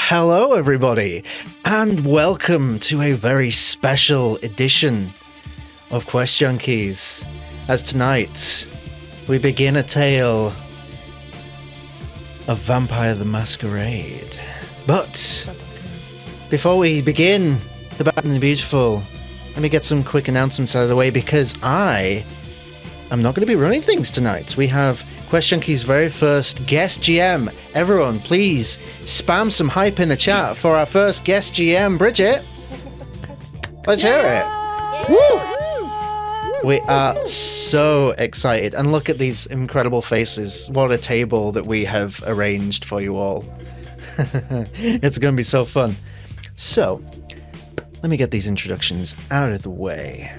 Hello, everybody, and welcome to a very special edition of Quest Junkies. As tonight, we begin a tale of Vampire the Masquerade. But before we begin the Bad and the Beautiful, let me get some quick announcements out of the way because I am not going to be running things tonight. We have QuestJunkies' very first guest GM. Everyone, please spam some hype in the chat for our first guest GM, Bridget. Let's hear it. Woo! We are so excited. And look at these incredible faces. What a table that we have arranged for you all. It's going to be so fun. So, let me get these introductions out of the way.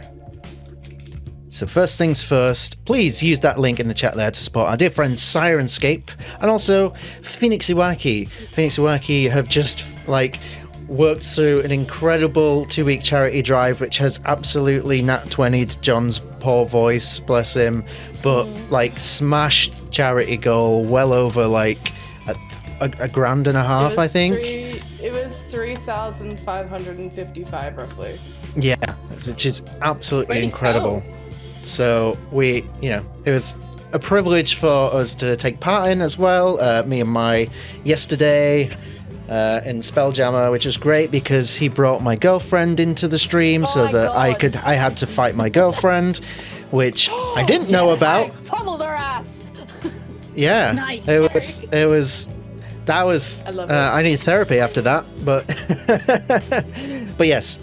So first things first, please use that link in the chat there to support our dear friends Sirenscape and also Phoenix Iwaki. Phoenix Iwaki have just worked through an incredible 2-week charity drive which has absolutely nat 20'd John's poor voice, bless him, but smashed charity goal well over a grand and a half, I think. It was 3,555 roughly. Yeah, which is absolutely incredible. So it was a privilege for us to take part in as well. Me and Mai yesterday in Spelljammer, which was great because he brought my girlfriend into the stream so that I had to fight my girlfriend, which I didn't know about. I pummeled her ass. Yeah, nice. It was. That was. I need therapy after that, but but yes.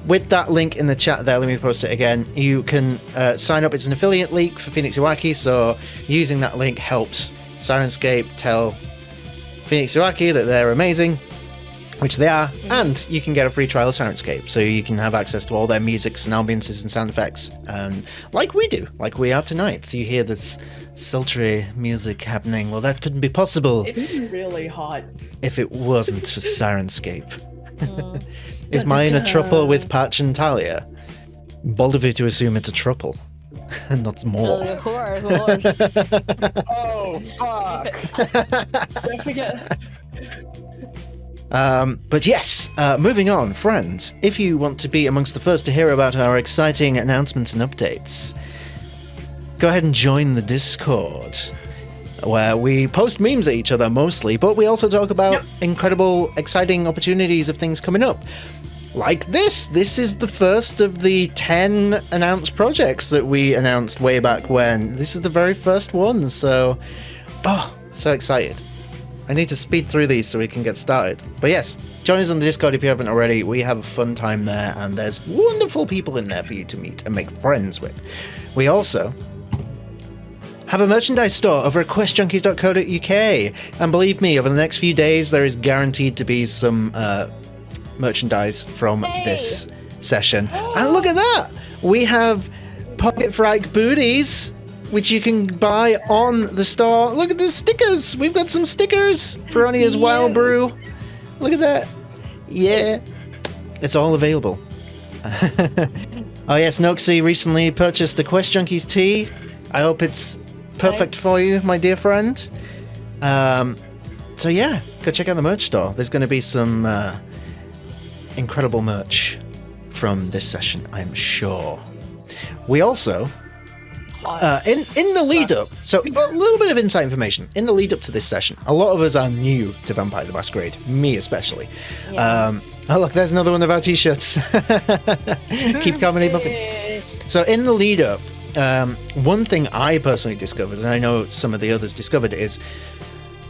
With that link in the chat there, let me post it again. You can sign up. It's an affiliate link for Phoenix Iwaki, so using that link helps Sirenscape tell Phoenix Iwaki that they're amazing, which they are, and you can get a free trial of Sirenscape, so you can have access to all their musics and ambiances and sound effects, like we do, like we are tonight. So you hear this sultry music happening. Well, that couldn't be possible. It's really hot. If it wasn't for Sirenscape. Is mine a truple with Patch and Talia? Bold of you to assume it's a truple, and not more. Of course. Oh, fuck. Don't forget. But yes, moving on, friends. If you want to be amongst the first to hear about our exciting announcements and updates, go ahead and join the Discord, where we post memes at each other mostly, but we also talk about incredible, exciting opportunities of things coming up. Like this. This is the first of the 10 announced projects that we announced way back when. This is the very first one, so so excited. I need to speed through these so we can get started. But yes, join us on the Discord if you haven't already. We have a fun time there, and there's wonderful people in there for you to meet and make friends with. We also have a merchandise store over at questjunkies.co.uk, and believe me, over the next few days there is guaranteed to be some merchandise from this session. And look at that! We have Pocket Frag booties, which you can buy on the store. Look at the stickers! We've got some stickers for Onia's Wild Brew. Look at that. Yeah. It's all available. Oh yes, Noxie recently purchased a Quest Junkies tee. I hope it's perfect for you, my dear friend. So yeah, go check out the merch store. There's going to be some incredible merch from this session, I'm sure. We also, in the lead up, so a little bit of inside information. In the lead up to this session, a lot of us are new to Vampire the Masquerade, me especially. Yeah. Oh look, there's another one of our t-shirts. Keep coming, muffins. So in the lead up, one thing I personally discovered, and I know some of the others discovered, is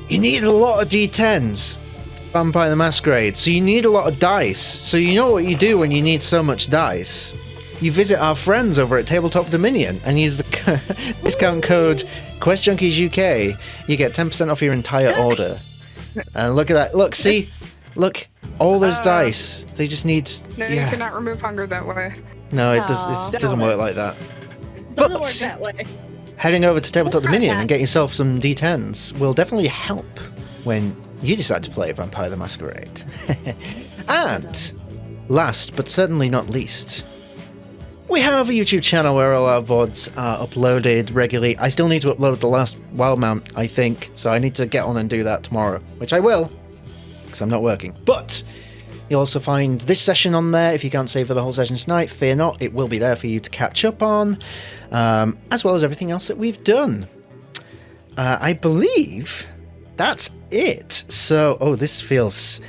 you need a lot of D10s Vampire the Masquerade, so you need a lot of dice. So you know what you do when you need so much dice? You visit our friends over at Tabletop Dominion and use the discount code QuestJunkiesUK. You get 10% off your entire order. And look at that. Look, see? Look, all those dice. They just need... No, you cannot remove hunger that way. No, it doesn't work like that. Doesn't work that way. Heading over to Tabletop Dominion and get yourself some D10s will definitely help when you decide to play Vampire the Masquerade. And last but certainly not least, we have a YouTube channel where all our VODs are uploaded regularly. I still need to upload the last WildMount, I think, so I need to get on and do that tomorrow, which I will. because I'm not working. But you'll also find this session on there. If you can't save for the whole session tonight, fear not, it will be there for you to catch up on, as well as everything else that we've done. I believe that's it. So, this feels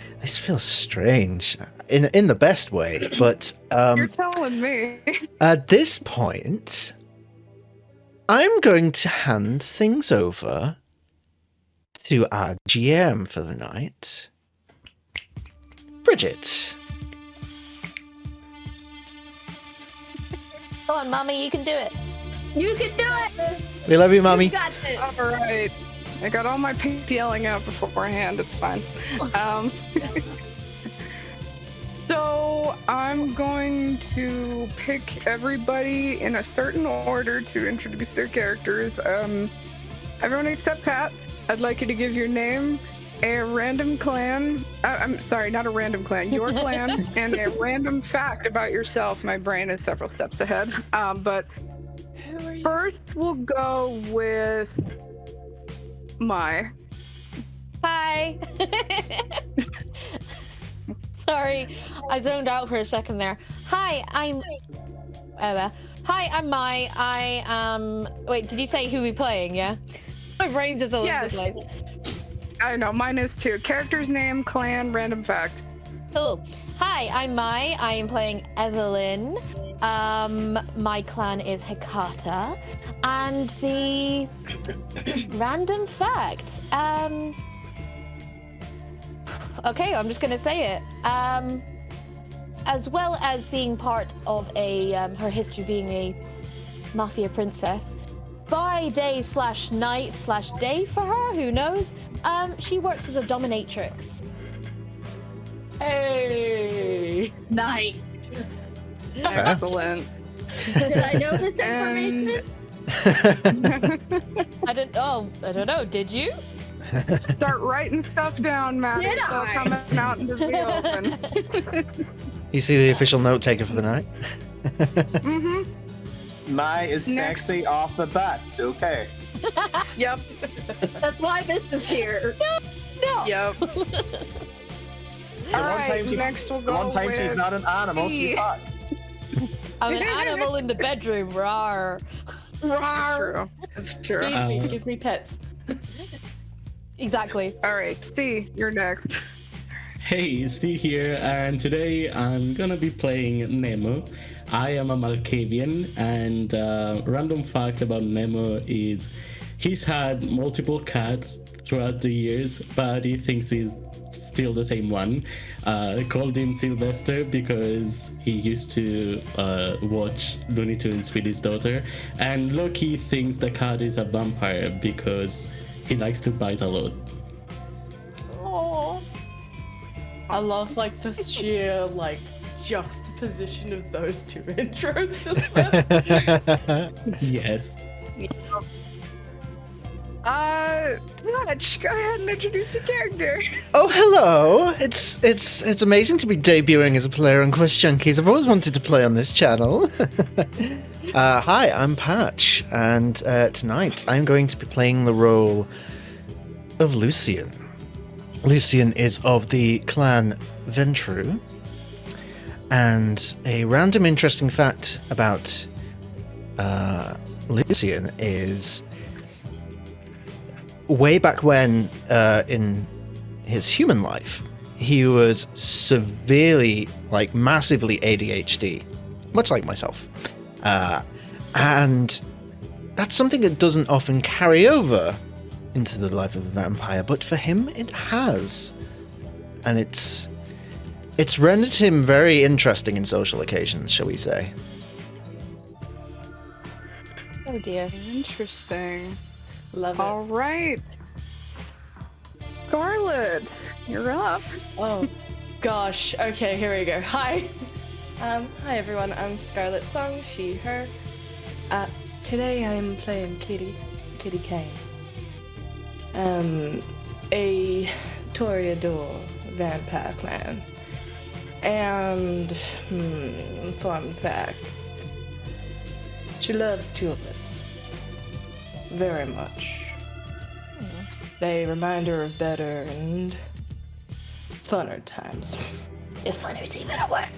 strange in the best way. But You're telling me. at this point, I'm going to hand things over to our GM for the night, Bridget. Come on, Mommy, you can do it. You can do it. We love you, Mommy. You got this. All right. I got all my pigs yelling out beforehand. It's fine. So I'm going to pick everybody in a certain order to introduce their characters. Everyone except Pat, I'd like you to give your name, a random clan. I'm sorry, not a random clan. Your clan, and a random fact about yourself. My brain is several steps ahead. But first, we'll go with Mai. Hi. Sorry, I zoned out for a second there. Hi, I'm Mai. I am. Wait, did you say who we playing? Yeah. My brain's just all over the place. I know, mine is too. Character's name, clan, random fact. Cool. Hi, I'm Mai. I am playing Evelyn. My clan is Hikata, and the random fact. Okay, I'm just gonna say it. As well as being part of her history being a mafia princess, by day / night / day for her, who knows? She works as a dominatrix. Hey! Nice. Excellent. Did I know this information? I don't know. Did you? Start writing stuff down, Matt. Did It's all I? coming out into the open. You see the official note taker for the night? Mm-hmm. Mai is Next. sexy off the bat. Okay. Yep. That's why this is here. No. Yep. The All one right, time she's- next we'll The go one time she's with not an animal, she's E. hot. I'm an animal in the bedroom. Rawr. True. It's true. Give me pets. Exactly. All right, C, you're next. Hey, C here, and today I'm gonna be playing Nemo. I am a Malkavian, and random fact about Nemo is he's had multiple cats throughout the years, but he thinks he's still the same one. Called him Sylvester because he used to watch Looney Tunes with his daughter, and Loki thinks the cat is a vampire because he likes to bite a lot. Aww. I love like the sheer juxtaposition of those two intros just then. Yes. Dutch, go ahead and introduce your character. Oh, hello! It's amazing to be debuting as a player on QuestJunkies. I've always wanted to play on this channel. Hi, I'm Patch, and tonight I'm going to be playing the role of Lucien. Lucien is of the clan Ventru, and a random interesting fact about Lucien is way back when, in his human life, he was severely, massively ADHD, much like myself. And that's something that doesn't often carry over into the life of a vampire, but for him it has. And it's rendered him very interesting in social occasions, shall we say. Oh dear. Interesting. Love it. All right. Scarlet, you're up. Oh, gosh. Okay, here we go. Hi. Hi everyone. I'm Scarlet Song, she, her. Today I'm playing Kitty K. A Toreador vampire clan. And fun facts. She loves tulips. Very much. They remind her of better and funner times. If funner is even a word.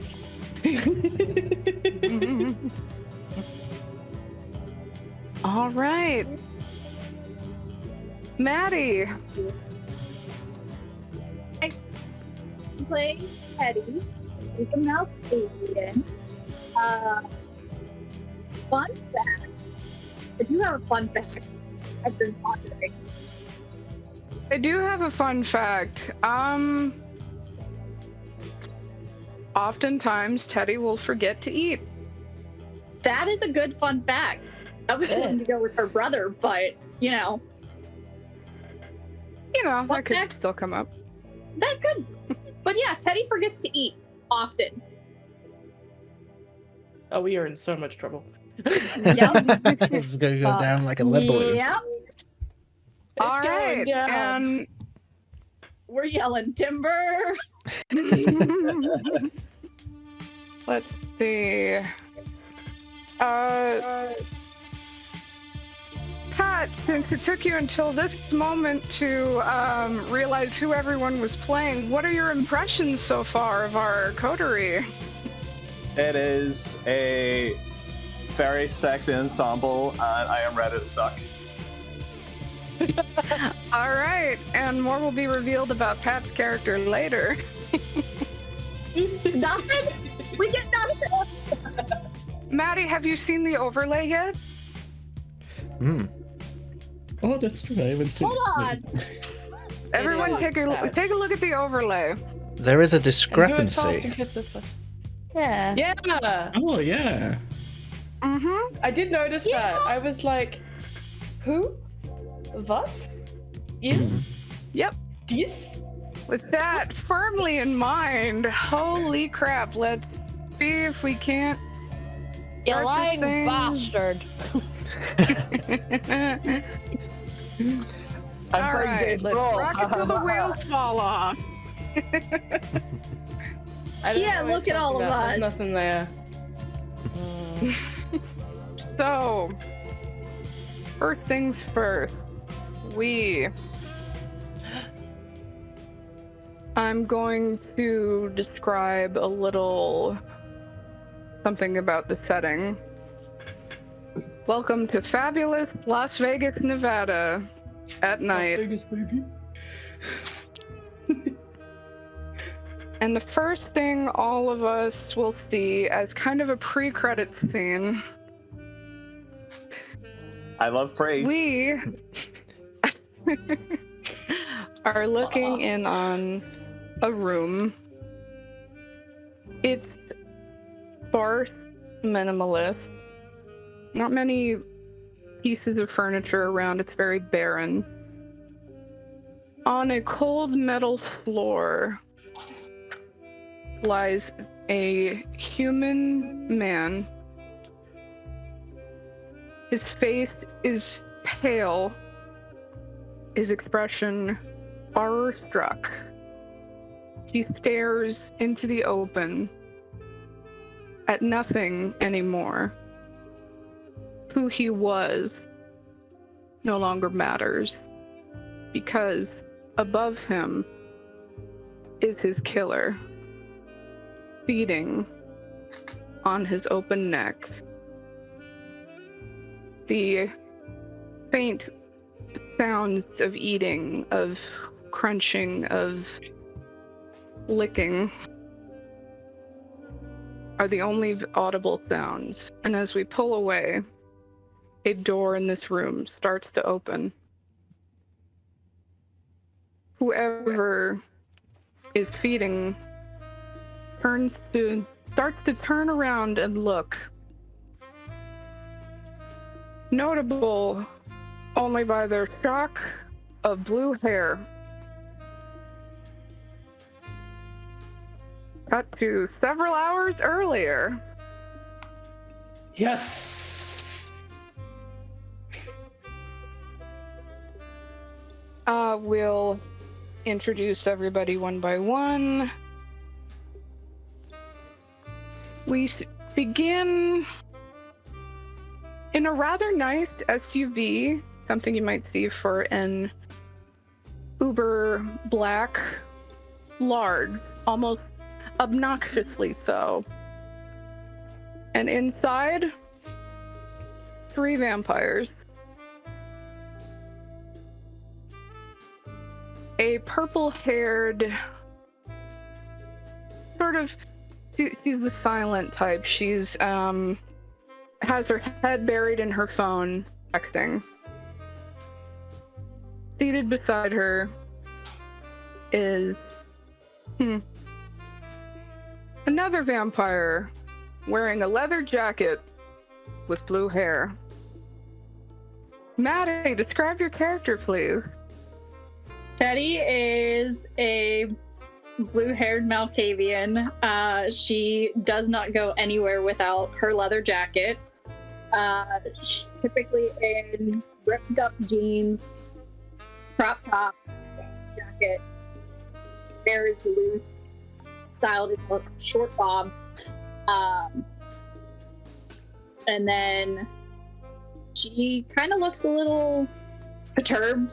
All right. Maddie. I'm playing Teddy. He's a mouse alien. Fun fact. I do have a fun fact. I've been pondering. I do have a fun fact. Oftentimes Teddy will forget to eat. That is a good fun fact. I was going to go with her brother, but You know, that could fact? still come up. that could. But yeah, Teddy forgets to eat often. Oh, we are in so much trouble. Yep. It's gonna go down like a lead balloon. Yep. All going right. down. And We're yelling timber. let's see. Pat, since it took you until this moment to realize who everyone was playing, what are your impressions so far of our coterie? It is a very sexy ensemble, and I am ready to suck. All right, and more will be revealed about Pat's character later. Nothing? We get nothing. Maddie, have you seen the overlay yet? Hmm. Oh, that's true. I haven't seen Hold it. Everyone, take a look at the overlay. There is a And do it fast discrepancy. and kiss this one. Yeah. Yeah! Oh, yeah. Mm-hmm. I did notice that. I was like, who? What? Is Yep. this? With that firmly in mind, holy crap, let's see if we can't. You Start this lying thing. bastard. I'm All playing right, Dave's let's role. rock it till the wheels fall off. I don't Yeah, know what look you're at all talking of about. us. There's nothing there. So, first things first, I'm going to describe a little something about the setting. Welcome to fabulous Las Vegas, Nevada at night. Las Vegas, baby. And the first thing all of us will see as kind of a pre-credit scene, I love prey. we are looking in on a room. It's sparse, minimalist. Not many pieces of furniture around. It's very barren. On a cold metal floor lies a human man. His face is pale, his expression horror-struck. He stares into the open, at nothing anymore. Who he was no longer matters, because above him is his killer, feeding on his open neck. The faint sounds of eating, of crunching, of licking are the only audible sounds. And as we pull away, a door in this room starts to open. Whoever is feeding starts to turn around and look. Notable only by their shock of blue hair. Cut to several hours earlier. Yes! We'll introduce everybody one by one. We begin in a rather nice SUV, something you might see for an uber black large, almost obnoxiously so. And inside, 3 vampires. A purple-haired, sort of, she's the silent type. She's, has her head buried in her phone, texting. Seated beside her is, another vampire wearing a leather jacket with blue hair. Maddie, describe your character, please. Teddy is a blue-haired Malkavian. She does not go anywhere without her leather jacket. She's typically in ripped up jeans, crop top, jacket. Hair is loose, styled in a short bob. And then she kind of looks a little perturbed,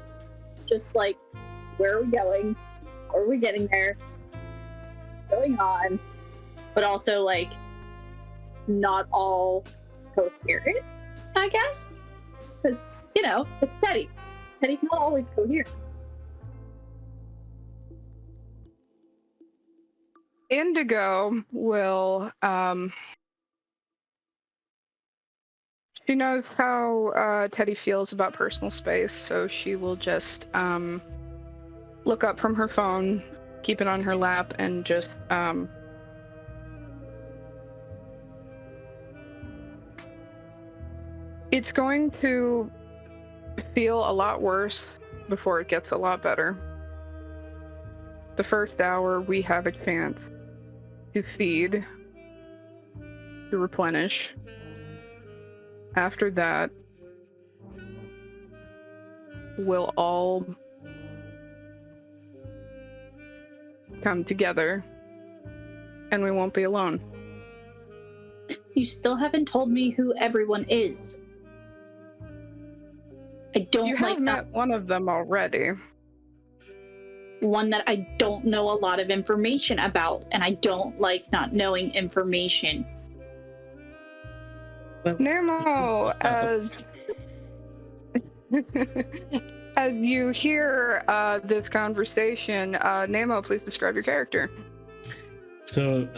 just like, where are we going? Are we getting there? What's going on? But also, like, not all coherent, I guess? Because, you know, it's Teddy. Teddy's not always coherent. Indigo will, she knows how Teddy feels about personal space, so she will just look up from her phone, keep it on her lap, and just it's going to feel a lot worse before it gets a lot better. The first hour, we have a chance to feed, to replenish. After that, we'll all come together, and we won't be alone. You still haven't told me who everyone is. I don't You like have met one of them already. one that I don't know a lot of information about, and I don't like not knowing information. Nemo, as as you hear this conversation, Nemo, please describe your character. So,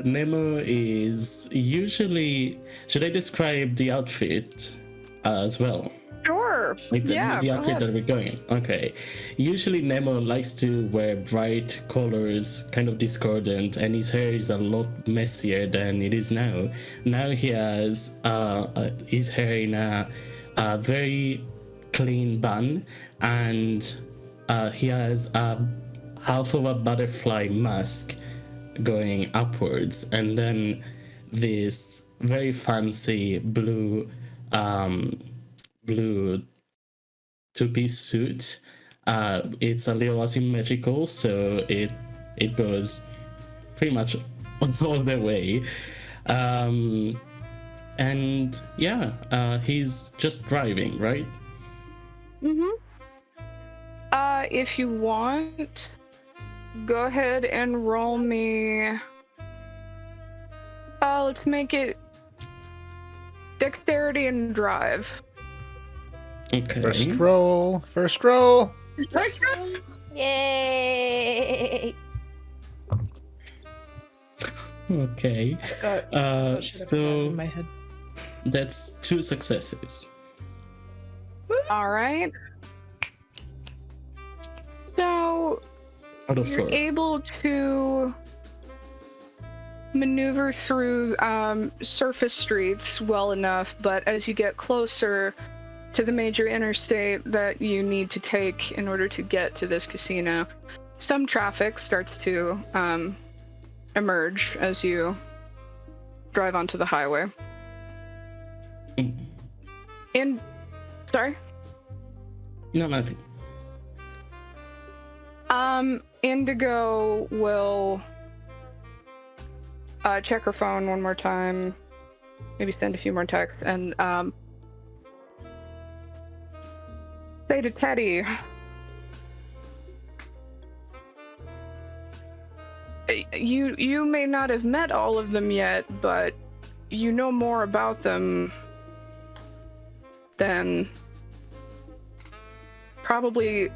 Nemo is usually... Should I describe the outfit as well? Sure. Like the Yeah, go outfit ahead. that we're going. Okay. Usually Nemo likes to wear bright colors, kind of discordant, and his hair is a lot messier than it is now. Now he has his hair in a very clean bun, and he has half of a butterfly mask going upwards, and then this very fancy blue two-piece suit. It's a little asymmetrical, so it goes pretty much all the way. And yeah, he's just driving, right? If you want, go ahead and roll me. Let's make it dexterity and drive. Okay. First roll. First roll. Yay! Okay. That should have gone So in my head. that's 2 successes. All right. So Out of you're 4. able to maneuver through surface streets well enough, but as you get closer to the major interstate that you need to take in order to get to this casino, some traffic starts to emerge as you drive onto the highway. Sorry? No, nothing. Indigo will check her phone one more time, maybe send a few more texts, and say to Teddy, you may not have met all of them yet, but you know more about them than probably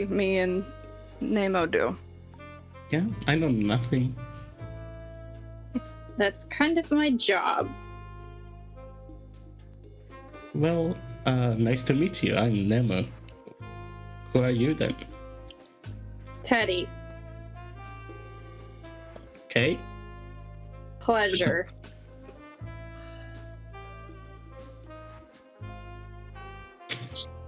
me and Nemo do. Yeah, I know nothing. That's kind of my job. Well, nice to meet you. I'm Nemo. Who are you then? Teddy, Okay. pleasure.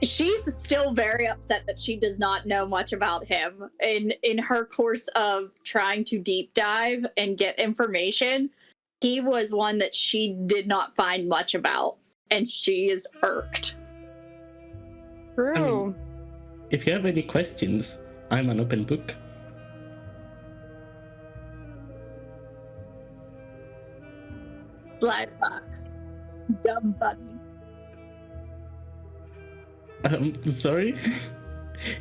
She's still very upset that she does not know much about him. In her course of trying to deep dive and get information, he was one that she did not find much about, and she is irked. True. If you have any questions, I'm an open book. Fly fox. Dumb buddy. Sorry?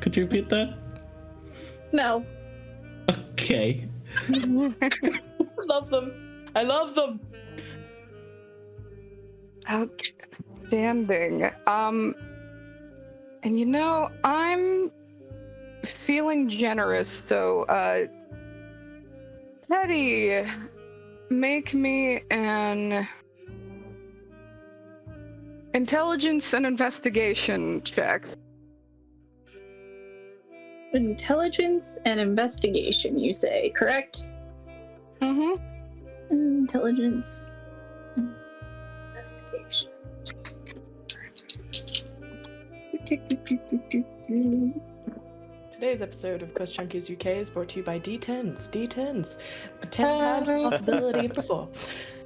Could you repeat that? No. Okay. Love them. I love them. Outstanding. And you know, I'm feeling generous, so Teddy, make me an intelligence and investigation check. Intelligence and investigation, you say, correct? Mm-hmm. Intelligence. Investigation. Today's episode of QuestJunkiesUK is brought to you by D10s. D10s. 10 times the possibility of before.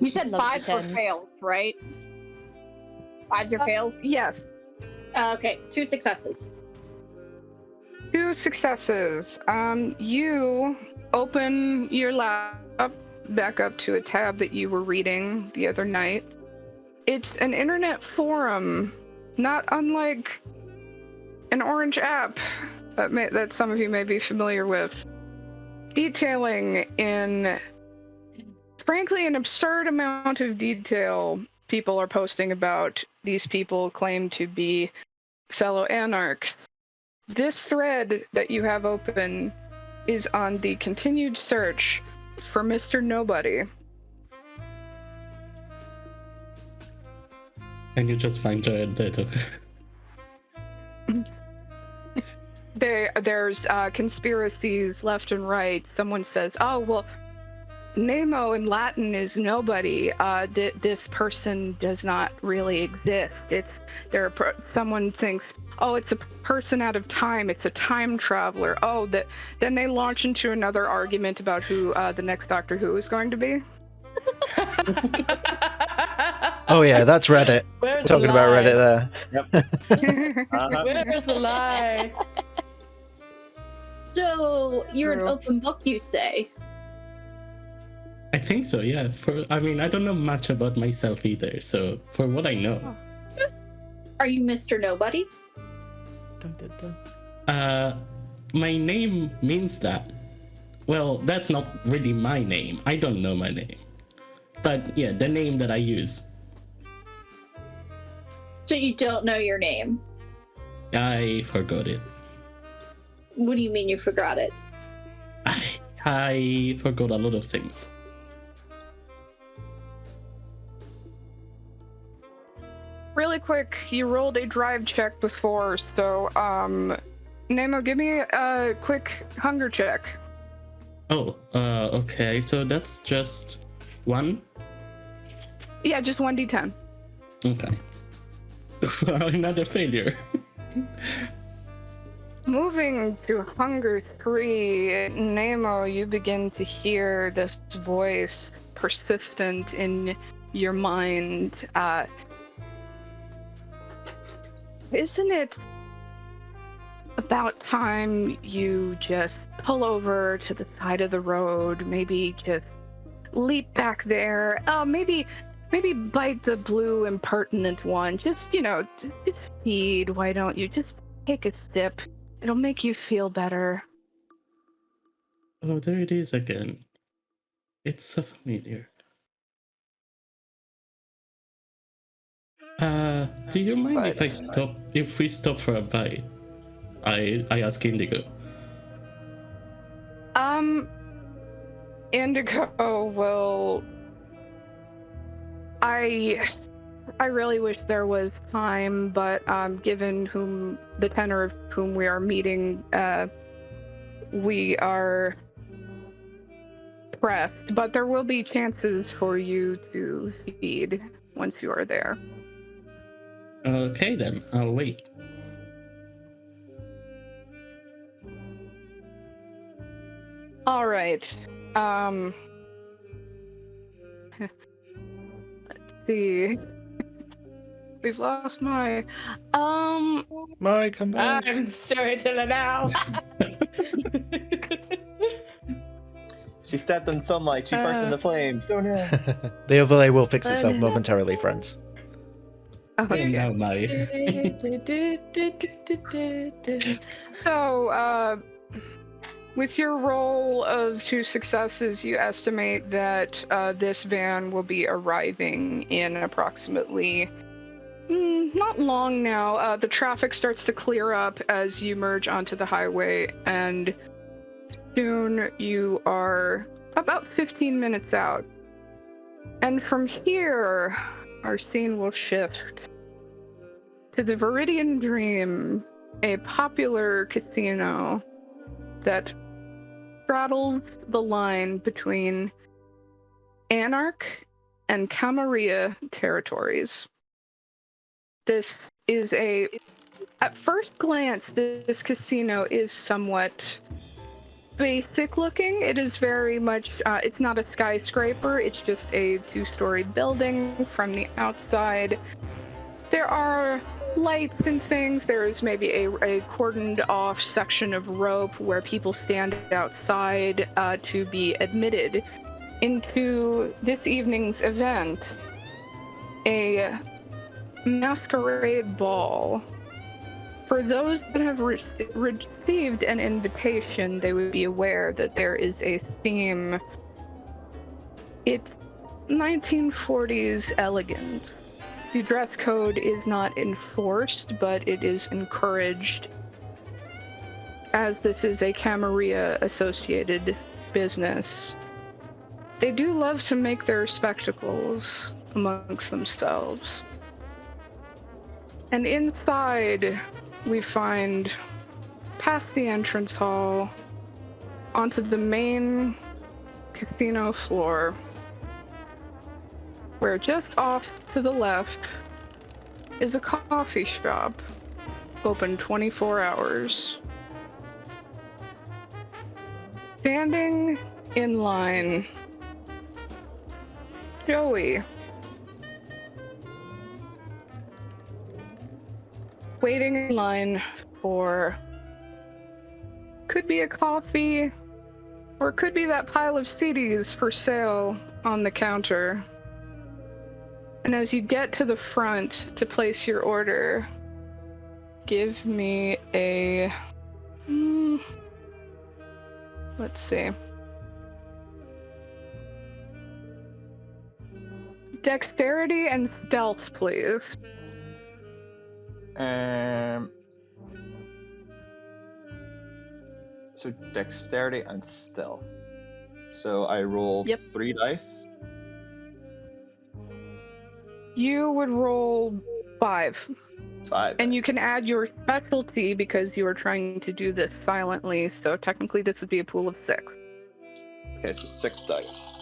You said Love fives were D10s. fails, right? Fives are fails? Yes. Okay, 2 successes. 2 successes. You open your laptop back up to a tab that you were reading the other night. It's an internet forum, not unlike an orange app that some of you may be familiar with, detailing in, frankly, an absurd amount of detail. People are posting about these people claim to be fellow anarchs. This thread that you have open is on the continued search for Mr. Nobody. And you just find Jared later. There's conspiracies left and right. Someone says, oh, well, Nemo in Latin is nobody. This person does not really exist. Someone thinks, oh, it's a person out of time. It's a time traveler. Oh, then they launch into another argument about who the next Doctor Who is going to be. Oh yeah, that's Reddit. Where's Talking the about lie? Reddit there. Where's the lie? So, you're an True. open book, you say? I think so, yeah. I don't know much about myself either, so for what I know. Are you Mr. Nobody? Dun, dun, dun. My name means that. Well, that's not really my name. I don't know my name. But yeah, the name that I use. So you don't know your name? I forgot it. What do you mean you forgot it? I forgot a lot of things. Really quick, you rolled a drive check before, so Nemo, give me a quick hunger check. Oh, okay, so that's just 1? Yeah, just 1d10. Okay. Another failure. Moving to Hunger 3, Nemo, you begin to hear this voice persistent in your mind. Isn't it about time you just pull over to the side of the road, maybe just leap back there, maybe bite the blue impertinent one, just feed, why don't you just take a sip? It'll make you feel better. Oh, there it is again. It's so familiar. Do you mind But- if I stop? If we stop for a bite? I ask Indigo. Indigo will. I really wish there was time, but given the tenor of whom we are meeting, we are pressed. But there will be chances for you to feed once you are there. Okay then, I'll wait. All right. Let's see. We've lost my. My, come back. I'm storyteller now. She stepped in sunlight. She burst into flames. Oh no. The overlay will fix itself momentarily, friends. And now Mari. So, with your roll of 2 successes, you estimate that this van will be arriving in approximately not long now. The traffic starts to clear up as you merge onto the highway, and soon you are about 15 minutes out. And from here, our scene will shift to the Viridian Dream, a popular casino that straddles the line between Anarch and Camarilla territories. This is at first glance, this casino is somewhat basic looking. It is very much, it's not a skyscraper, it's just a 2-story building from the outside. There are lights and things. There is maybe a cordoned off section of rope where people stand outside to be admitted into this evening's event. A masquerade ball. For those that have received an invitation, they would be aware that there is a theme. It's 1940s elegance. The dress code is not enforced, but it is encouraged, as this is a Camarilla-associated business. They do love to make their spectacles amongst themselves. And inside, we find, past the entrance hall, onto the main casino floor, where just off to the left is a coffee shop, open 24 hours. Standing in line, Joey. Waiting in line for, could be a coffee, or it could be that pile of CDs for sale on the counter. And as you get to the front to place your order, give me a, let's see. Dexterity and stealth, please. So dexterity and stealth. So I roll 3 dice. You would roll 5. 5. And you can add your specialty because you are trying to do this silently, so technically this would be a pool of 6. Okay, so 6 dice.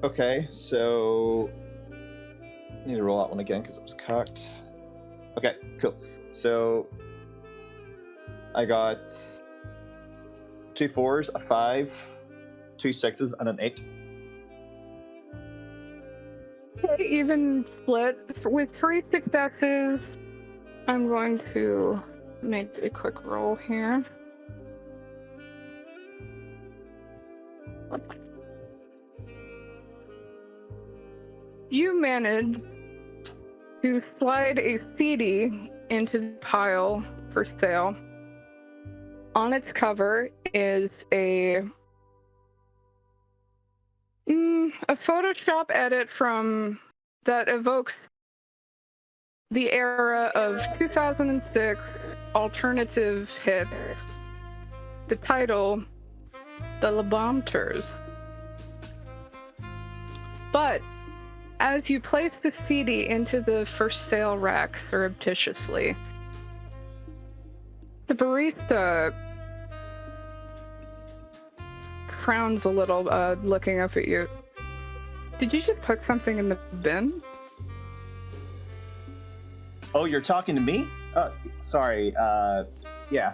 Okay, so I need to roll that one again because it was cocked. Okay, cool. So I got 2 4s, a 5, 2 6s, and an 8. Okay, even split. With 3 successes, I'm going to make a quick roll here. You managed to slide a CD into the pile for sale. On its cover is a Photoshop edit from that evokes the era of 2006 alternative hits. The title, The Labomters. But as you place the CD into the for sale rack surreptitiously, the barista frowns a little, looking up at you. Did you just put something in the bin? Oh, you're talking to me? Sorry. Yeah.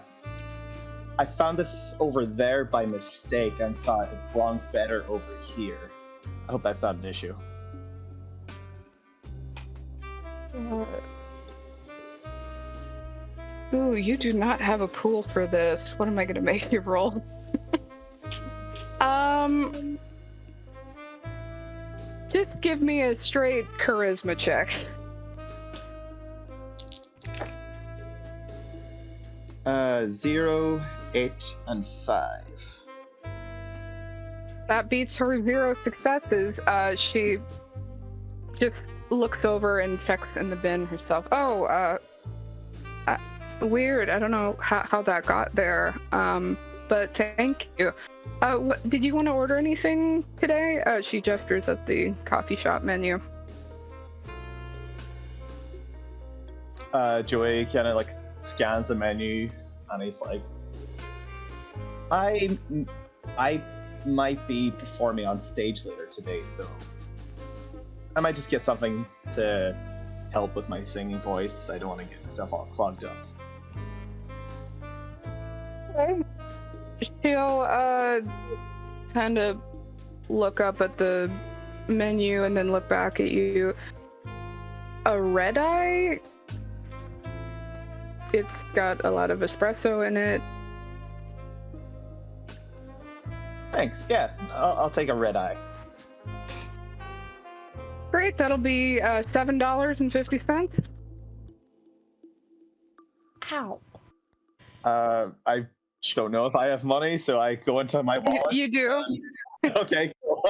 I found this over there by mistake and thought it belonged better over here. I hope that's not an issue. Ooh, you do not have a pool for this. What am I gonna make you roll? Just give me a straight charisma check. 0, 8, and 5. That beats her 0 successes. She just looks over and checks in the bin herself. Oh, weird. I don't know how that got there. But thank you. Did you want to order anything today? She gestures at the coffee shop menu. Joey kind of like scans the menu and he's like, I might be performing on stage later today, so I might just get something to help with my singing voice. I don't want to get myself all clogged up. Okay. She'll kind of look up at the menu and then look back at you. A red eye? It's got a lot of espresso in it. Thanks. Yeah, I'll take a red eye. Great, that'll be $7.50. Ow. I don't know if I have money, so I go into my wallet. You do. Okay, cool.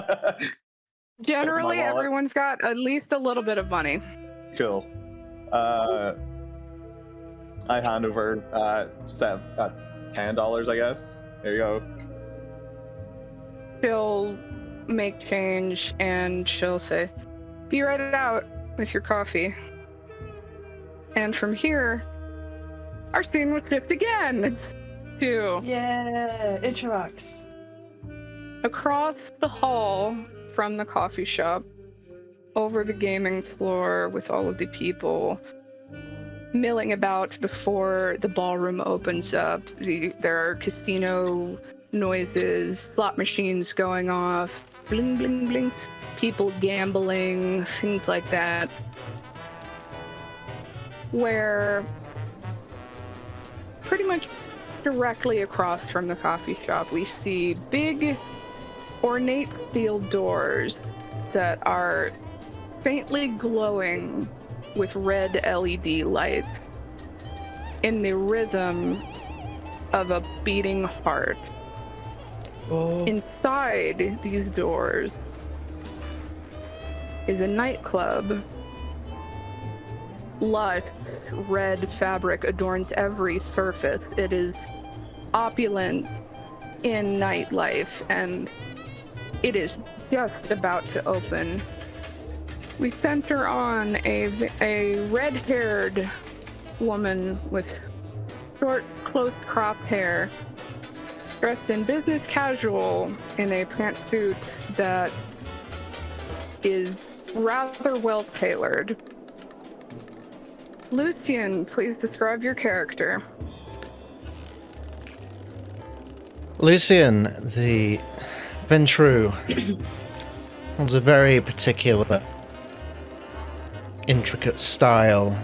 Generally, My wallet. everyone's got at least a little bit of money. Cool. I hand over $10, I guess. There you go. She'll make change and she'll say, "Be right out with your coffee." And from here, our scene will shift again to Yeah, interact. across the hall from the coffee shop, over the gaming floor with all of the people milling about before the ballroom opens up. There are casino noises, slot machines going off, bling, bling, bling, people gambling, things like that. Where pretty much directly across from the coffee shop, we see big, ornate steel doors that are faintly glowing with red LED lights in the rhythm of a beating heart. Oh. Inside these doors is a nightclub. Lush red fabric adorns every surface. It is opulent in nightlife, and it is just about to open. We center on a red-haired woman with short, close-cropped hair, dressed in business casual in a pantsuit that is rather well tailored. Lucien, please describe your character. Lucien, the Ventru, has a very particular, intricate style.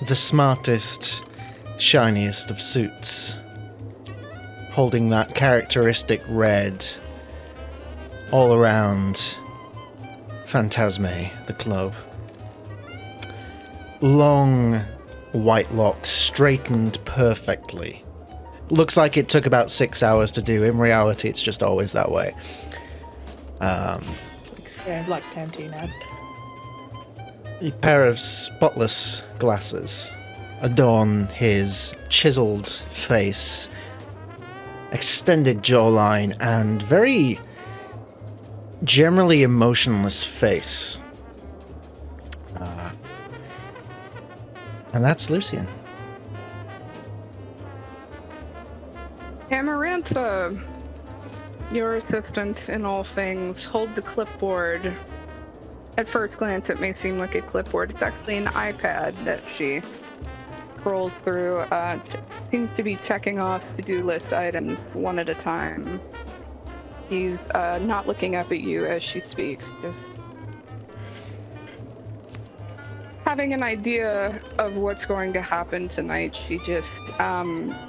The smartest, shiniest of suits, holding that characteristic red all around Fantasme, the club. long white locks straightened perfectly. Looks like it took about 6 hours to do. In reality, it's just always that way. Like a black Pantene ad. A pair of spotless glasses adorn his chiseled face, extended jawline, and very generally emotionless face. And that's Lucien. Amaranthe, your assistant in all things, holds a clipboard. At first glance, it may seem like a clipboard. It's actually an iPad that she scrolls through. Seems to be checking off to-do list items one at a time. She's not looking up at you as she speaks, just having an idea of what's going to happen tonight. She just, I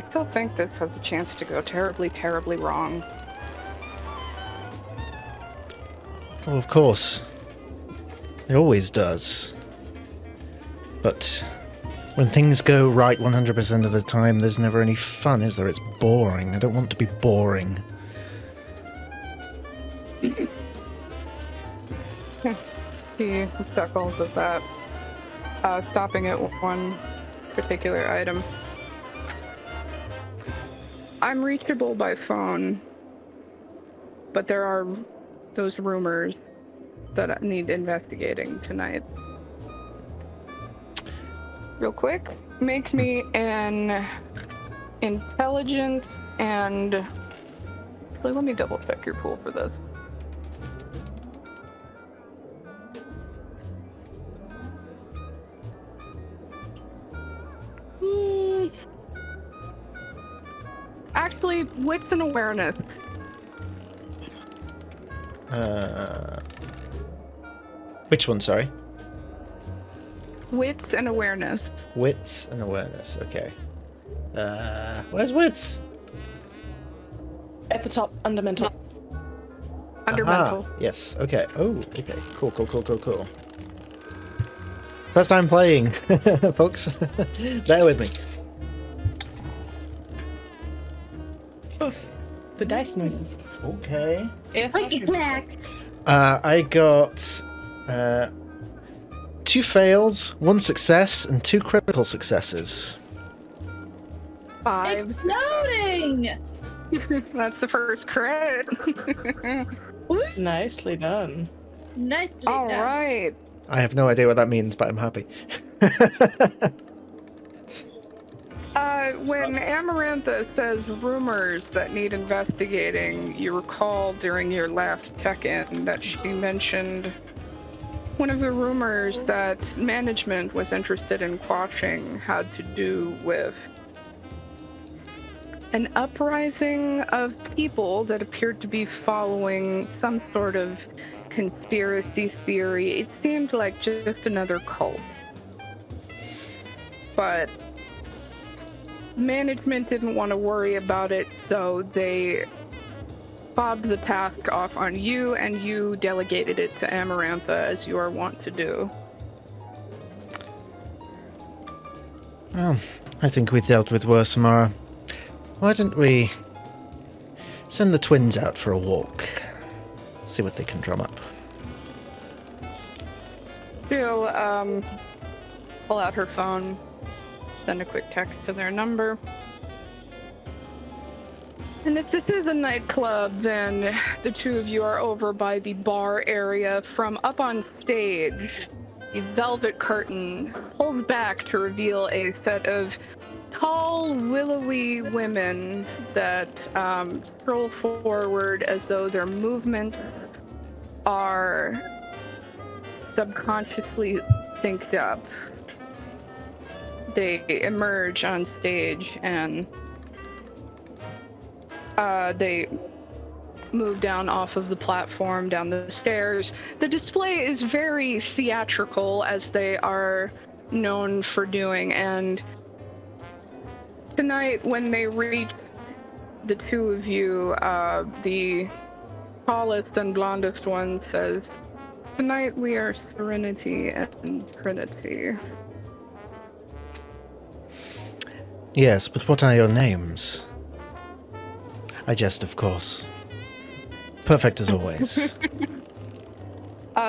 still think this has a chance to go terribly, terribly wrong. Well, of course. It always does. But when things go right 100% of the time, there's never any fun, is there? It's boring. I don't want to be boring. He chuckles at that, stopping at one particular item. I'm reachable by phone, but there are those rumors that need investigating tonight. Real quick, make me an intelligence and... Actually, let me double check your pool for this. Actually, wits and awareness. Which one, sorry? Wits and awareness. Wits and awareness, okay. Where's wits? At the top, under mental. Under Aha, mental. yes, okay. Oh, okay. Cool. First time playing, folks. Bear with me. Oof. The dice noises. Okay. Yes, Like the blacks. I got 2 fails, 1 success, and 2 critical successes. 5. Exploding! That's the first crit. Nicely done. Nicely All done. right. I have no idea what that means, but I'm happy. When Amaranthe says rumors that need investigating, you recall during your last check-in that she mentioned one of the rumors that management was interested in quashing had to do with an uprising of people that appeared to be following some sort of conspiracy theory. It seemed like just another cult. But management didn't want to worry about it, so they bobbed the task off on you, and you delegated it to Amaranthe, as you are wont to do. Well, I think we dealt with worse, Amara. Why don't we send the twins out for a walk? See what they can drum up. She'll pull out her phone, send a quick text to their number. And if this is a nightclub, then the two of you are over by the bar area. From up on stage, the velvet curtain pulls back to reveal a set of tall, willowy women that stroll forward as though their movements are subconsciously synced up. They emerge on stage and they move down off of the platform, down the stairs. The display is very theatrical, as they are known for doing, and tonight when they reach the two of you, the tallest and blondest one says, Tonight we are Serenity and Trinity. Yes, but what are your names? I jest, of course. Perfect as always.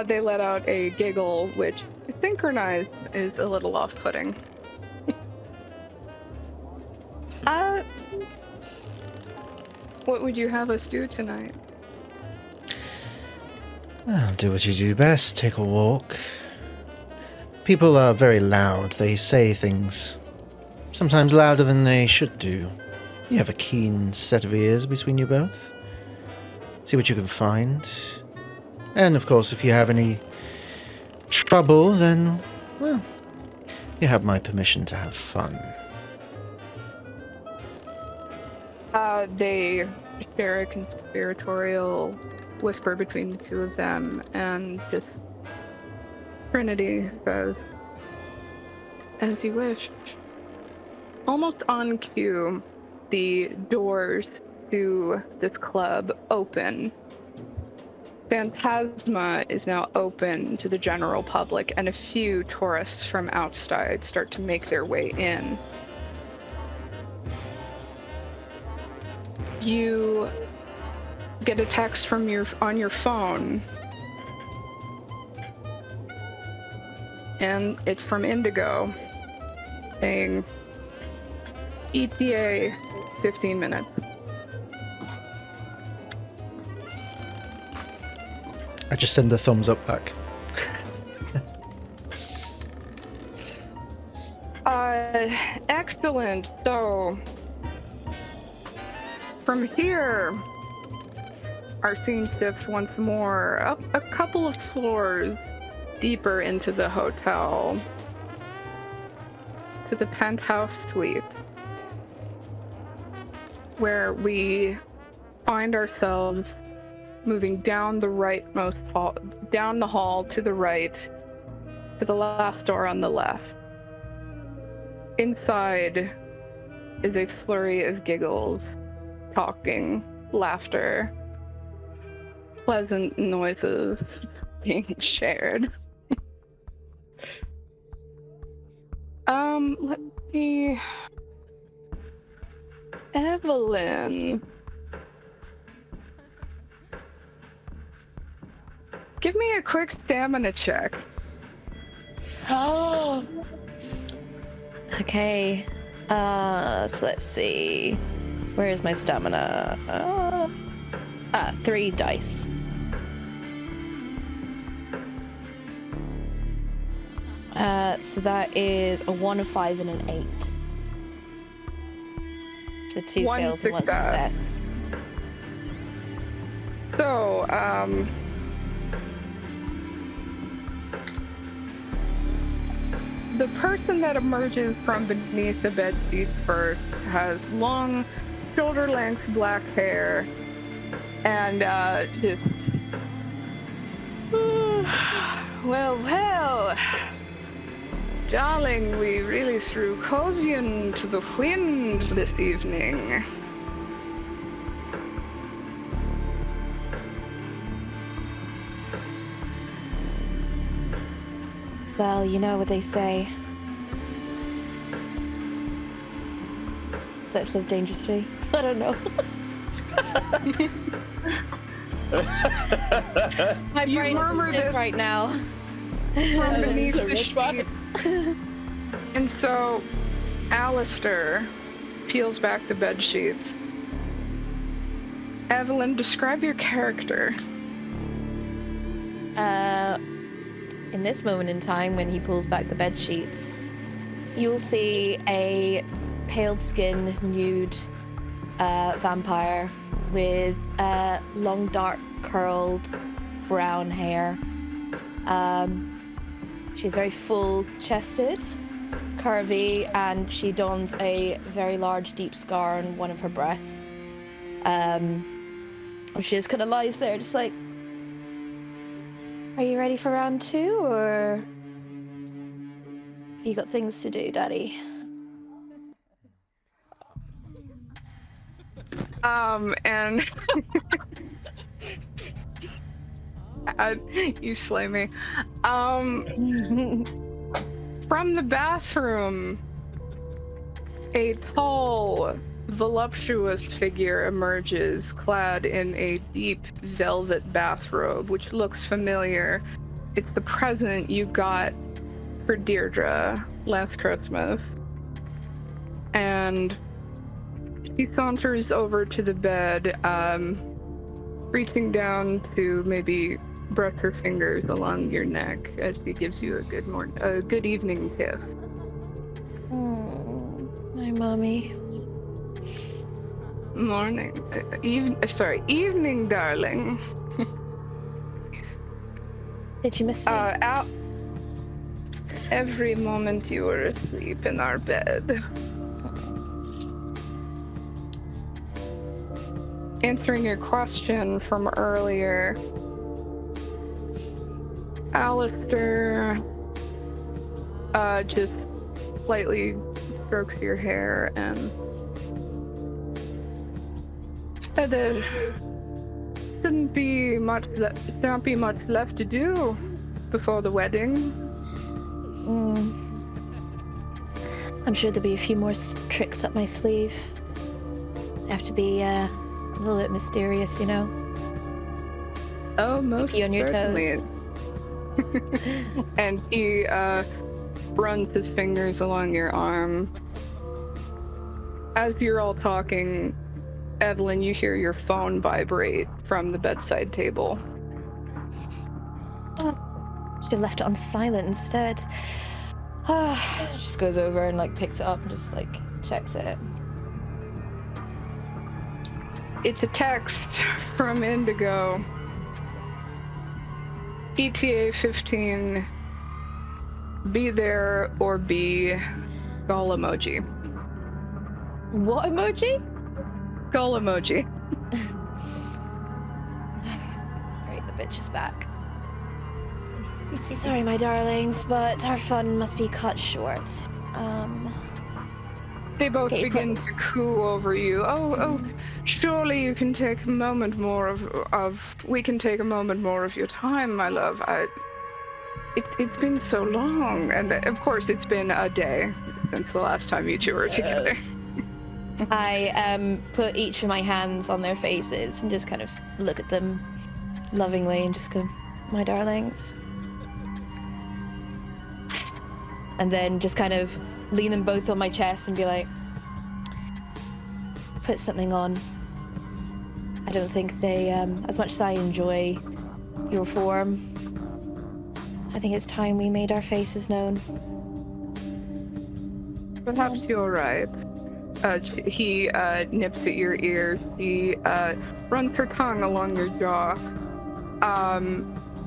They let out a giggle, which synchronized is a little off-putting. What would you have us do tonight? Well, do what you do best. Take a walk. People are very loud. They say things sometimes louder than they should do. You have a keen set of ears between you both. See what you can find. And, of course, if you have any trouble, then, well, you have my permission to have fun. They share a conspiratorial whisper between the two of them, and just Trinity says, "As you wish." Almost on cue, the doors to this club open. Fantasme is now open to the general public, and a few tourists from outside start to make their way in. You get a text from on your phone, and it's from Indigo saying ETA 15 minutes. I just send a thumbs up back. Excellent. So from here, our scene shifts once more up a couple of floors deeper into the hotel to the penthouse suite, where we find ourselves moving down the rightmost hall, down the hall to the right, to the last door on the left. Inside is a flurry of giggles, talking, laughter, pleasant noises being shared. Let me... Evelyn. Give me a quick stamina check. Oh. Okay. So let's see. Where is my stamina? 3 dice. So that is a 1, a 5, and an 8. So 2 One fails and 1 success. success. So, the person that emerges from beneath the bed sheets first has long, shoulder-length black hair, and just... Well, darling, we really threw Cosian to the wind this evening. Well, you know what they say. Let's live dangerously. I don't know. My You brain is murmur asleep this right now. from beneath So the rich, what? sheets. And so, Alistair peels back the bed sheets. Evelyn, describe your character. In this moment in time, when he pulls back the bed sheets, you will see a pale-skinned, nude vampire with long, dark, curled brown hair. She's very full-chested, curvy, and she dons a very large, deep scar on one of her breasts. She just kind of lies there, just like, are you ready for round 2, or have you got things to do, Daddy? And You slay me. From the bathroom, a tall, voluptuous figure emerges, clad in a deep velvet bathrobe, which looks familiar. It's the present you got for Deirdre last Christmas. And she saunters over to the bed, reaching down to maybe brush her fingers along your neck as she gives you a good evening kiss. Oh, my mommy. Evening, darling. Did you miss me? Every moment you were asleep in our bed. Answering your question from earlier, Alistair just slightly strokes your hair and said there shouldn't be much left to do before the wedding. I'm sure there'll be a few more tricks up my sleeve. I have to be a little bit mysterious, you know. Oh, most Keep you on your certainly. toes. And he runs his fingers along your arm. As you're all talking, Evelyn, you hear your phone vibrate from the bedside table. Should have left it on silent instead. Just goes over and like picks it up and just like checks it. It's a text from Indigo. ETA 15. Be there or be skull emoji. What emoji? Skull emoji. Right, the bitch is back. Sorry, my darlings, but our fun must be cut short. They both Okay, begin to coo over you. Oh, surely you can take a moment more we can take a moment more of your time, my love. It's been so long, and of course it's been a day since the last time you two were together. I put each of my hands on their faces and just kind of look at them lovingly and just go, my darlings. And then just kind of lean them both on my chest and be like, put something on. I don't think they, as much as I enjoy your form, I think it's time we made our faces known. Perhaps you're right. He nips at your ear. He runs her tongue along your jaw.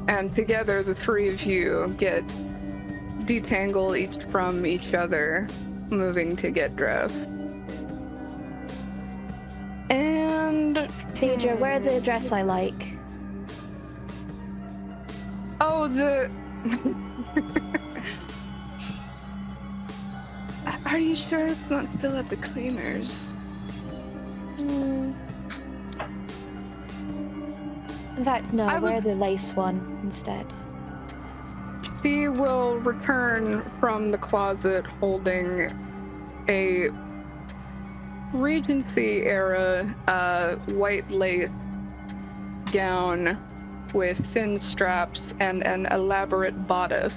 And together, the three of you get detangle each from each other, moving to get dressed. And Deirdre, wear the dress I like. oh, Are you sure it's not still at the cleaners? In fact, no, wear the lace one instead. She will return from the closet holding a Regency-era white lace gown with thin straps and an elaborate bodice,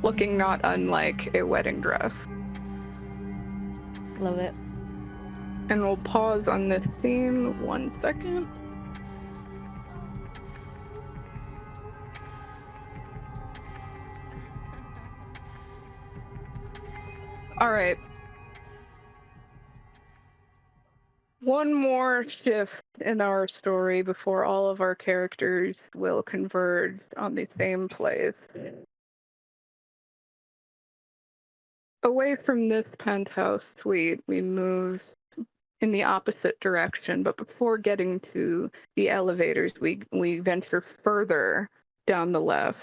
looking not unlike a wedding dress. Love it. And we'll pause on this scene 1 second. All right. One more shift in our story before all of our characters will converge on the same place. Away from this penthouse suite, we move in the opposite direction, but before getting to the elevators, we venture further down the left.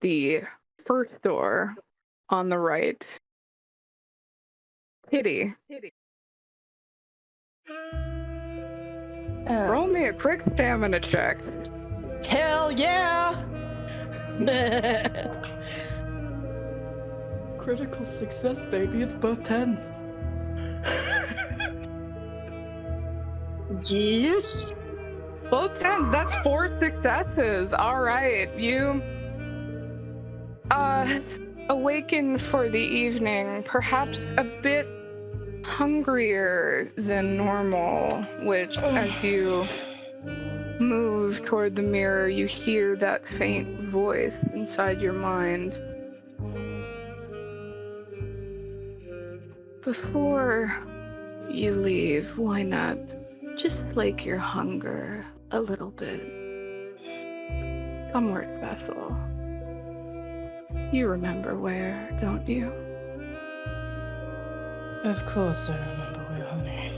The first door on the right. Kitty. Roll me a quick stamina check. Hell yeah! Critical success, baby. It's both 10s. Yes. Both 10s, that's 4 successes. All right, you awaken for the evening, perhaps a bit hungrier than normal, which as you move toward the mirror, you hear that faint voice inside your mind. Before you leave, why not just slake your hunger a little bit? Somewhere special. You remember where, don't you? Of course I remember where, honey.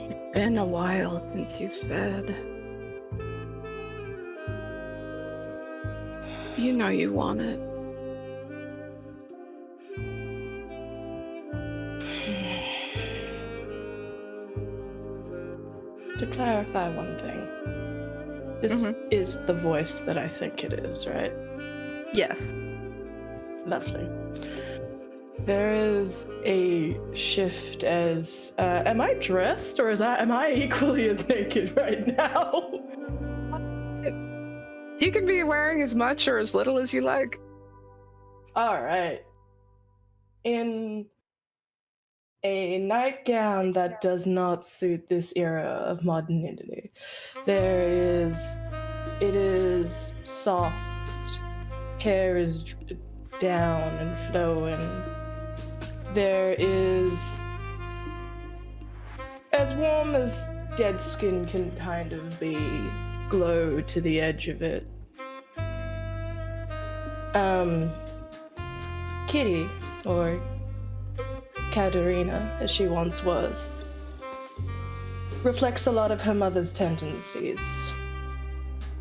It's been a while since you've fed. You know you want it. To clarify one thing, this is the voice that I think it is, right? Yes. Lovely. There is a shift as, am I dressed or am I equally as naked right now? You can be wearing as much or as little as you like. Alright. In a nightgown that does not suit this era of modernity. It is soft, hair is down and flowing. There is as warm as dead skin can kind of be, glow to the edge of it. Kitty, or Katerina, as she once was, reflects a lot of her mother's tendencies.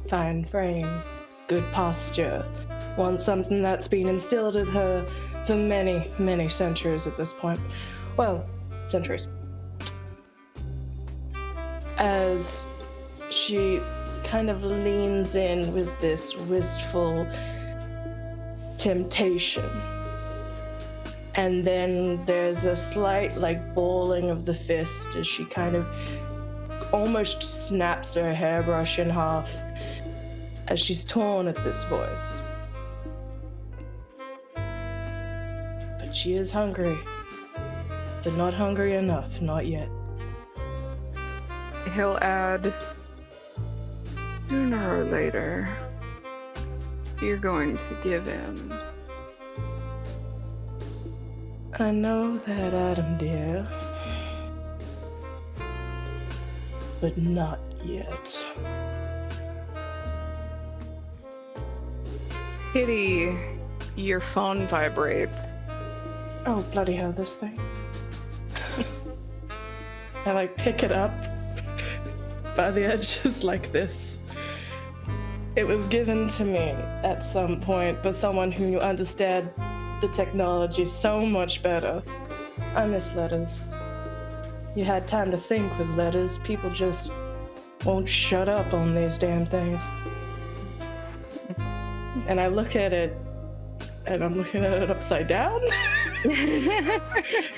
Fine frame, good posture, wants something that's been instilled in her for many, many centuries at this point. Well, centuries. As she kind of leans in with this wistful temptation. And then there's a slight, balling of the fist as she kind of almost snaps her hairbrush in half as she's torn at this voice. But she is hungry. But not hungry enough, not yet. He'll add, sooner or later, you're going to give in. I know that, Adam dear. But not yet. Kitty, your phone vibrates. Oh, bloody hell, this thing. I pick it up by the edges like this. It was given to me at some point by someone who understood the technology so much better. I miss letters. You had time to think with letters. People just won't shut up on these damn things. And I look at it, and I'm looking at it upside down.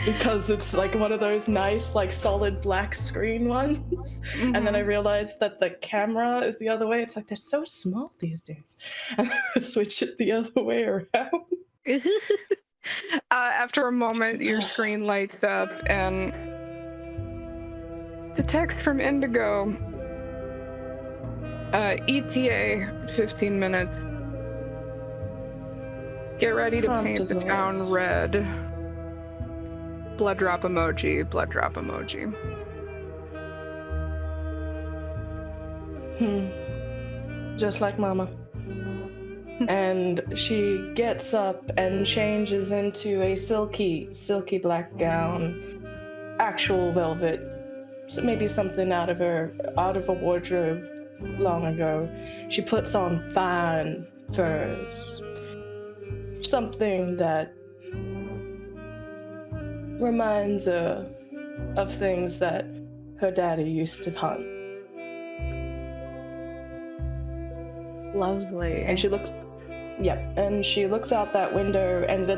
Because it's one of those nice, solid black screen ones. Mm-hmm. And then I realized that the camera is the other way. It's they're so small these days. And then I switch it the other way around. After a moment, your screen lights up, and the text from Indigo. ETA 15 minutes. Get ready to paint the town red. Blood drop emoji, blood drop emoji. Just like Mama. And she gets up and changes into a silky black gown, actual velvet, so maybe something out of a wardrobe long ago. She puts on fine furs, something that reminds her of things that her daddy used to hunt. Lovely. And she looks out that window, and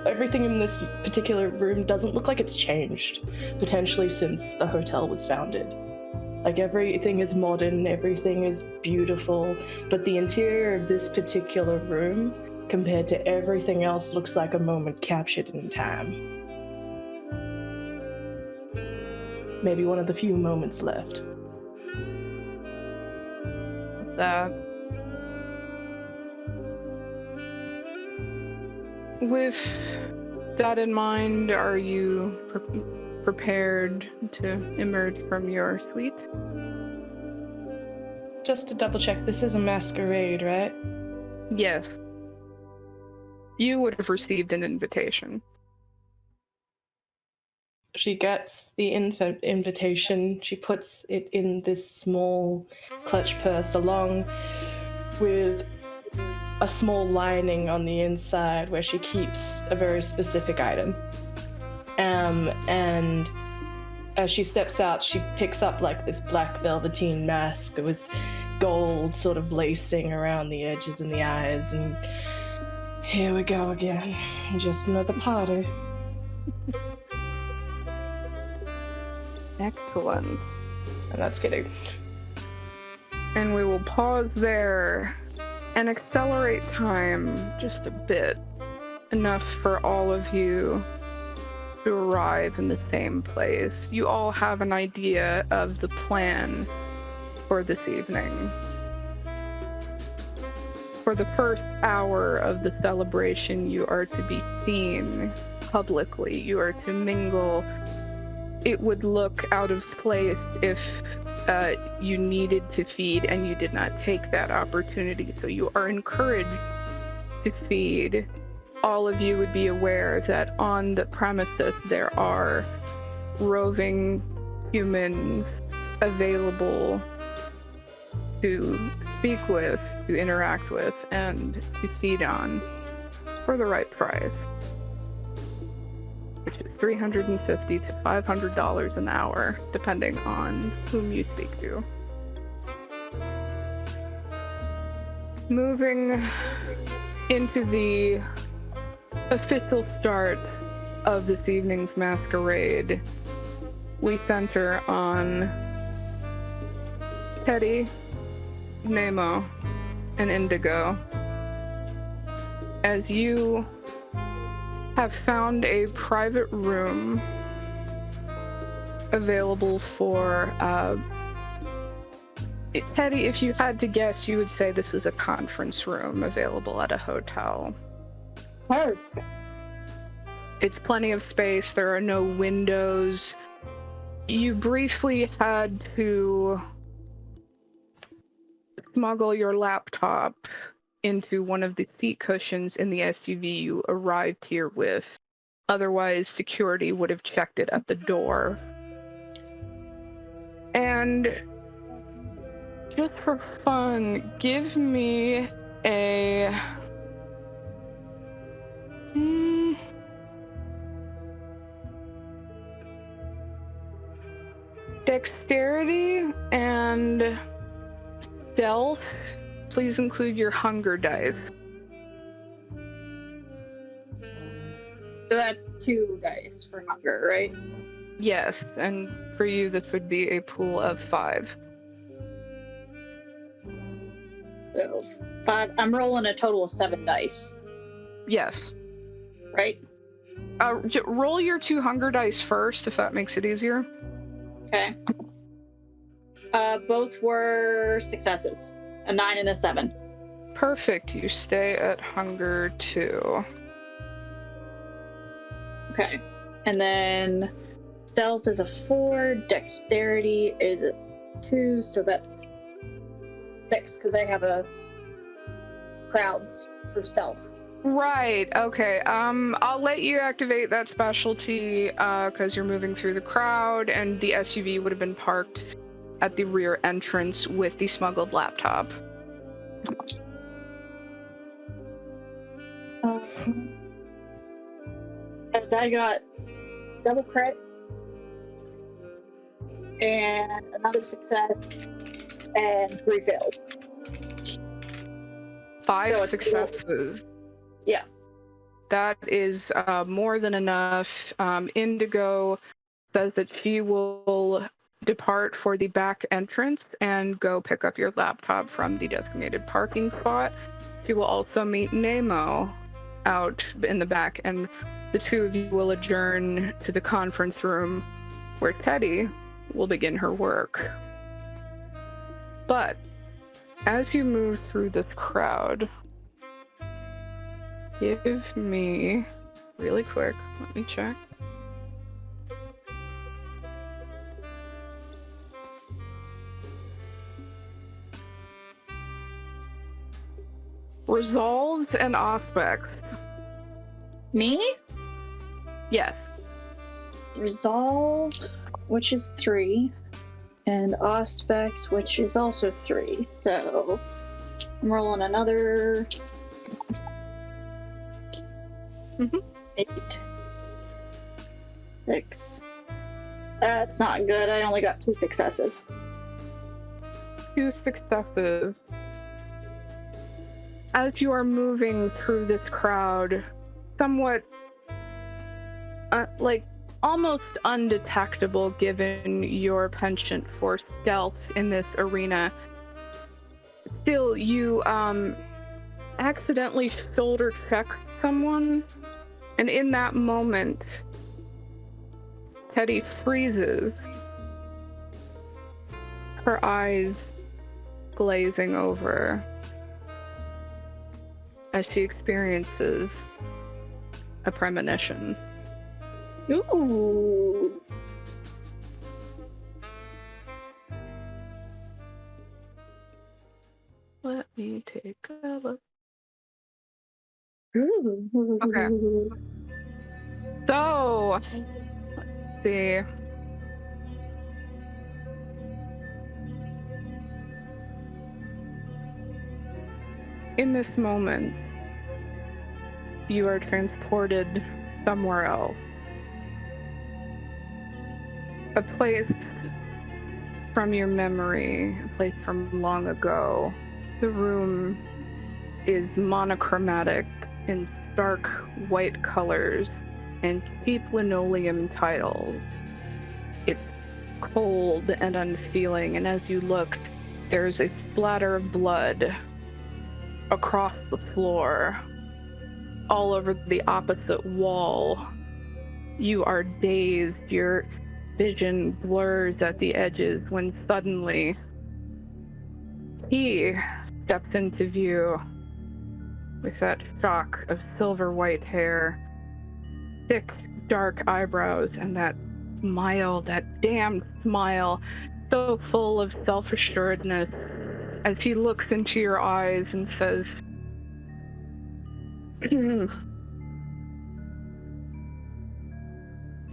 everything in this particular room doesn't look like it's changed, potentially since the hotel was founded. Like, everything is modern, everything is beautiful, but the interior of this particular room, compared to everything else, looks like a moment captured in time. Maybe one of the few moments left. With that in mind, are you prepared to emerge from your suite? Just to double check, this is a masquerade, right? Yes. You would have received an invitation. She gets the invitation. She puts it in this small clutch purse along with a small lining on the inside where she keeps a very specific item. And as she steps out, she picks up like this black velveteen mask with gold sort of lacing around the edges and the eyes, and here we go again. Just another party. Excellent. And that's Kitty. And we will pause there and accelerate time just a bit, enough for all of you to arrive in the same place. You all have an idea of the plan for this evening. For the first hour of the celebration, you are to be seen publicly. You are to mingle. It would look out of place if you needed to feed and you did not take that opportunity. So you are encouraged to feed. All of you would be aware that on the premises there are roving humans available to speak with, to interact with, and to feed on for the right price, which is $350 to $500 an hour, depending on whom you speak to. Moving into the official start of this evening's masquerade, we center on Teddy, Nemo, and Indigo, as you have found a private room available for Teddy, if you had to guess, you would say this is a conference room available at a hotel. Perfect. It's plenty of space. There are no windows. You briefly had to smuggle your laptop into one of the seat cushions in the SUV you arrived here with. Otherwise, security would have checked it at the door. And just for fun, give me a dexterity and stealth. Please include your hunger dice. So that's 2 dice for hunger, right? Yes, and for you this would be a pool of 5. So 5. I'm rolling a total of 7 dice, Yes. right? Roll your 2 hunger dice first, if that makes it easier. Okay. Both were successes. A 9 and a 7. Perfect. You stay at hunger 2. Okay. And then stealth is a 4. Dexterity is a 2. So that's 6 because I have a crowds for stealth. Right. Okay. I'll let you activate that specialty because you're moving through the crowd, and the SUV would have been parked at the rear entrance with the smuggled laptop. And I got double crit and another success, and 3 fails. 5 So it's- successes. Yeah. That is more than enough. Indigo says that she will depart for the back entrance and go pick up your laptop from the designated parking spot. She will also meet Nemo out in the back, and the two of you will adjourn to the conference room where Teddy will begin her work. But as you move through this crowd, give me really quick, let me check. Resolves and aspects. Me? Yes. Resolve, which is 3, and aspects, which is also 3. So I'm rolling another 8, 6. That's not good. I only got 2 successes. 2 successes. As you are moving through this crowd, somewhat almost undetectable given your penchant for stealth in this arena, still you accidentally shoulder check someone, and in that moment Teddy freezes, her eyes glazing over as she experiences a premonition. Ooh. Let me take a look. Ooh. Okay. So, let's see. In this moment, you are transported somewhere else. A place from your memory, a place from long ago. The room is monochromatic in stark white colors and cheap linoleum tiles. It's cold and unfeeling, and as you look, there's a splatter of blood across the floor, all over the opposite wall. You are dazed, your vision blurs at the edges when suddenly he steps into view with that shock of silver white hair, thick dark eyebrows, and that smile, that damned smile, so full of self-assuredness, as he looks into your eyes and says,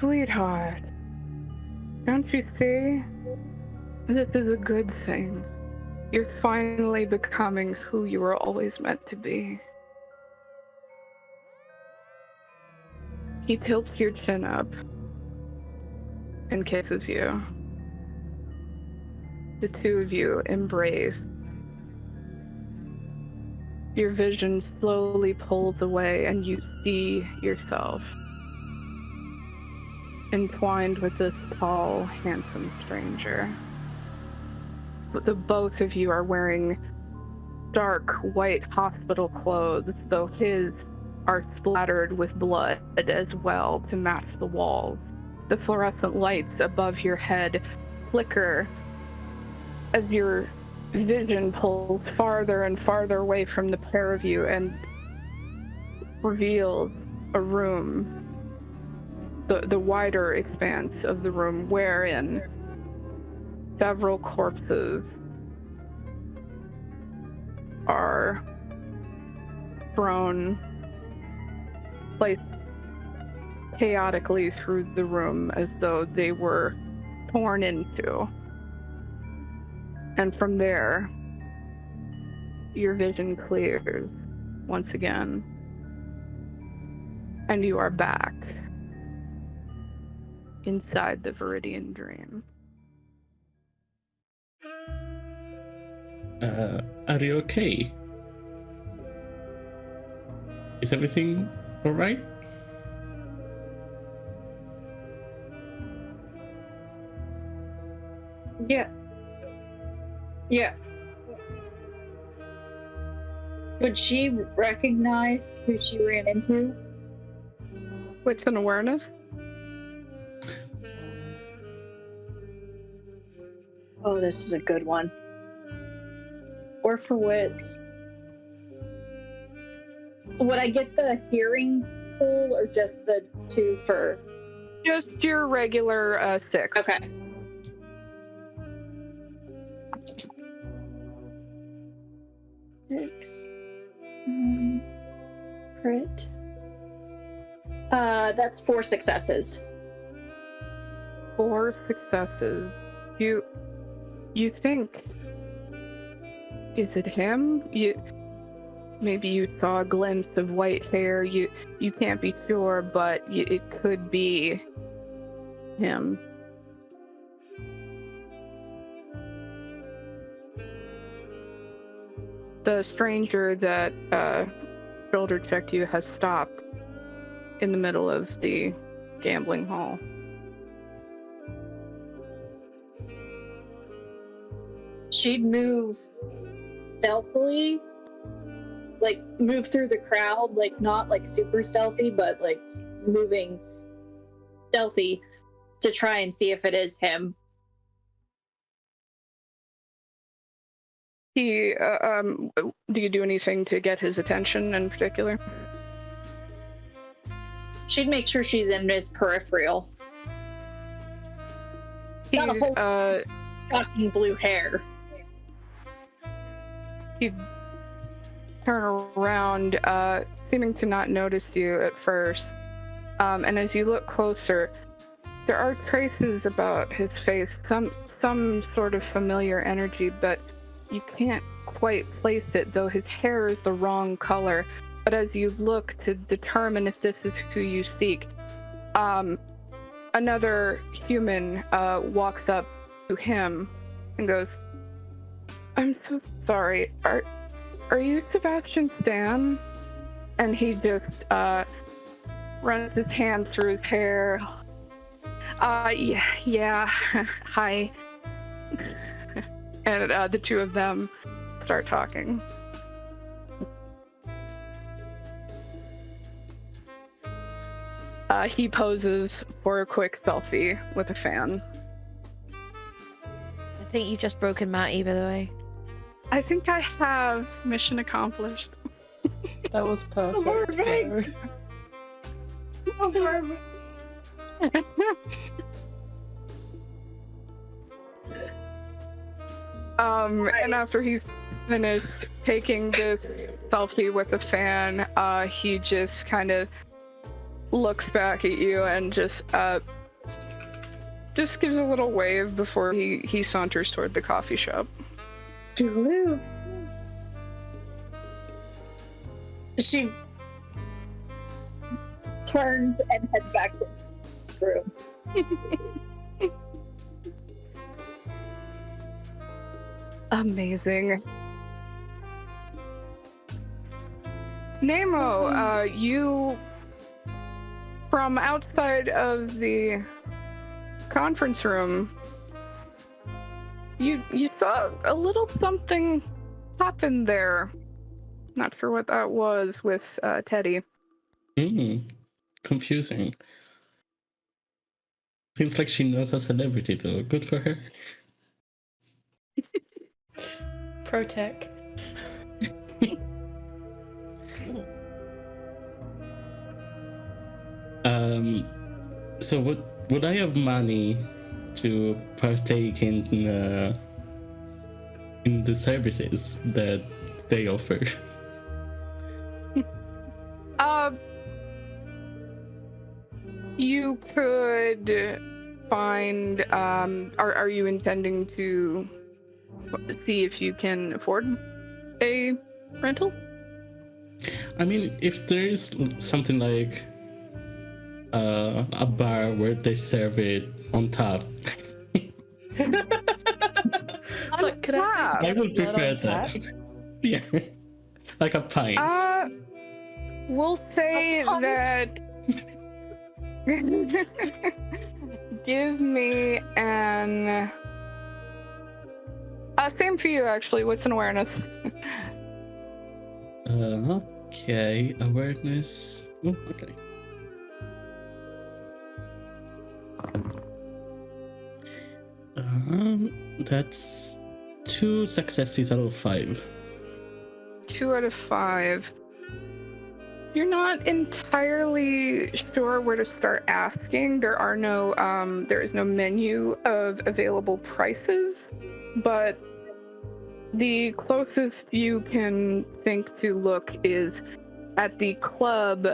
"Sweetheart, don't you see? This is a good thing. You're finally becoming who you were always meant to be." He tilts your chin up and kisses you. The two of you embrace. Your vision slowly pulls away and you see yourself entwined with this tall, handsome stranger. But the both of you are wearing dark white hospital clothes, though his are splattered with blood as well to match the walls. The fluorescent lights above your head flicker as your vision pulls farther and farther away from the pair of you and reveals a room, the wider expanse of the room, wherein several corpses are thrown, placed chaotically through the room as though they were torn into. And from there, your vision clears once again, and you are back inside the Viridian Dream. Are you okay? Is everything alright? Yeah. Yeah. Would she recognize who she ran into? Wits and awareness? Oh, this is a good one. Or for wits. Would I get the hearing pool or just the 2 for... Just your regular 6. Okay. Six. Crit. That's 4 successes. 4 successes. You think, is it him? Maybe you saw a glimpse of white hair. You can't be sure, but it could be him. The stranger that shoulder checked you has stopped in the middle of the gambling hall. She'd move stealthily, like move through the crowd, like not like super stealthy, but like moving stealthy to try and see if it is him. Do you do anything to get his attention in particular? She'd make sure she's in his peripheral. Got a whole shocking blue hair. He'd turn around, seeming to not notice you at first. And as you look closer, there are traces about his face, some sort of familiar energy, but you can't quite place it, though his hair is the wrong color. But as you look to determine if this is who you seek, another human walks up to him and goes, "I'm so sorry. Are you Sebastian Stan?" And he just runs his hand through his hair. Yeah. Hi. And the two of them start talking. He poses for a quick selfie with a fan. I think you've just broken Matty, by the way. I think I have. Mission accomplished. That was perfect. Perfect. So perfect. And after he's finished taking this selfie with the fan, he just kind of looks back at you and just gives a little wave before he saunters toward the coffee shop. Toodaloo. She turns and heads back towards the room. Amazing. Nemo, you, from outside of the conference room, you saw a little something happen there. Not sure what that was with Teddy. Confusing. Seems like she knows a celebrity though. Good for her. Pro tech. So would I have money to partake in the services that they offer? You could find. Are you intending to see if you can afford a rental? I mean, if there is something like a bar where they serve it on top. It's like, could I tap. please I would get blood prefer on tap? that. Yeah, like a pint. We'll say A punt? that. Give me an. Same for you, actually. What's an awareness? Okay, awareness. Oh, okay. That's 2 successes out of 5. 2 out of 5. You're not entirely sure where to start asking. There is no menu of available prices, but the closest you can think to look is at the club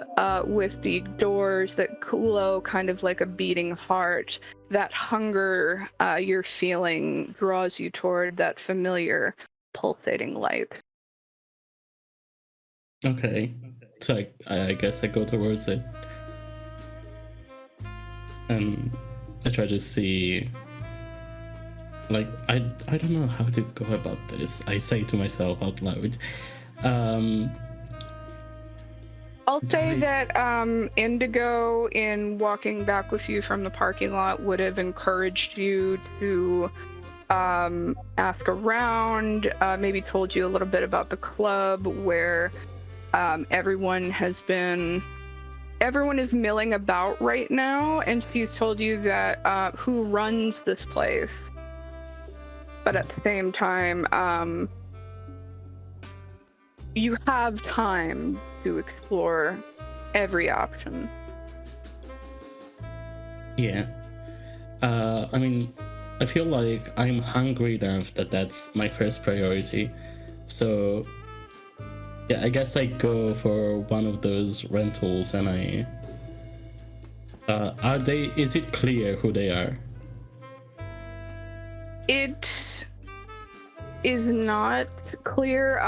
with the doors that glow kind of like a beating heart. That hunger you're feeling draws you toward that familiar pulsating light. Okay, so I guess I go towards it. And I try to see. Like, I don't know how to go about this. I say to myself out loud. I'll say that Indigo, in walking back with you from the parking lot, would have encouraged you to ask around, maybe told you a little bit about the club where everyone is milling about right now, and she's told you that who runs this place. But at the same time, you have time to explore every option. Yeah. I mean, I feel like I'm hungry enough that that's my first priority. So, yeah, I guess I go for one of those rentals and is it clear who they are? It is not clear.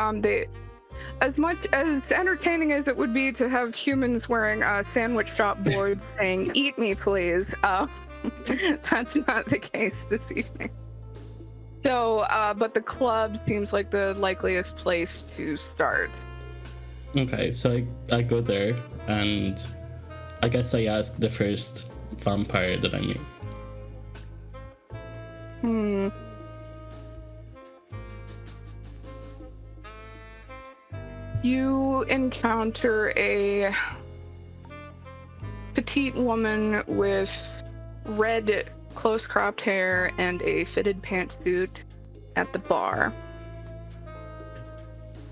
As much as entertaining as it would be to have humans wearing sandwich shop boards saying "Eat me, please," that's not the case this evening. So, but the club seems like the likeliest place to start. Okay, so I go there and I guess I ask the first vampire that I meet. You encounter a petite woman with red close-cropped hair and a fitted pantsuit at the bar.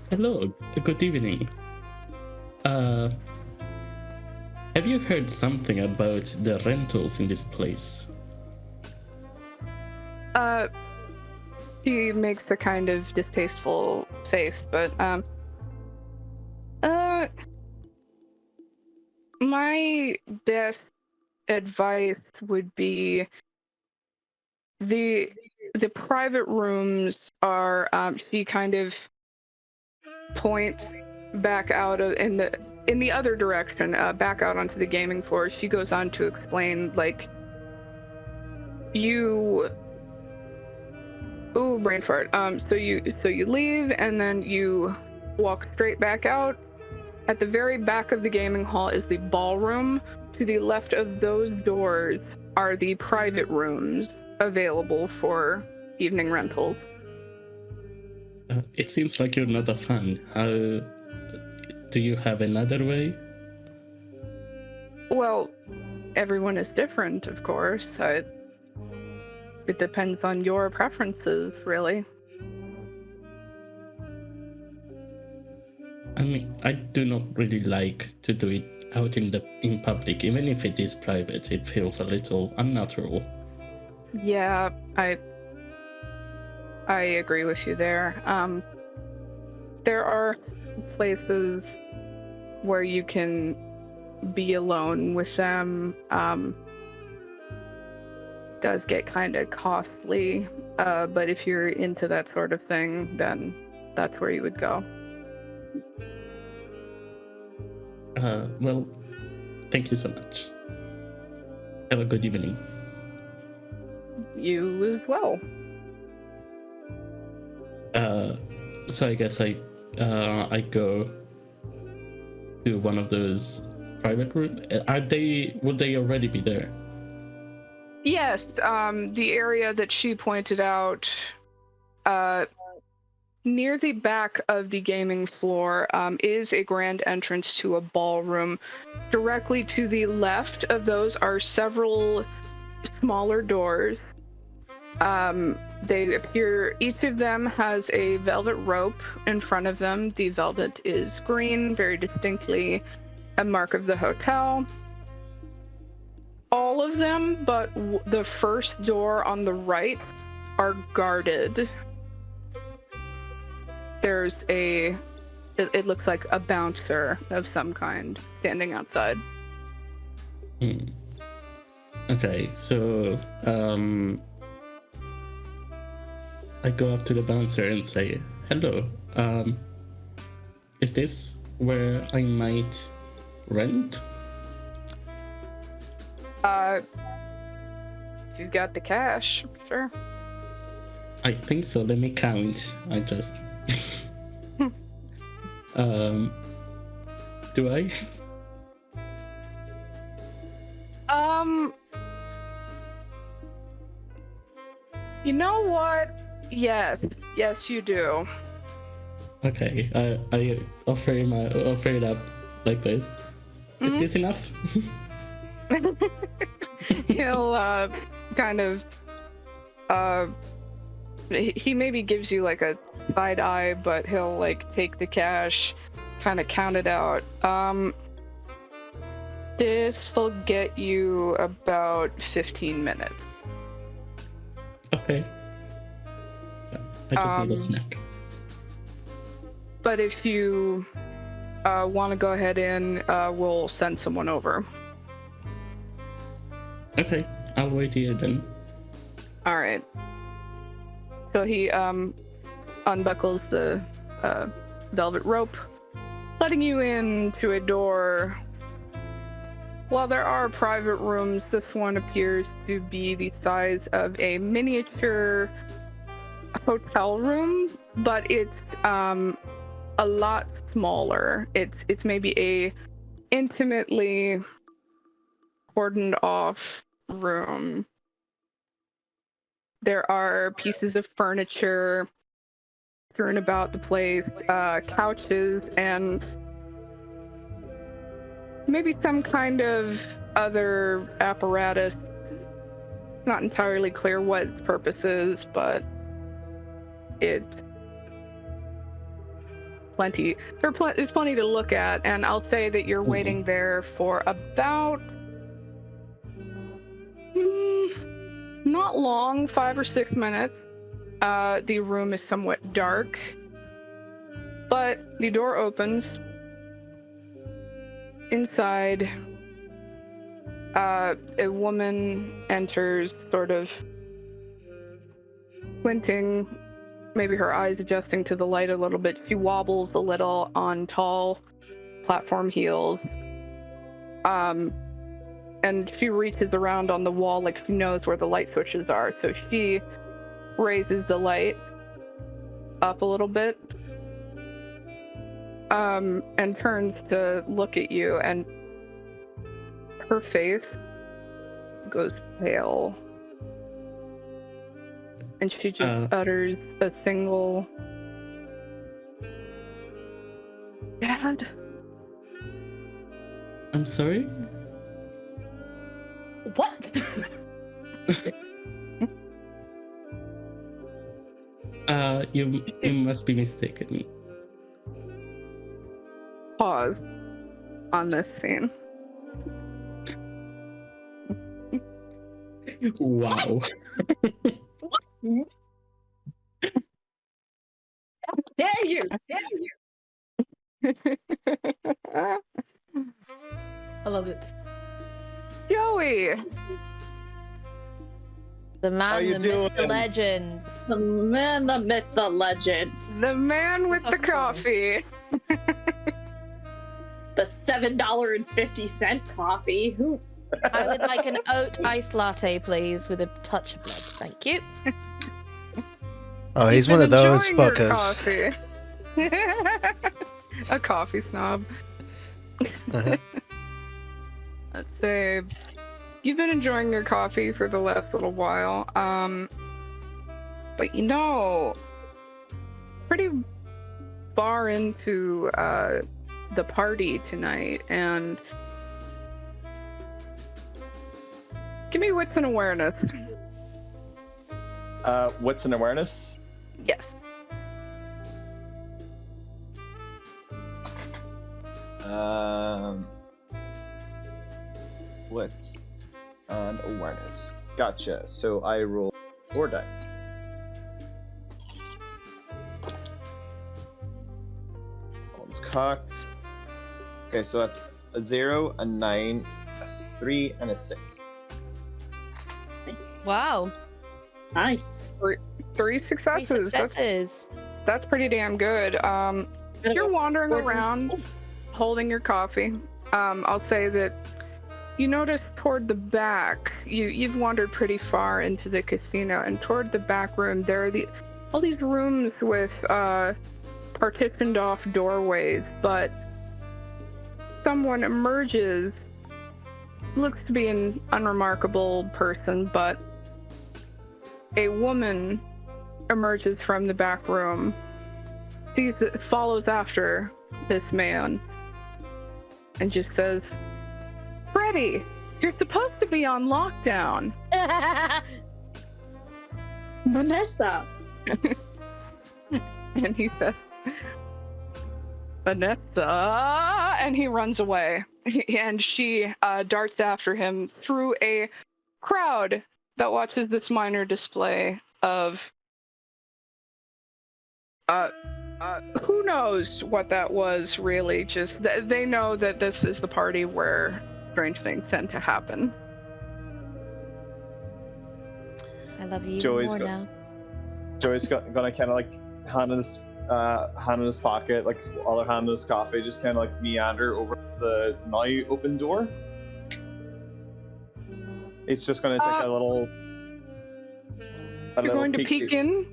Hello, good evening. Have you heard something about the rentals in this place? She makes a kind of distasteful face, but my best advice would be the private rooms are she kind of points back out in the other direction, back out onto the gaming floor. She goes on to explain, like, brain fart. So you leave and then you walk straight back out. At the very back of the gaming hall is the ballroom. To the left of those doors are the private rooms available for evening rentals. It seems like you're not a fan. Do you have another way? Well, everyone is different, of course. It depends on your preferences, really. I mean, I do not really like to do it out in public. Even if it is private, it feels a little unnatural. Yeah, I agree with you there. There are places where you can be alone with them. Does get kind of costly, but if you're into that sort of thing, then that's where you would go. Well, thank you so much. Have a good evening. You as well. I guess I go to one of those private rooms. Would they already be there? Yes, the area that she pointed out, near the back of the gaming floor, is a grand entrance to a ballroom. Directly to the left of those are several smaller doors. They appear, each of them has a velvet rope in front of them. The velvet is green, very distinctly a mark of the hotel. All of them, but the first door on the right, are guarded. There's it looks like a bouncer of some kind standing outside. Okay, so I go up to the bouncer and say, hello, is this where I might rent? If you've got the cash, sure. I think so. Let me count. I just do I? You know what? Yes, you do. Okay, I offer it up like this. Is this enough? He'll kind of he maybe gives you like a side eye, but he'll like take the cash, kind of count it out. This will get you about 15 minutes. Okay. I just need a snack. But if you want to go ahead in, we'll send someone over. Okay, I'll wait here then. All right. So he unbuckles the velvet rope, letting you into a door. While there are private rooms, this one appears to be the size of a miniature hotel room, but it's a lot smaller. It's maybe a intimately cordoned off room. There are pieces of furniture strewn about the place, couches, and maybe some kind of other apparatus. It's not entirely clear what its purpose is, but it's plenty. There's plenty to look at, and I'll say that you're waiting there for about not long, 5 or 6 minutes. The room is somewhat dark, but the door opens. Inside, a woman enters, sort of squinting, maybe her eyes adjusting to the light a little bit. She wobbles a little on tall platform heels. And she reaches around on the wall like she knows where the light switches are. So she raises the light up a little bit, and turns to look at you, and her face goes pale. And she just utters a single, "Dad?" I'm sorry? What? You must be mistaken. Pause on this scene. Wow. Dare you! I love it. Joey! The man, you the myth, the doing? legend. The man, the myth, the legend. The man with the coffee. The $7.50 coffee. Who? I would like an oat iced latte, please, with a touch of blood. Thank you. Oh, he's Been one of those enjoying your fuckers. coffee. A coffee snob. Uh-huh. Let's say you've been enjoying your coffee for the last little while. But pretty far into the party tonight, and give me wits and awareness. Wits and awareness? Yes. Wits and awareness. Gotcha. So I roll 4 dice. One's cocked. Okay, so that's a 0, a 9, a 3, and a 6. Wow. Nice. 3 Three successes. successes. That's pretty damn good. You're wandering around holding your coffee. I'll say that you notice toward the back, you've wandered pretty far into the casino, and toward the back room there are all these rooms with partitioned off doorways, but someone emerges. Looks to be an unremarkable person, but a woman emerges from the back room, follows after this man, and just says, "Freddy, you're supposed to be on lockdown." Vanessa. And he says, "Vanessa," and he runs away. And she darts after him through a crowd that watches this minor display of who knows what that was, really. Just they know that this is the party where strange things tend to happen. I love you Joey's more go- now. Joey's gonna kind of like hand in his pocket, like other hand in his coffee, just kind of like meander over to the now open door. It's just gonna take a little. You're going to peek in?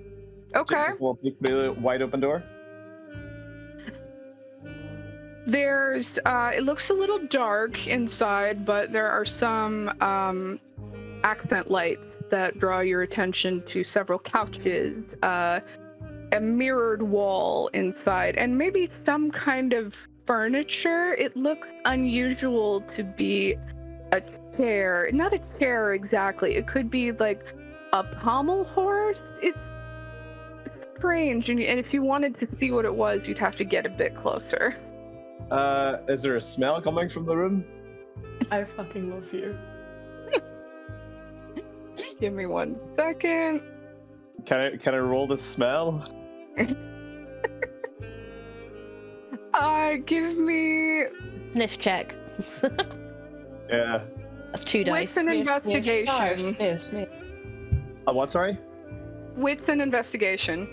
Okay. Just a little peek through the wide open door. There's, it looks a little dark inside, but there are some accent lights that draw your attention to several couches, a mirrored wall inside, and maybe some kind of furniture. It looks unusual to be a chair. Not a chair exactly. It could be like a pommel horse. It's strange, and if you wanted to see what it was, you'd have to get a bit closer. Is there a smell coming from the room? I fucking love you. Give me 1 second. Can I roll the smell? Give me Sniff check. Yeah. That's 2 dice. wits and investigation. Sniff. What? Sorry. Wits and investigation.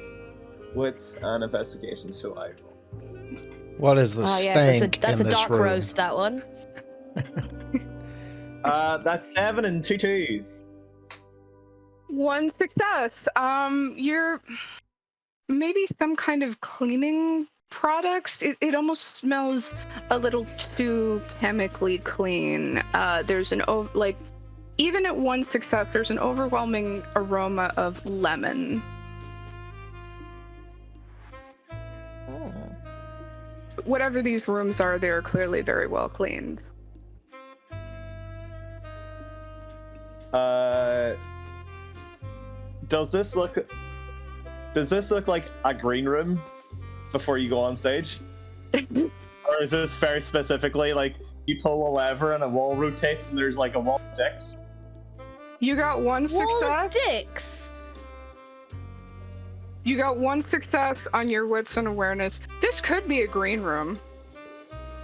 Wits and investigation. So I roll. What is the Oh stank yes, that's in a this dark room? roast, that one. That's 7 and 2 2s. 1 success. You're maybe some kind of cleaning products. It almost smells a little too chemically clean. There's even at 1 success, there's an overwhelming aroma of lemon. Whatever these rooms are, they are clearly very well cleaned. Does this look like a green room before you go on stage? Or is this very specifically like you pull a lever and a wall rotates and there's like a wall of dicks? You got 1 Wall of success. dicks. You got 1 success on your wits and awareness. This could be a green room.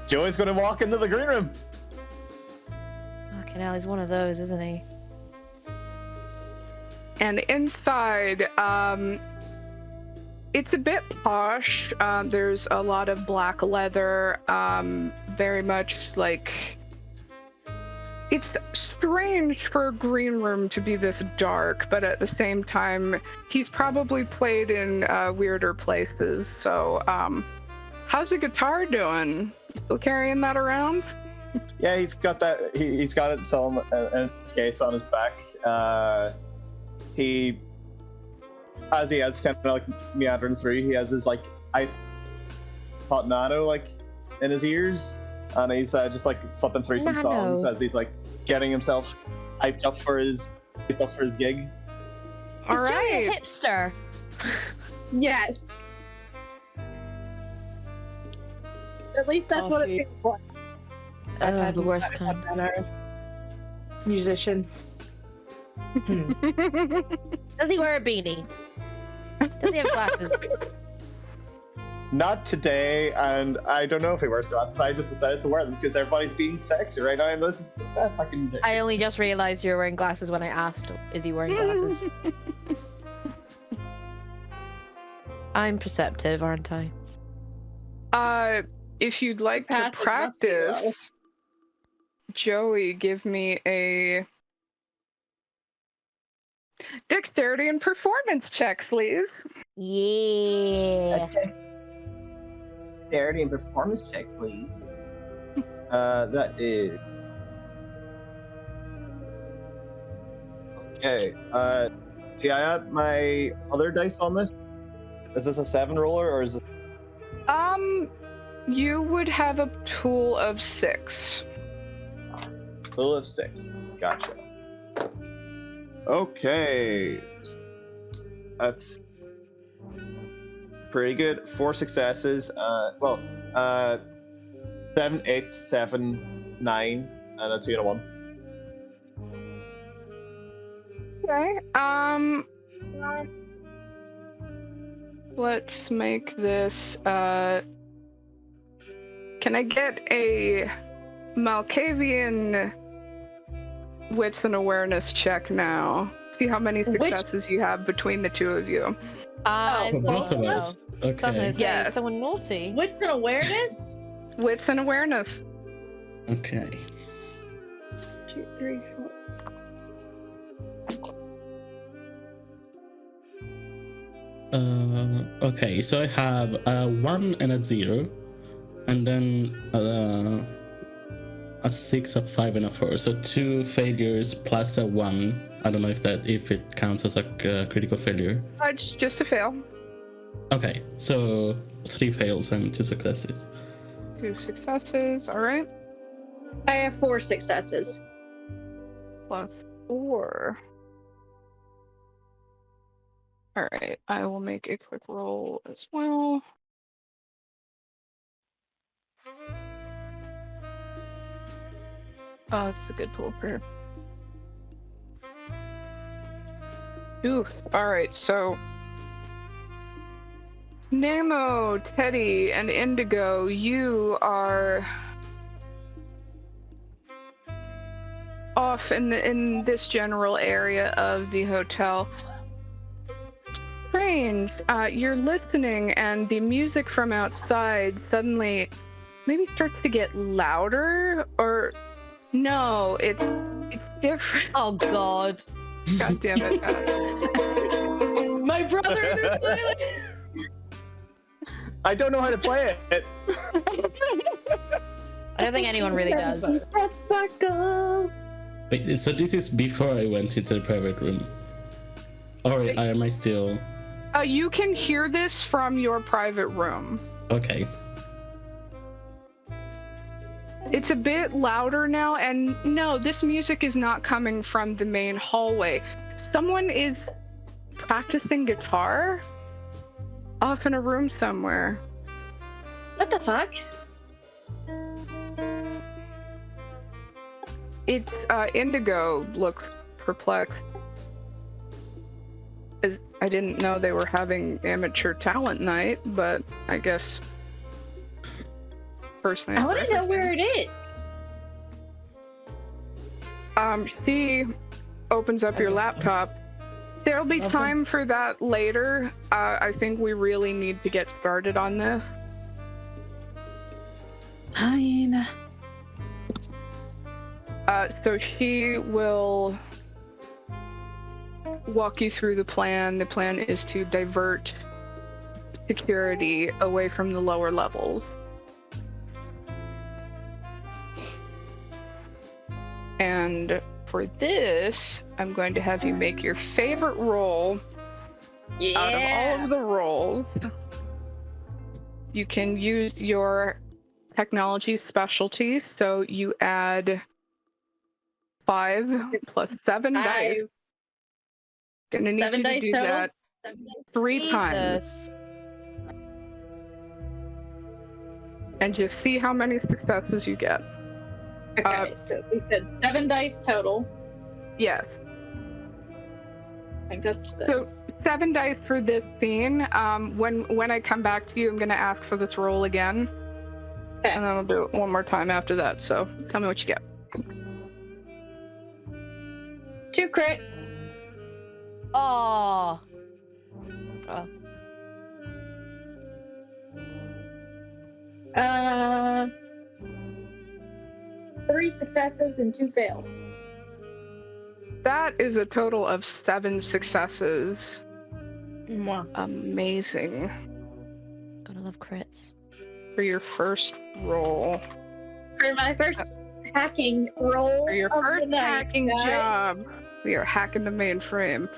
Joey's gonna walk into the green room. Fucking hell, he's one of those, isn't he? And inside, it's a bit posh. There's a lot of black leather, very much like It's strange for a green room to be this dark, but at the same time, he's probably played in weirder places. So, how's the guitar doing? Still carrying that around? Yeah, he's got that. He's got it in its case on his back. As he has kind of like meandering through, he has his like iPod Nano like in his ears, and he's just like flipping through some songs as he's like getting himself hyped up for his gig. All Is Joey right. a hipster? Yes. At least that's what it feels like. I've had the worst kind. Musician. Does he wear a beanie? Does he have glasses? Not today, and I don't know if he wears glasses. I just decided to wear them because everybody's being sexy right now, and this is the best I can do. I only just realized you were wearing glasses when I asked, is he wearing glasses? I'm perceptive, aren't I? If you'd like to Passive must be low. practice, Joey, give me a dexterity and performance check, please. Yeah. Dexterity and performance check, please. That is okay. Do I add my other dice on this? Is this a 7 roller or is it? You would have a tool of 6. Tool of 6. Gotcha. Okay. That's pretty good. 4 successes. 7, 8, 7, 9, and a 2 and a 1. Okay. Let's make this, can I get a Malkavian wits and awareness check now? See how many successes you have between the two of you. I Both of us. I was Okay. gonna say, Yes. is someone naughty? Wits and awareness? Wits and awareness. Okay. 2, 3, 4. Okay, so I have a 1 and a 0, and then a 6, a 5, and a 4. So 2 failures plus a 1. I don't know if it counts as a critical failure. It's just a fail. Okay, so 3 fails and 2 successes. 2 successes, alright. I have 4 successes. Plus 4. Alright, I will make a quick roll as well. Oh, this is a good tool for her. Ooh, alright, so Nemo, Teddy, and Indigo, you are off in this general area of the hotel. Strange. You're listening, and the music from outside suddenly maybe starts to get louder, or no, it's different. Oh god. God damn it. My brother! I don't know how to play it. I don't think anyone really does. That's sparkle. Wait, so this is before I went into the private room? Or am I still... You can hear this from your private room. Okay. It's a bit louder now, and no, this music is not coming from the main hallway. Someone is practicing guitar off in a room somewhere. What the fuck? It's Indigo looks perplexed. I didn't know they were having amateur talent night, but I guess personally. I want to know where it is. She opens up your laptop. There'll be time for that later. I think we really need to get started on this. Fine. So she will walk you through the plan. The plan is to divert security away from the lower levels. And for this, I'm going to have you make your favorite roll out of all of the rolls. You can use your technology specialty, so you add 5 plus 7 dice. Gonna need 7 you to dice do total? that 3 times. Jesus. And just see how many successes you get. Okay, so we said 7 dice total. Yes. I think that's So this. 7 dice for this scene. When I come back to you, I'm gonna ask for this roll again. Okay. And then I'll do it one more time after that. So tell me what you get. 2 crits. Oh. Oh. 3 successes and 2 fails. That is a total of 7 successes. Mwah. Amazing. Gotta love crits. For your first roll. For my first hacking roll For your of first the night, hacking guys. job. We are hacking the mainframe.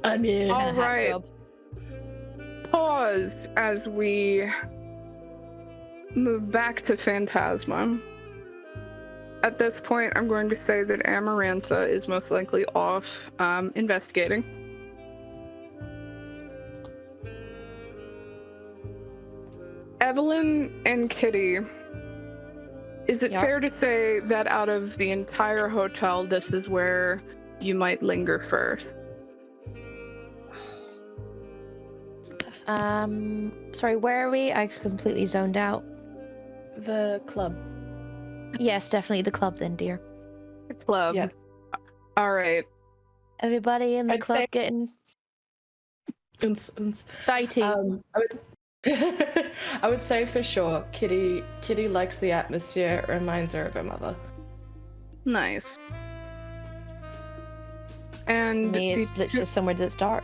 I'm in. All Hack right. job. Pause as we move back to Fantasme. At this point, I'm going to say that Amaranthe is most likely off investigating. Evelyn and Kitty, is it Yeah. fair to say that out of the entire hotel, this is where you might linger first? Sorry, where are we? I completely zoned out. The club. Yes, definitely the club then, dear. The club. Yeah. All right. Everybody in the I'd club say- getting Uns. fighty. I would I would say for sure Kitty likes the atmosphere, it reminds her of her mother. Nice. And Me, it's the literally just somewhere that's dark.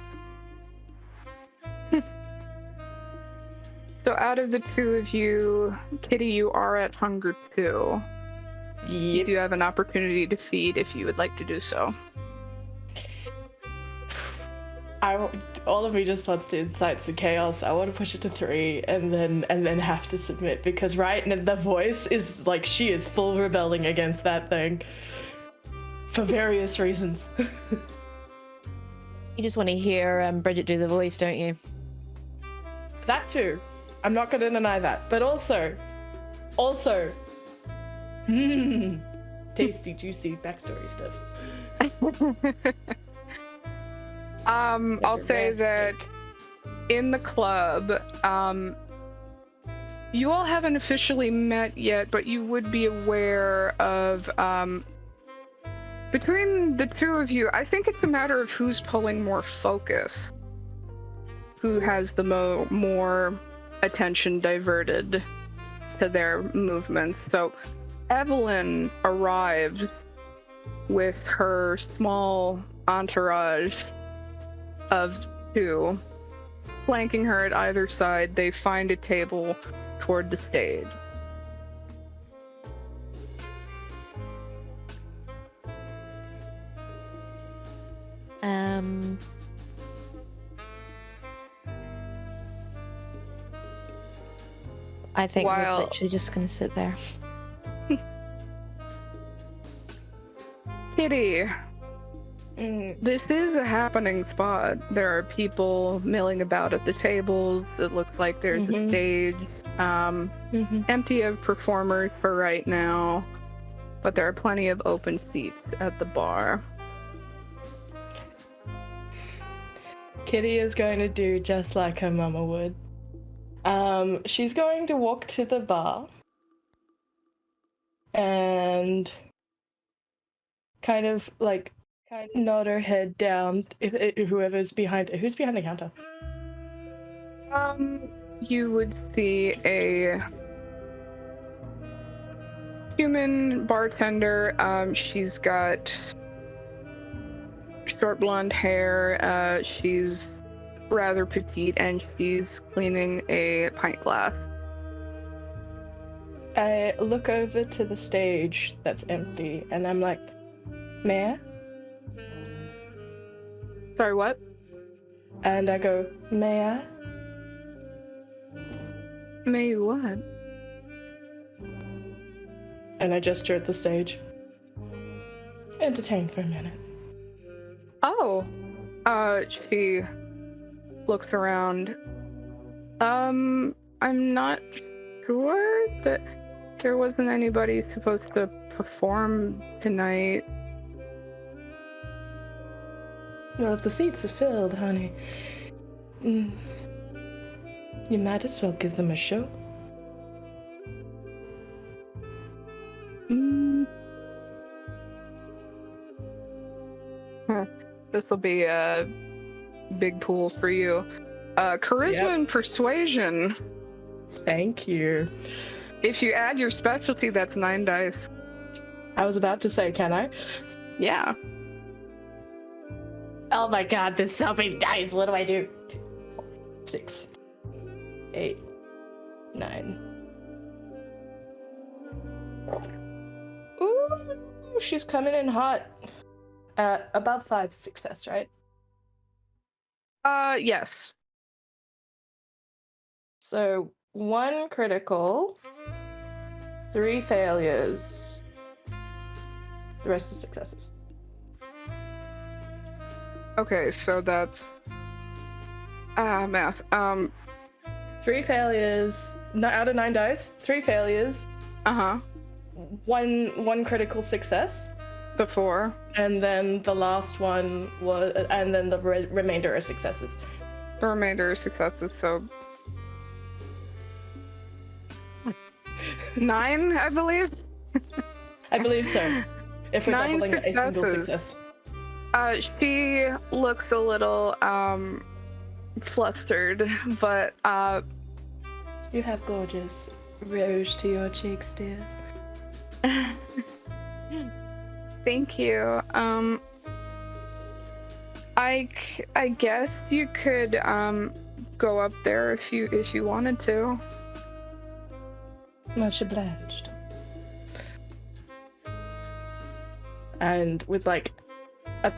so out of the two of you, Kitty, you are at hunger too. You do have an opportunity to feed if you would like to do so. All of me just wants to incite some chaos. I want to push it to 3 and then have to submit, because right now the voice is like she is full rebelling against that thing for various reasons. You just want to hear Bridget do the voice, don't you? That too. I'm not going to deny that. But also, tasty, juicy backstory stuff. I'll say that in the club, you all haven't officially met yet, but you would be aware of, between the two of you, I think it's a matter of who's pulling more focus. Who has the more attention diverted to their movements. So Evelyn arrived with her small entourage of 2. Flanking her at either side, they find a table toward the stage. I think we're While- literally just gonna sit there. Kitty, this is a happening spot. There are people milling about at the tables. It looks like there's a stage, empty of performers for right now, but there are plenty of open seats at the bar. Kitty is going to do just like her mama would. She's going to walk to the bar and kind of nod her head down if whoever's behind it. Who's behind the counter? You would see a human bartender. She's got short blonde hair. She's rather petite, and she's cleaning a pint glass. I look over to the stage that's empty, and I'm like, may I? Sorry, what? And I go, may I? May what? And I gesture at the stage. Entertain for a minute. Oh. She looks around. I'm not sure that there wasn't anybody supposed to perform tonight. Well, if the seats are filled, honey, you might as well give them a show. This will be a big pool for you. Charisma and persuasion. Thank you. If you add your specialty, that's 9 dice. I was about to say, can I? Yeah. Oh my god, there's so many dice. What do I do? 6, 8, 9. Ooh, she's coming in hot. Above 5 success, right? Yes. So 1 critical, 3 failures. The rest are successes. Okay, so that's math. 3 failures. Out of 9 dice, 3 failures. Uh-huh. One critical success. Before. And then the last one was, and then the remainder are successes. The remainder is successes, so 9, I believe. I believe so. If we're 9 doubling a single successes. success. She looks a little flustered, but You have gorgeous rouge to your cheeks, dear. Thank you. I guess you could go up there if you wanted to. Much obliged. And with like a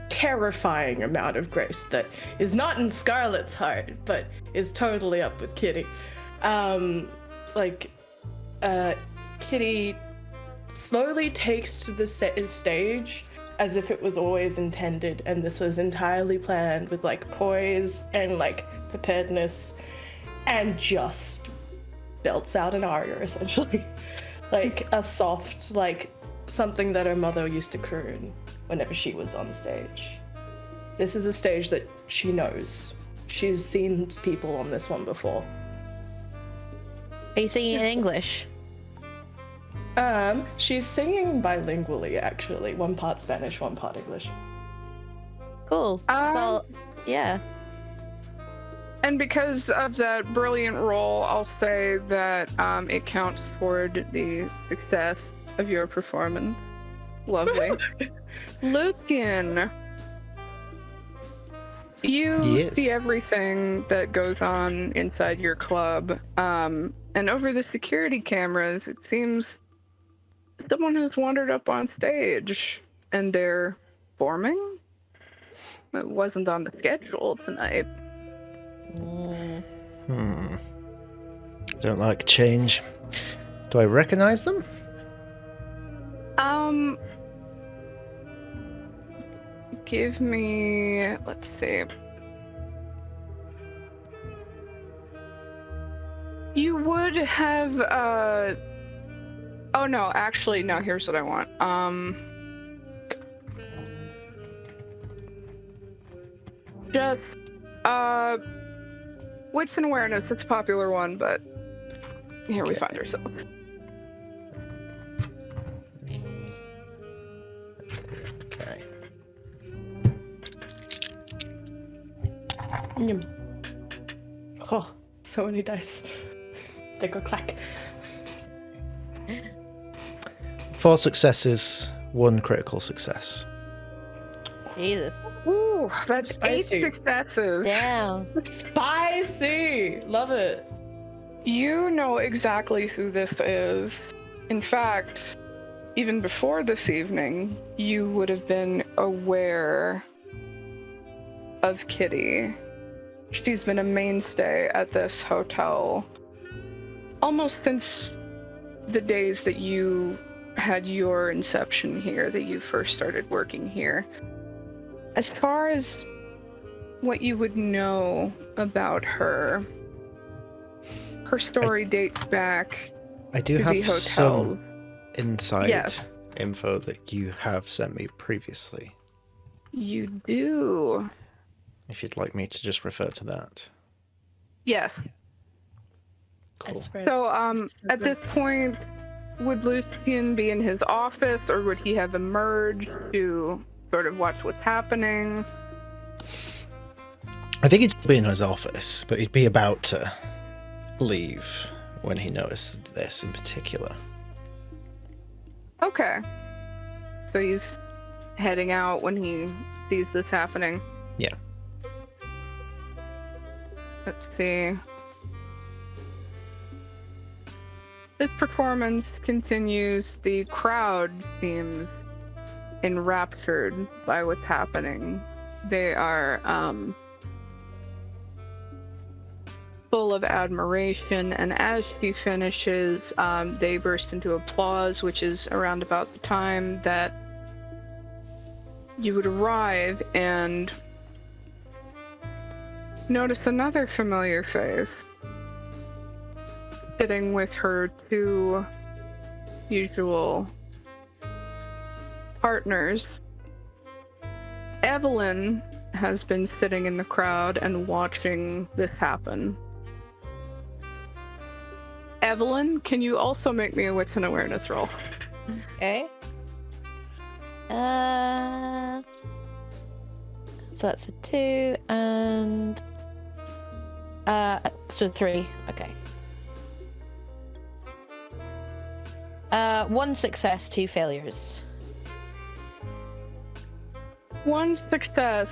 terrifying amount of grace that is not in Scarlet's heart, but is totally up with Kitty. Kitty slowly takes to the stage as if it was always intended, and this was entirely planned with like poise and like preparedness, and just belts out an aria essentially. Like a soft, like something that her mother used to croon whenever she was on stage. This is a stage that she knows. She's seen people on this one before. Are you singing in English? She's singing bilingually, actually. 1 part Spanish, 1 part English. Cool. So, yeah. And because of that brilliant roll, I'll say that it counts toward the success of your performance. Lovely. Lucien, you see everything that goes on inside your club, and over the security cameras, it seems someone has wandered up on stage, and they're performing. It wasn't on the schedule tonight. Don't like change. Do I recognize them? Give me, let's see. You would have, oh no, actually, no, here's what I want. Just, wits and awareness, it's a popular one, but here we find ourselves. Okay. Oh, so many dice. They go clack. 4 successes, 1 critical success. Jesus. Ooh, that's Spicy. 8 successes. Damn. Spicy! Love it. You know exactly who this is. In fact, even before this evening, you would have been aware of Kitty. She's been a mainstay at this hotel almost since the days that you had your inception here, that you first started working here. As far as what you would know about her, her story dates back I do to have the hotel. some inside Yes. info that you have sent me previously, You do. if you'd like me to just refer to that. Yes. Cool. So, at this point, would Lucien be in his office, or would he have emerged to sort of watch what's happening? I think he'd still be in his office, but he'd be about to leave when he noticed this in particular. Okay. So he's heading out when he sees this happening. Yeah. Let's see. This performance continues. The crowd seems enraptured by what's happening. They are full of admiration, and as she finishes, they burst into applause, which is around about the time that you would arrive and notice another familiar face sitting with her 2 usual partners. Evelyn has been sitting in the crowd and watching this happen. Evelyn, can you also make me a wits and awareness roll? Okay. So that's a 2 and so 3. Okay. 1 success, 2 failures. 1 success.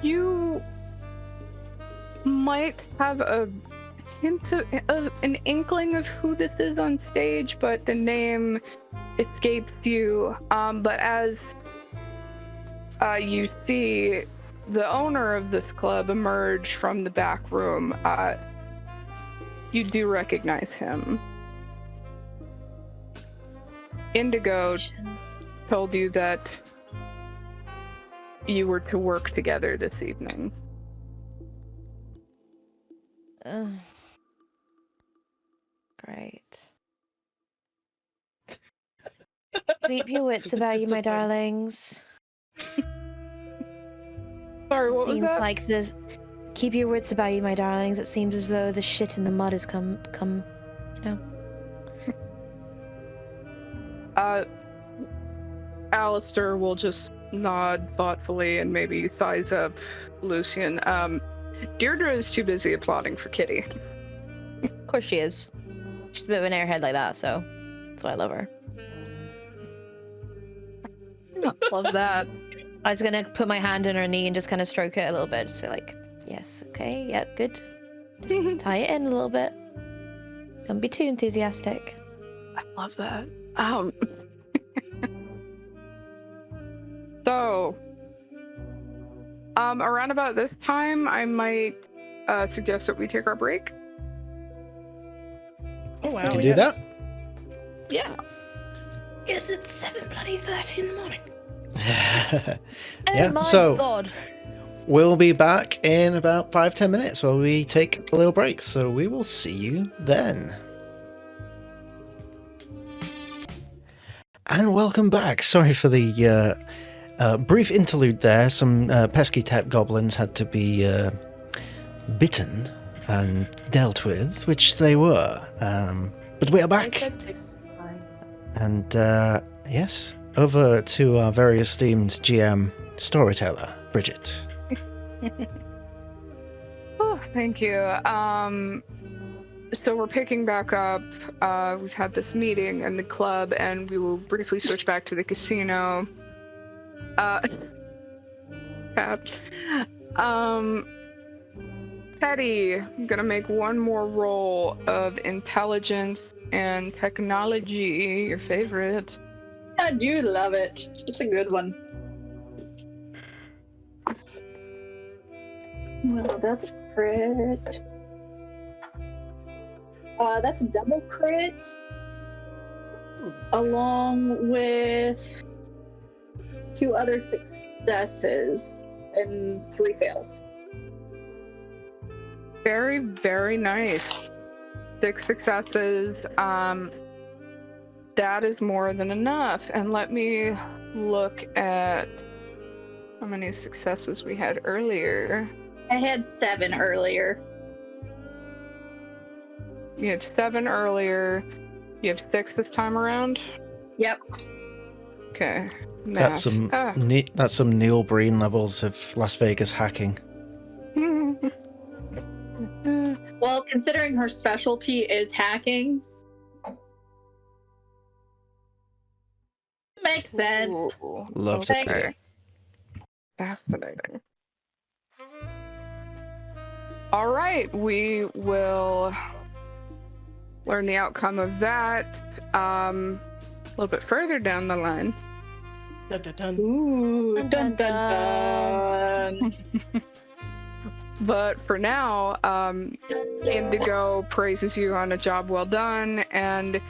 You might have a hint of an inkling of who this is on stage, but the name escapes you. But as you see the owner of this club emerge from the back room, you do recognize him. Indigo told you that you were to work together this evening. Great. Keep your wits about you, my darlings. Sorry, what was Seems that? like this. Keep your wits about you, my darlings. It seems as though the shit in the mud has come, you know. Alistair will just nod thoughtfully and maybe size up Lucien. Deirdre is too busy applauding for Kitty. Of course she is. She's a bit of an airhead like that, so that's why I love her. Love that. I was gonna put my hand on her knee and just kind of stroke it a little bit, just to like, yes, okay, yeah, good. Just tie it in a little bit. Don't be too enthusiastic. I love that. So, around about this time, I might suggest that we take our break. Yes, wow. You can please. do that. Yeah. Yes, it's 7:30 in the morning. Yeah, Oh my so god. we'll be back in about 5-10 minutes while we take a little break. So we will see you then. And welcome back. Sorry for the brief interlude there. Some pesky tech goblins had to be bitten and dealt with, which they were. But we are back. And yes, over to our very esteemed GM, Storyteller, Bridget. Oh, thank you. So we're picking back up. We've had this meeting in the club, and we will briefly switch back to the casino. Teddy, I'm gonna make one more roll of intelligence and technology, your favorite. I do love it. It's a good one. Well, that's a crit. That's a double crit. Along with 2 other successes and 3 fails. Very, very nice. 6 successes. That is more than enough. And let me look at how many successes we had earlier. I had 7 earlier. You had 7 earlier. You have 6 this time around? Yep. Okay. That's some that's some Neil Breen levels of Las Vegas hacking. Well, considering her specialty is hacking, makes sense. Ooh, Love to Thanks. pay. Fascinating. All right, we will learn the outcome of that a little bit further down the line. Dun, dun, dun. Ooh, Dun, dun, dun. But for now, Indigo praises you on a job well done, and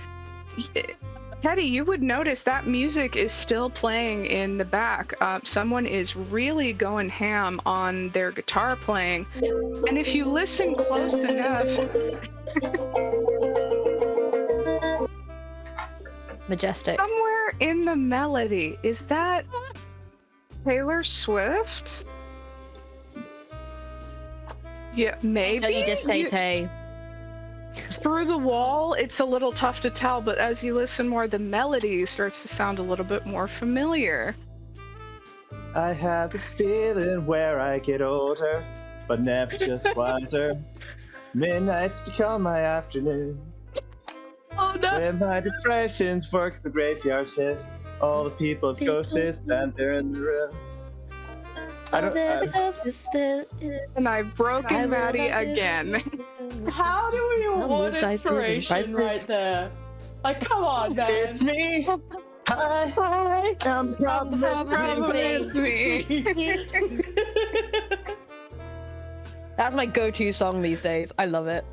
Teddy, you would notice that music is still playing in the back. Someone is really going ham on their guitar playing, and if you listen close enough, Majestic. somewhere in the melody, is that Taylor Swift? Yeah, maybe. No, you just Tay. Through the wall, it's a little tough to tell, but as you listen more, the melody starts to sound a little bit more familiar. I have this feeling where I get older, but never just wiser. Midnights become my afternoons. Oh no! When my depressions work the graveyard shifts, all the people have ghosted stand there in the room. And I've broken Maddie again. How do we award inspiration right there? Like, come on, man. It's me! Hi! I'm the problem, It's me. That's my go-to song these days. I love it.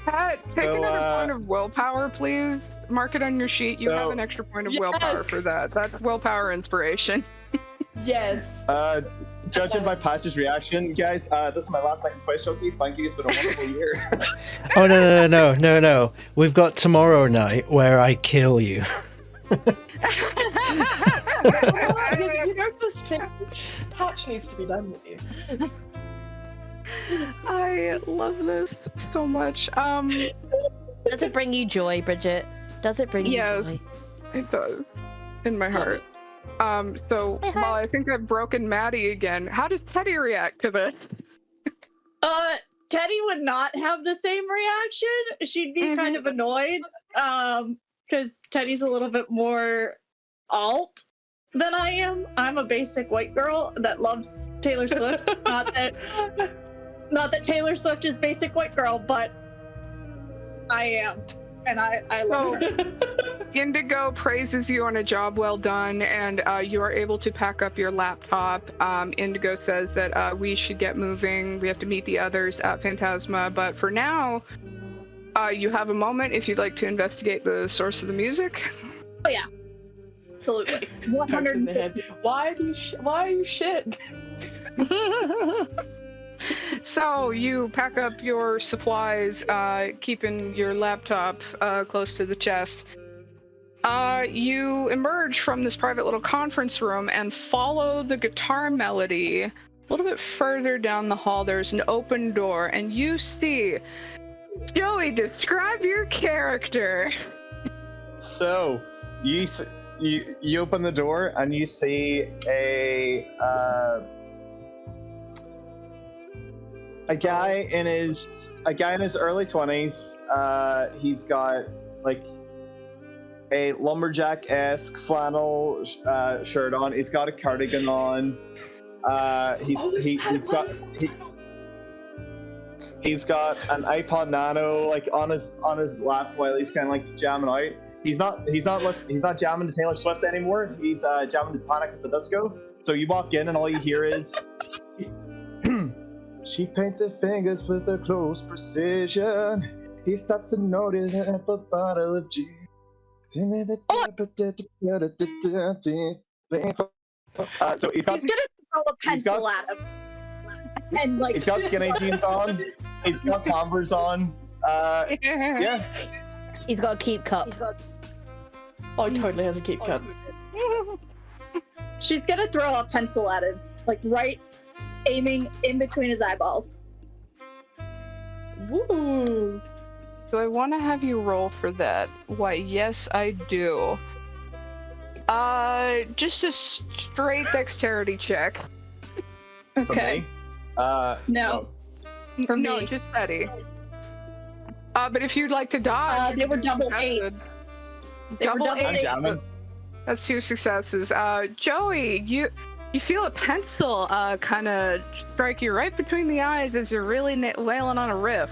Pat, take So, another point of willpower, please. Mark it on your sheet. You So- have an extra point of willpower for that. That's willpower inspiration. Yes. Judging by Patch's reaction, guys, this is my last night in QuestJunkies. Thank you, it's been a wonderful year. Oh no! We've got tomorrow night where I kill you. You don't just finish. Patch needs to be done with you. I love this so much. Does it bring you joy, Bridget? Does it bring you Yes. joy? It does. In my heart. So while I think I've broken Maddie again, how does Teddy react to this? Teddy would not have the same reaction. She'd be kind of annoyed, because Teddy's a little bit more alt than I am. I'm a basic white girl that loves Taylor Swift. not that Taylor Swift is basic white girl, but I am. And I love her. Indigo praises you on a job well done, and you are able to pack up your laptop. Indigo says that we should get moving. We have to meet the others at Fantasme, but for now, you have a moment if you'd like to investigate the source of the music. Oh yeah, absolutely. Pokes in the head. Why are you shit? So you pack up your supplies, keeping your laptop close to the chest. You emerge from this private little conference room and follow the guitar melody. A little bit further down the hall, there's an open door, and you see... Joey, describe your character. So, you open the door and you a guy in his early 20s. He's got like a lumberjack-esque flannel shirt on. He's got a cardigan on. He's got an iPod Nano like on his lap while he's kind of like jamming out. He's not jamming to Taylor Swift anymore. He's jamming to Panic at the Disco. So you walk in and all you hear is she paints her fingers with a close precision. He starts to notice a bottle of gin. So he's gonna throw a pencil at him. And like he's got skinny jeans on. He's got Converse on. Yeah. He's got a keep cup. Oh, he totally has a keep cup. She's gonna throw a pencil at him, like right, aiming in between his eyeballs. Woo! Do I want to have you roll for that? Why, yes, I do. Just a straight dexterity check. Okay. No. For No, me. just Teddy. But if you'd like to dodge, They were double that's eights. good. They were double I'm eights. jamming. That's 2 successes. Joey, you feel a pencil kind of strike you right between the eyes as you're really wailing on a riff.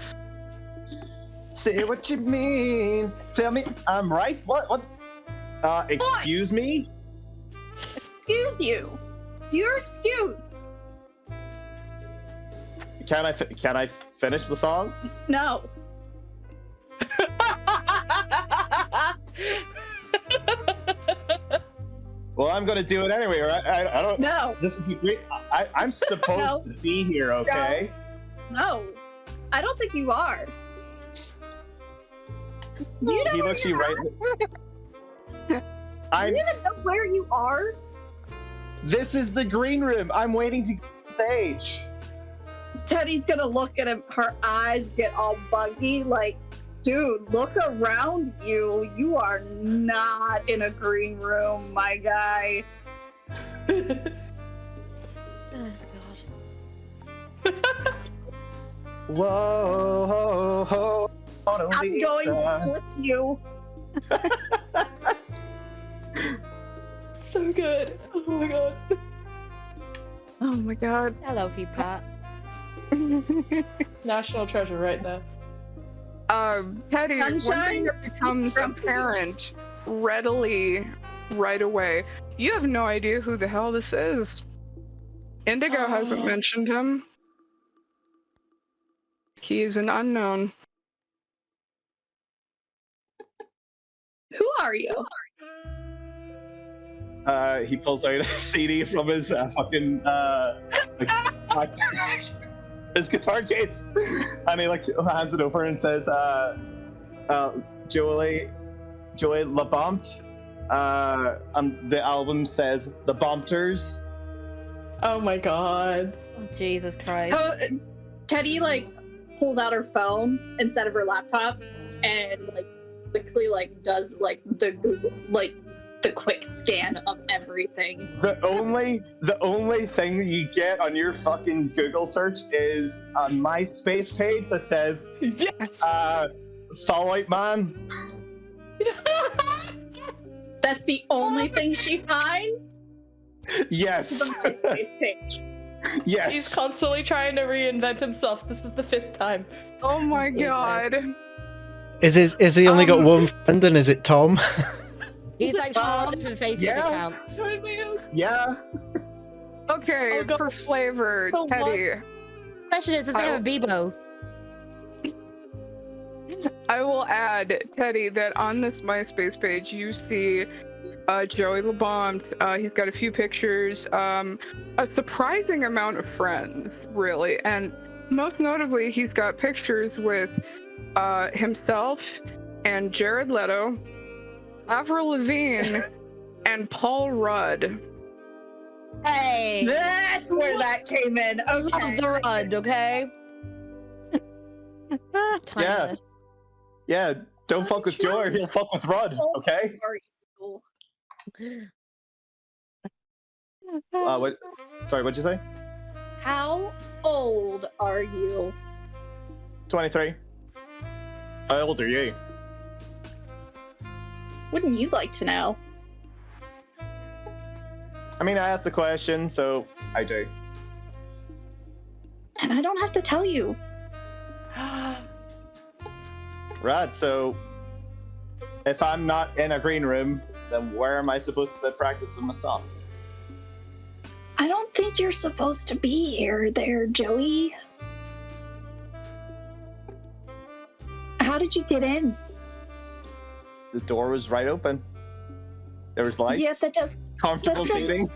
Say what you mean. Tell me I'm right. What? Excuse me? Excuse you. You're excused. Can I finish the song? No. Well, I'm gonna do it anyway, right? I don't. No. This is the great. I'm supposed to be here, okay? No. I don't think you are. You He looks you right. You even know where you are? This is the green room. I'm waiting to get on stage. Teddy's gonna look at him, her eyes get all buggy, like, dude, look around you. You are not in a green room, my guy. Oh, God. Whoa, I'm going to flip you. So good. Oh my god. Oh my god. I love you, Pat. National treasure right there. Teddy, one Sunshine? thing that becomes apparent readily right away. You have no idea who the hell this is. Indigo hasn't mentioned him. He is an unknown. Who are you? He pulls out a CD from his fucking his guitar case, and he like hands it over and says, "Joey LaBompt," and the album says "The Bompters." Oh my god. Oh, Jesus Christ. Teddy like pulls out her phone instead of her laptop and like quickly like does like the Google like the quick scan of everything. The only thing that you get on your fucking Google search is a MySpace page that says Yes. FallOutMan. That's the only thing she finds. Yes. The MySpace page. Yes. He's constantly trying to reinvent himself. This is the 5th time. Oh my god. Is he only got one friend, and is it Tom? He's like Tom for Facebook yeah. accounts. Yeah. Okay, Oh god. for flavor, So Teddy. Question is, does it have a Bebo? I will add, Teddy, that on this MySpace page you see Joey LaBompt. He's got a few pictures, a surprising amount of friends, really, and most notably, he's got pictures with himself and Jared Leto, Avril Lavigne, and Paul Rudd. Hey! That's where that came in. Love Okay. the Rudd, okay? Timeless. Yeah. Don't fuck with Joe or he'll fuck with Rod. Okay. Are you? What? Sorry. What'd you say? how old are you? 23. How old are you? Wouldn't you like to know? I mean, I asked the question, so I do. And I don't have to tell you. Right, so if I'm not in a green room, then where am I supposed to be practicing my songs? I don't think you're supposed to be here there, Joey. How did you get in? The door was right open. There was lights. Yeah, that does. Comfortable that does- seating.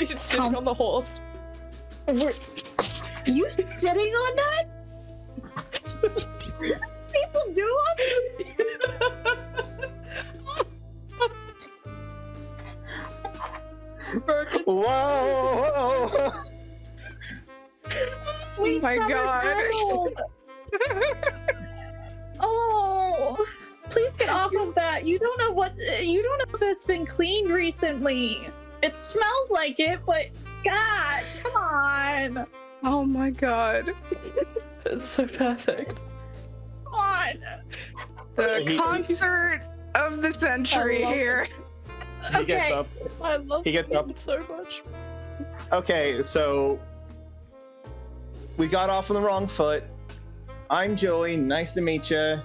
He's sitting on the horse. You sitting on that? People do Whoa! Oh my God. Oh, please get off of that. You don't know if it's been cleaned recently. It smells like it, but God, come on. Oh my god. It's so perfect. Come on. The He- concert of the century I love here. He gets Okay. up. I love He gets up. it so much. Okay, so we got off on the wrong foot. I'm Joey. Nice to meet you.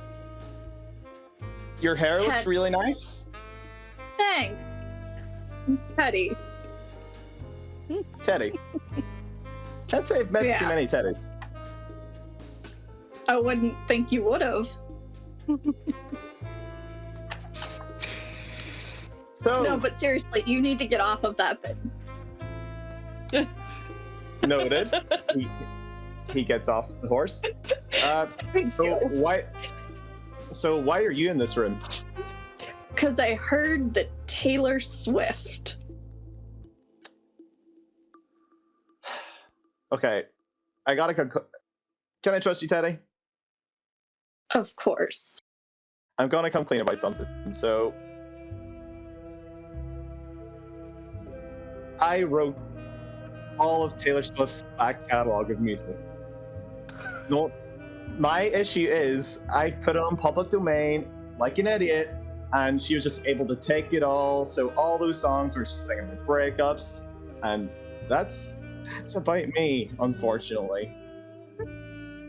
Your hair looks Ted. really nice. Thanks. Teddy. Teddy. Can't say I've met Yeah. too many Teddys. I wouldn't think you would have. So, No, but seriously, you need to get off of that thing. noted. He gets off the horse. So why are you in this room? Because I heard that Taylor Swift. Okay, I gotta. Can I trust you, Teddy? Of course. I'm gonna come clean about something. So, I wrote all of Taylor Swift's back catalog of music. No, my issue is I put it on public domain like an idiot, and she was just able to take it all. So all those songs were just singing the breakups, and that's about me, unfortunately.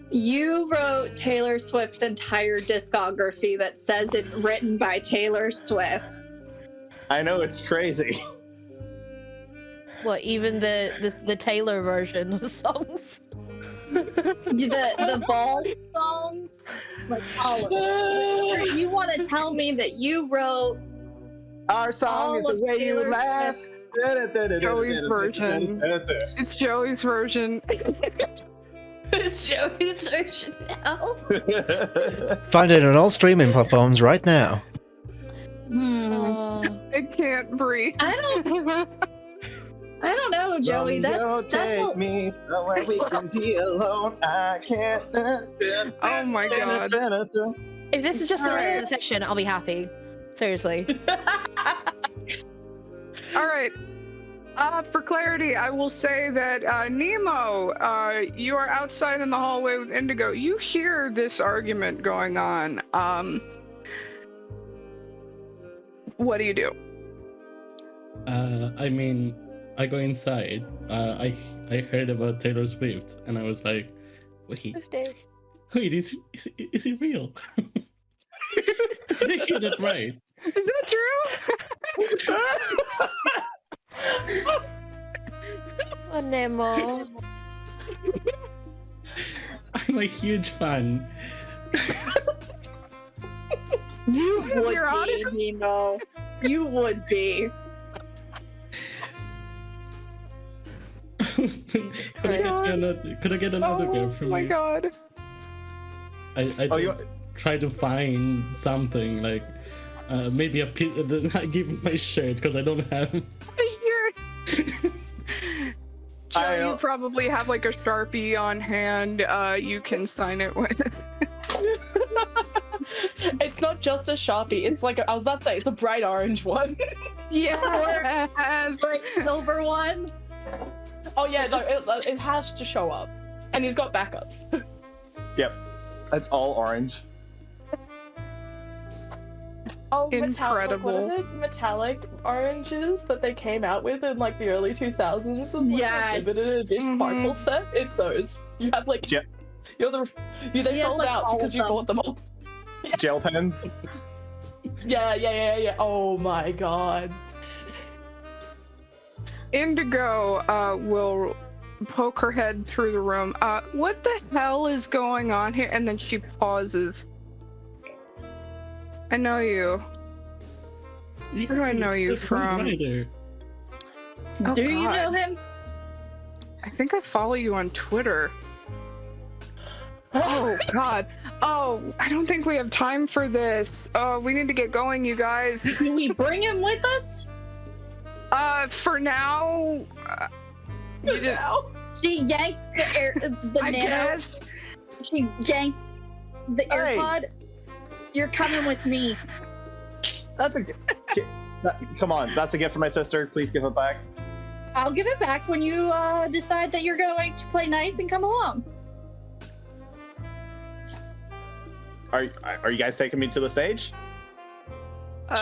You wrote Taylor Swift's entire discography that says it's written by Taylor Swift. I know it's crazy. What, even the Taylor version of the songs? The ball songs? Like all of it. You want to tell me that you wrote Our song all is the of way Taylor you laugh. Swift? Joey's version. It's Joey's version. It's Joey's version now. Find it on all streaming platforms right now. I can't breathe. I don't know, Joey. Romeo, That's take what- me somewhere we can be alone. I can't. Oh my god. If this is just the rest Alright. of the session, I'll be happy. Seriously. Alright. For clarity, I will say that Nemo, you are outside in the hallway with Indigo. You hear this argument going on. What do you do? I mean, I go inside. I heard about Taylor Swift, and I was like, wait, is he real? Did I hear that right? Is that true? Oh, Nemo. I'm a huge fan. You would Your be, Honor? Nemo. You would be. Could I get an autograph from Oh my you? god. I Oh, you- just try to find something like maybe a piece. I give him my shirt because I don't have. Joe, you probably have like a Sharpie on hand you can sign it with. It's not just a Sharpie. It's like I was about to say, it's a bright orange one. Yes. Like silver one. Oh yeah, no, it has to show up, and he's got backups. Yep. It's all orange. Oh, Incredible. What is it? Metallic oranges that they came out with in like the early 2000s. As, like, Yes. a limited edition sparkle set. It's those. You have like. Yep. They He has, sold like, out all because of you them. bought them all. Gel pens. Yeah. Oh my god. Indigo will poke her head through the room. What the hell is going on here? And then she pauses. I know you. Where do I know you It's not from? either. Oh, Do you know God. him? I think I follow you on Twitter. Oh, God. Oh, I don't think we have time for this. We need to get going, you guys. Do we bring him with us? For now, you just, She yanks the I nano. guess. She yanks the Hey. AirPod. You're coming with me. That's a. Come on, that's a gift for my sister. Please give it back. I'll give it back when you decide that you're going to play nice and come along. Are you guys taking me to the stage?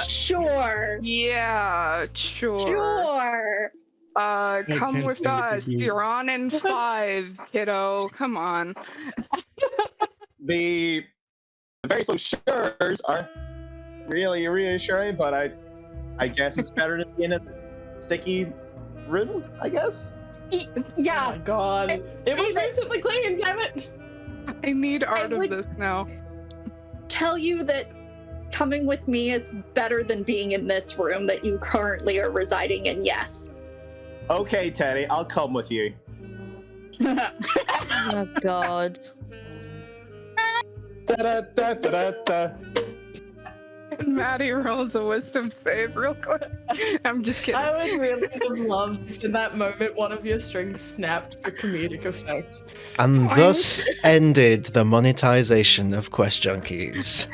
Sure. Yeah, sure. Sure. Come can't with wait to us. hear. You're on in 5, kiddo. Come on. The very slow sures aren't really reassuring, but I guess it's better than being in a sticky room, I guess. Oh Yeah. my god. It was recently clean, damn it. I need art of would- this now. Tell you that coming with me is better than being in this room that you currently are residing in, yes. Okay, Teddy, I'll come with you. Oh god. Da-da-da-da-da-da. And Maddie rolls a wisdom save real quick. I'm just kidding. I would really have loved if in that moment one of your strings snapped for comedic effect. And thus ended the monetization of QuestJunkies.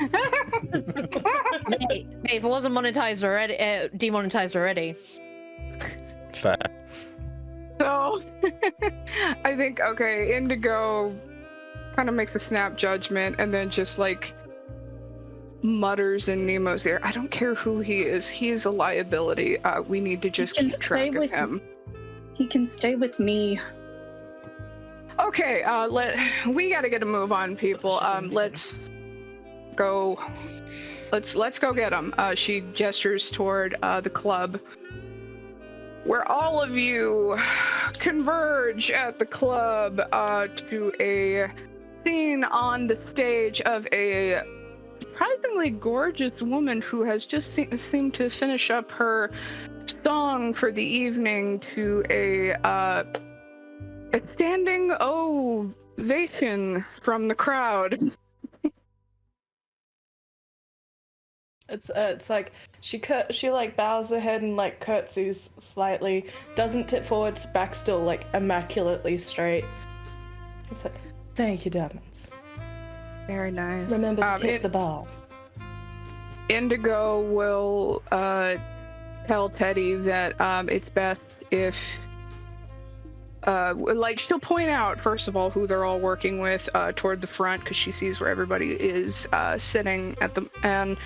Hey, if it wasn't monetized already, demonetized already. Fair. So, I think, okay, Indigo kind of makes a snap judgment and then just like mutters in Nemo's ear, I don't care who he is a liability. We need to just can keep track stay of with him. He can stay with me. Okay, we gotta get a move on, people. Let's go get him. She gestures toward the club, where all of you converge at the club to a scene on the stage of a surprisingly gorgeous woman who has just seemed to finish up her song for the evening to a standing ovation from the crowd. It's like she like bows her head and like curtsies slightly, doesn't tip forwards, back still like immaculately straight. It's like, thank you, diamonds. Very nice. Remember to tip the bar. Indigo will tell Teddy that it's best if she'll point out first of all who they're all working with toward the front because she sees where everybody is sitting at the, and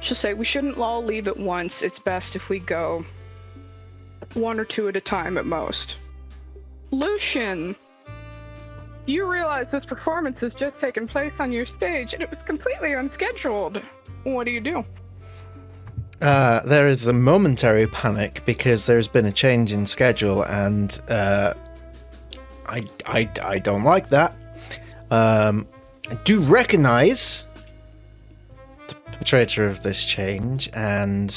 she'll say we shouldn't all leave at once. It's best if we go one or two at a time at most. Lucien, you realize this performance has just taken place on your stage and it was completely unscheduled. What do? There is a momentary panic because there's been a change in schedule, and I don't like that. I do recognize the perpetrator of this change, and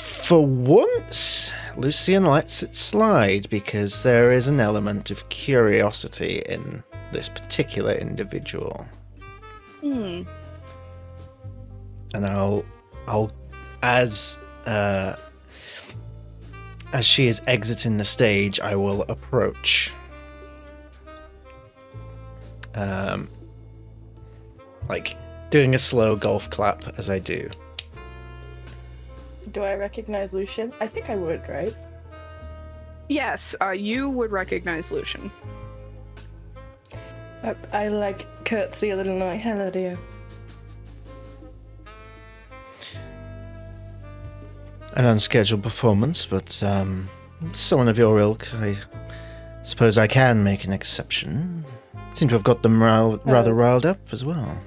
for once, Lucien lets it slide because there is an element of curiosity in this particular individual. And I'll as she is exiting the stage, I will approach. Like doing a slow golf clap as I do. Do I recognize Lucien? I think I would, right? Yes, you would recognize Lucien. I like curtsy a little like, hello, dear. An unscheduled performance, but someone of your ilk, I suppose I can make an exception. Seem to have got them rather riled up as well.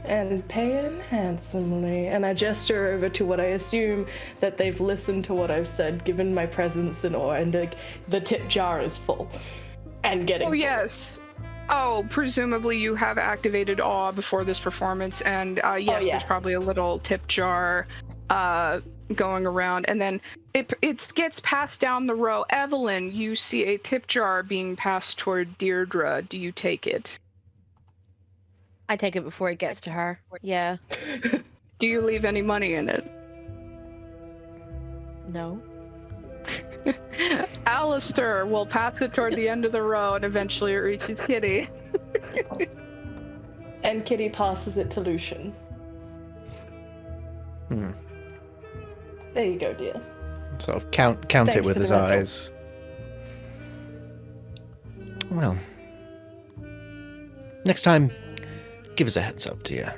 And paying handsomely. And I gesture over to what I assume that they've listened to what I've said, given my presence and awe, and the tip jar is full. And getting full. Yes. Oh, presumably you have activated awe before this performance, and yes, there's probably a little tip jar going around, and then it gets passed down the row. Evelyn, you see a tip jar being passed toward Deirdre. Do you take it? I take it before it gets to her. Yeah. Do you leave any money in it? No. Alistair will pass it toward the end of the row, and eventually it reaches Kitty. And Kitty passes it to Lucien. There you go, dear. Sort of count it with his eyes. Well, next time, give us a heads up, dear.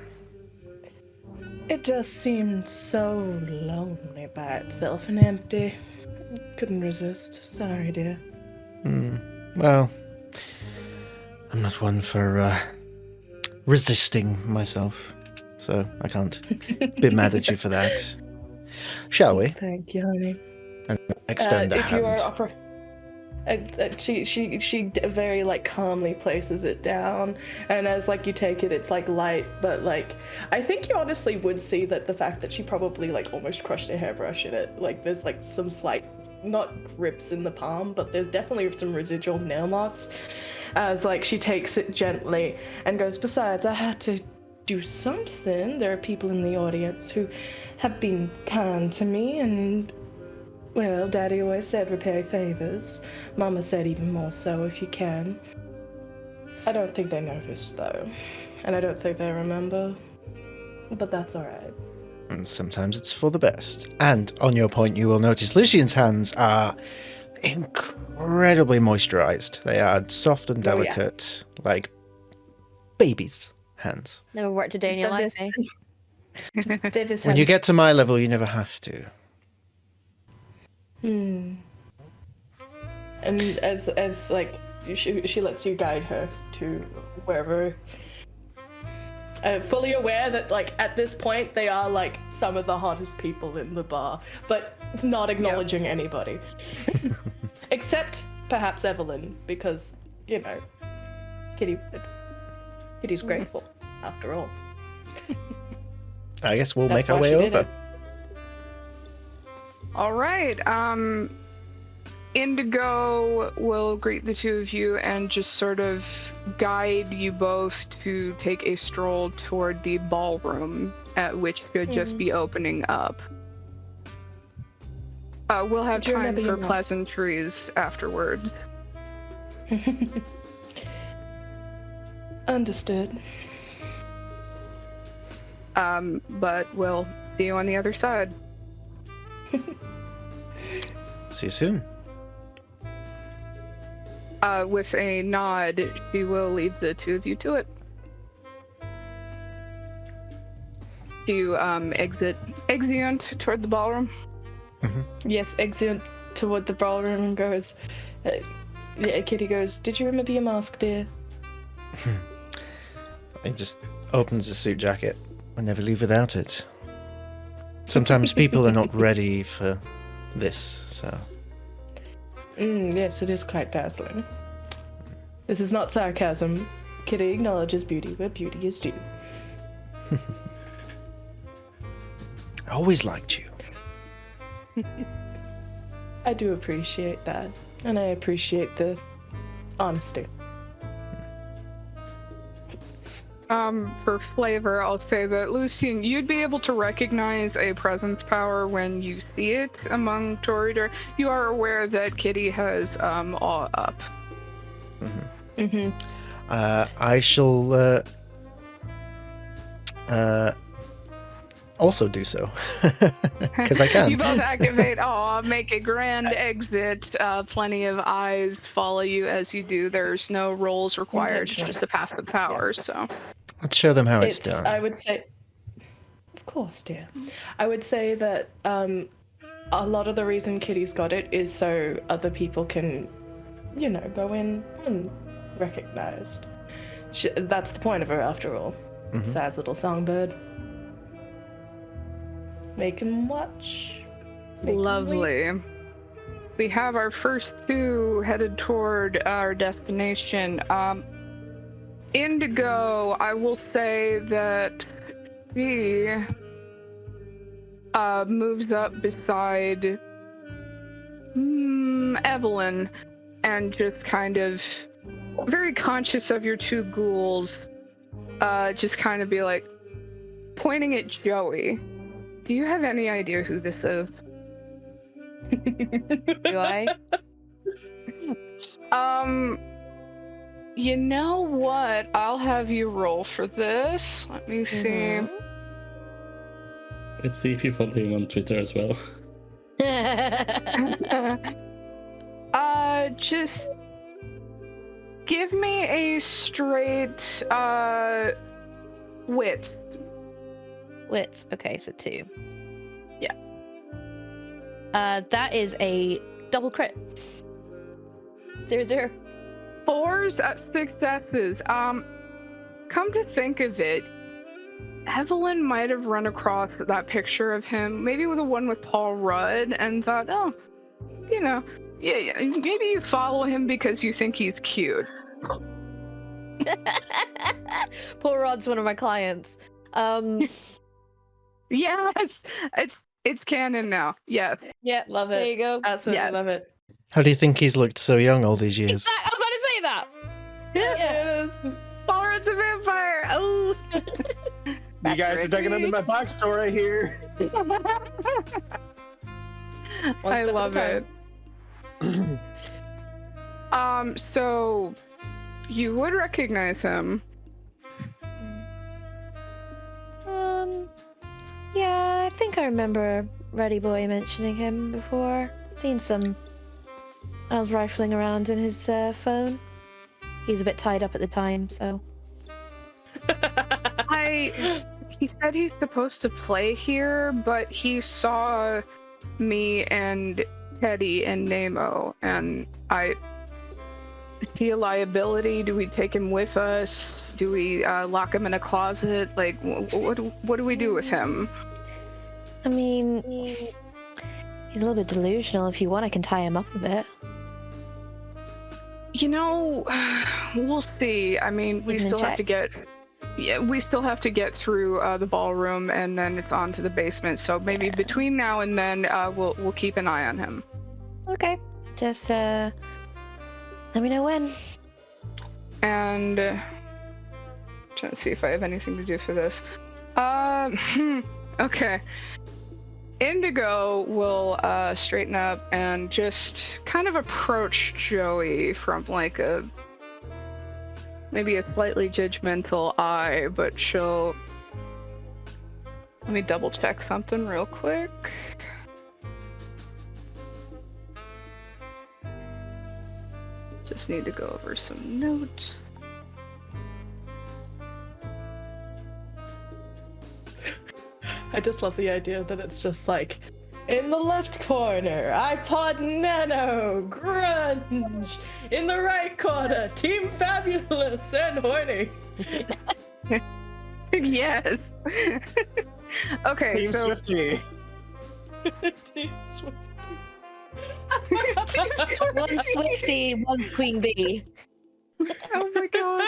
It just seemed so lonely by itself and empty. Couldn't resist. Sorry, dear. Well, I'm not one for resisting myself, so I can't be mad at you for that. Shall we? Thank you, honey. And extend a if hand. you are offer, she very like calmly places it down, and as like you take it, it's like light, but like I think you honestly would see that the fact that she probably like almost crushed a hairbrush in it, like there's like some slight, not grips in the palm, but there's definitely some residual nail marks, as like she takes it gently and goes, besides, I had to do something. There are people in the audience who have been kind to me, and well, Daddy always said repay favors. Mama said even more so if you can. I don't think they noticed though, and I don't think they remember, but that's alright. And sometimes it's for the best. And on your point, you will notice Lucien's hands are incredibly moisturized. They are soft and delicate, like babies' hands. Never worked a day in your life, eh? When you get to my level, you never have to. And as like she lets you guide her to wherever. Fully aware that like at this point they are like some of the hottest people in the bar, but not acknowledging anybody, except perhaps Evelyn, because you know, Kitty's grateful after all. I guess we'll That's make our why way she did over. it. All right. Indigo will greet the two of you and just sort of guide you both to take a stroll toward the ballroom, which should just be opening up. We'll have time for pleasantries afterwards. Understood. But we'll see you on the other side. See you soon. With a nod, she will leave the two of you to it. You exeunt toward the ballroom. Yes, exeunt toward the ballroom and goes. Kitty goes, did you remember your mask, dear? He just opens the suit jacket. I never leave without it. Sometimes people are not ready for this, so. Yes, it is quite dazzling. This is not sarcasm. Kitty acknowledges beauty where beauty is due. I always liked you. I do appreciate that, and I appreciate the honesty. For flavor, I'll say that, Lucien, you'd be able to recognize a presence power when you see it among Coterie. You are aware that Kitty has awe up. I shall also do so. Because I can. You both activate. Oh, make a grand exit. Plenty of eyes follow you as you do. There's no rolls required. It's just a passive power. So Let's show them how it's done. I would say, of course, dear. I would say that a lot of the reason Kitty's got it is so other people can, go in unrecognized. That's the point of her, after all. Mhm. Sad little songbird. Make him watch. Make him wait. lovely. We have our first two headed toward our destination. Indigo, I will say that she moves up beside Evelyn and just kind of very conscious of your two ghouls, just kind of be like pointing at Joey. Do you have any idea who this is? Do I? You know what? I'll have you roll for this. Let me see. Let's see if you follow him on Twitter as well. Just give me a straight wit. Wits. Okay, so 2. Yeah. That is a double crit. 0-0. 4s at successes. Come to think of it, Evelyn might have run across that picture of him, maybe with the one with Paul Rudd, and thought, oh, yeah, maybe you follow him because you think he's cute. Paul Rudd's one of my clients. Yes, it's canon now. Yes. Yeah, Love it. there you go. Absolutely Yeah. love it. How do you think he's looked so young all these years? I was about to say that. Yeah, it is. Paul Rudd's a vampire. Oh. You guys are digging into my backstory here. One I step love at it. So you would recognize him. Yeah, I think I remember Ruddy Boy mentioning him before. Seen some. I was rifling around in his phone. He was a bit tied up at the time, so. He said he's supposed to play here, but he saw me and Teddy and Nemo, and is he a liability? Do we take him with us? Do we lock him in a closet? Like, what do we do with him? I mean, he's a little bit delusional. If you want, I can tie him up a bit. We'll see. I mean, we Give him a still have to check. we still have to get through the ballroom, and then it's on to the basement. So maybe between now and then, we'll keep an eye on him. Okay. Just let me know when. And trying to see if I have anything to do for this. Okay. Indigo will straighten up and just kind of approach Joey from like maybe a slightly judgmental eye, but she'll... Let me double check something real quick. Just need to go over some notes. I just love the idea that it's just like, in the left corner, iPod Nano, grunge. In the right corner, Team Fabulous and horny. Yes. Okay, Team so... Swifty. Team Swifty. One's Swifty, one's Queen Bee. Oh my god.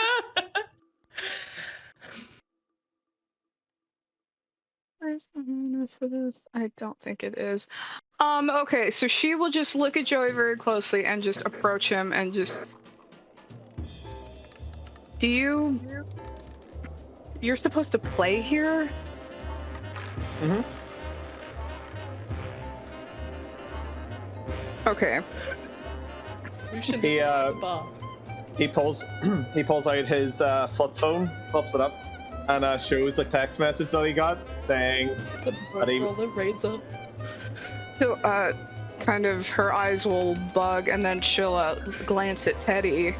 Where's the minus for this? I don't think it is. Okay, so she will just look at Joey very closely and just approach him and just... You're supposed to play here? Mm-hmm. Okay. You should He, Bob. He pulls out his flip phone, flips it up, and shows the text message that he got saying, It's a roll that raise up. So, kind of her eyes will bug, and then she'll glance at Teddy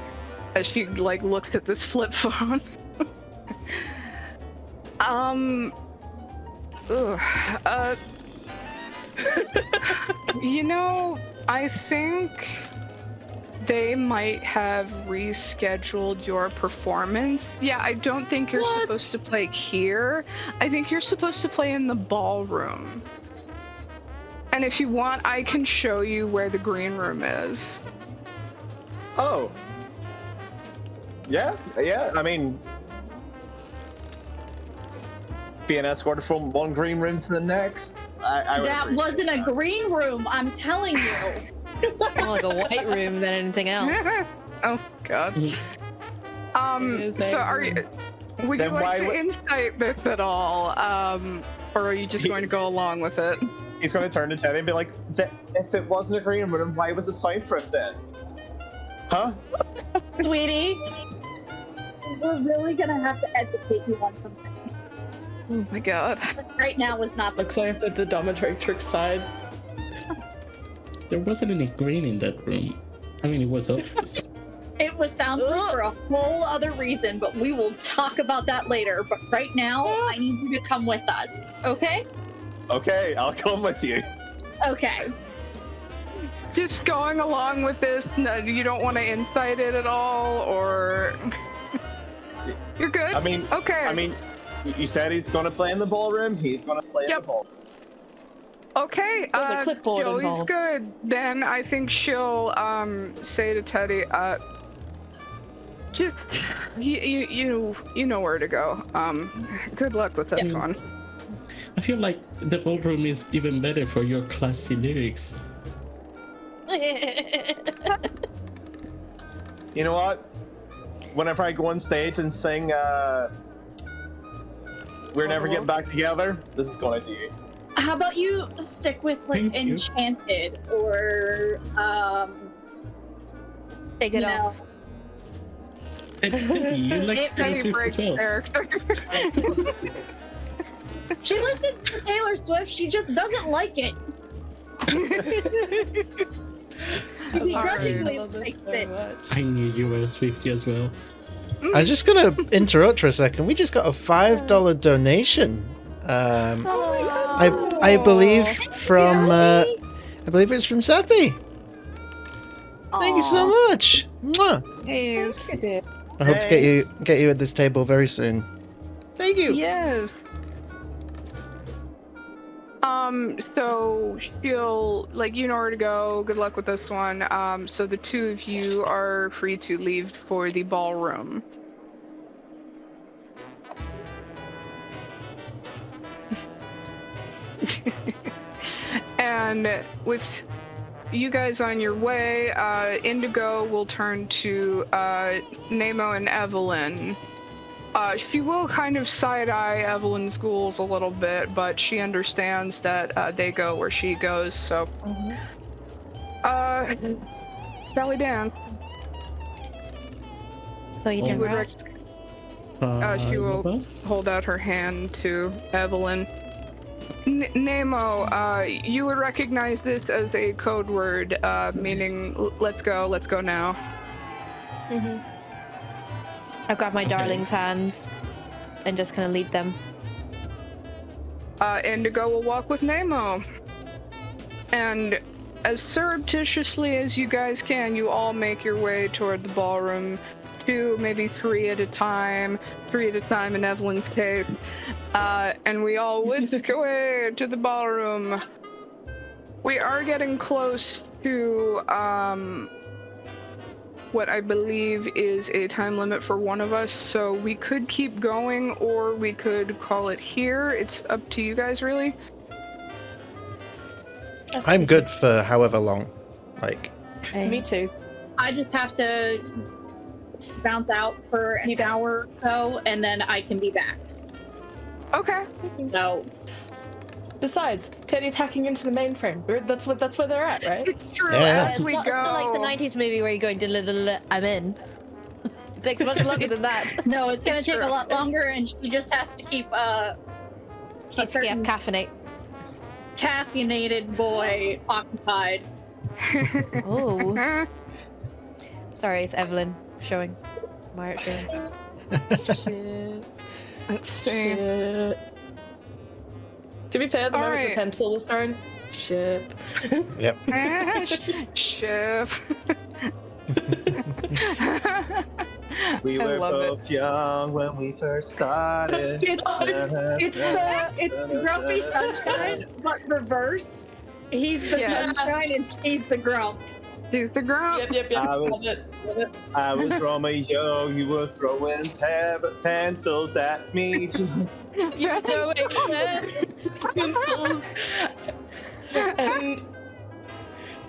as she like looks at this flip phone. You know, I think they might have rescheduled your performance. Yeah, I don't think you're supposed to play here. I think you're supposed to play in the ballroom. And if you want, I can show you where the green room is. "Oh, yeah. I mean, being escorted from one green room to the next. I would That appreciate wasn't a that. green room, I'm telling you. More like a white room than anything else. Oh God. So are you? Would you Then like why to insight this at all, or are you just going to go along with it? He's going to turn to Teddy and be like, "If it wasn't a green room, why was it soundproofed then? Huh?" Sweetie, we're really gonna have to educate you on some things. Oh my God. Right now is not the Looks like the dominatrix side. There wasn't any green in that room. I mean, it was obvious. It was soundproof for a whole other reason, but we will talk about that later. But right now, I need you to come with us, okay? "Okay, I'll come with you." Okay. Just going along with this, no, you don't want to insight it at all, or you're good? I mean, Okay. You said he's going to play in the ballroom. He's going to play in the ballroom. Okay, There's a clipboard Joey's involved. good. Then I think she'll say to Teddy, just you know where to go. Good luck with this one. I feel like the ballroom is even better for your classy lyrics. You know what? Whenever I go on stage and sing "We're Never Getting Back Together," this is going to you. How about you stick with like Thank you. Enchanted or Take it you know, off. Teddy, you like Taylor Teddy Swift breaks as well. character. She listens to Taylor Swift, she just doesn't like it. She begrudgingly I love this likes so it. much. I knew you were a Swiftie as well. I'm just gonna interrupt for a second. We just got a $5 donation. I believe from I believe it's from Sappy. Thank you so much. Mwah. Yes. I hope to get you at this table very soon. Thank you. Yes. So she'll you know where to go. Good luck with this one. So the two of you are free to leave for the ballroom. And with you guys on your way, Indigo will turn to Nemo and Evelyn. She will kind of side-eye Evelyn's ghouls a little bit, but she understands that they go where she goes, so... Shall we dance? So you can would rest. She will Bust? hold out her hand to Evelyn. Nemo, you would recognize this as a code word, meaning let's go now. I grab my darling's hands and just kind of lead them. Indigo will walk with Nemo. And as surreptitiously as you guys can, you all make your way toward the ballroom. 2, maybe 3 at a time in Evelyn's case. And we all whisk away to the ballroom. We are getting close to what I believe is a time limit for one of us, so we could keep going or we could call it here. It's up to you guys, really. I'm good for however long. Like, Me too. I just have to bounce out for an hour or so, and then I can be back. Okay. So Besides, Teddy's hacking into the mainframe. That's where they're at, right? It's true. Yeah. As we It's not like the go. 90s movie where you're going, I'm in. takes much longer than that. No, it's gonna It's take true. a lot longer, and she just has to keep a Needs to get certain caffeinate. caffeinated boy occupied. Oh. Sorry, it's Evelyn showing. My art showing. Shit. Let's see. Shit. To be fair, the moment Alright. the pencil was thrown, ship. Yep. Chef. We I were love it. both young when we first started. It's the grumpy sunshine, but reverse. He's the Yeah. sunshine and she's the grump. He's the grump. Yep. I was- Love it. Love it. I was Romeo, you were throwing pencils at me. You're throwing pencils. And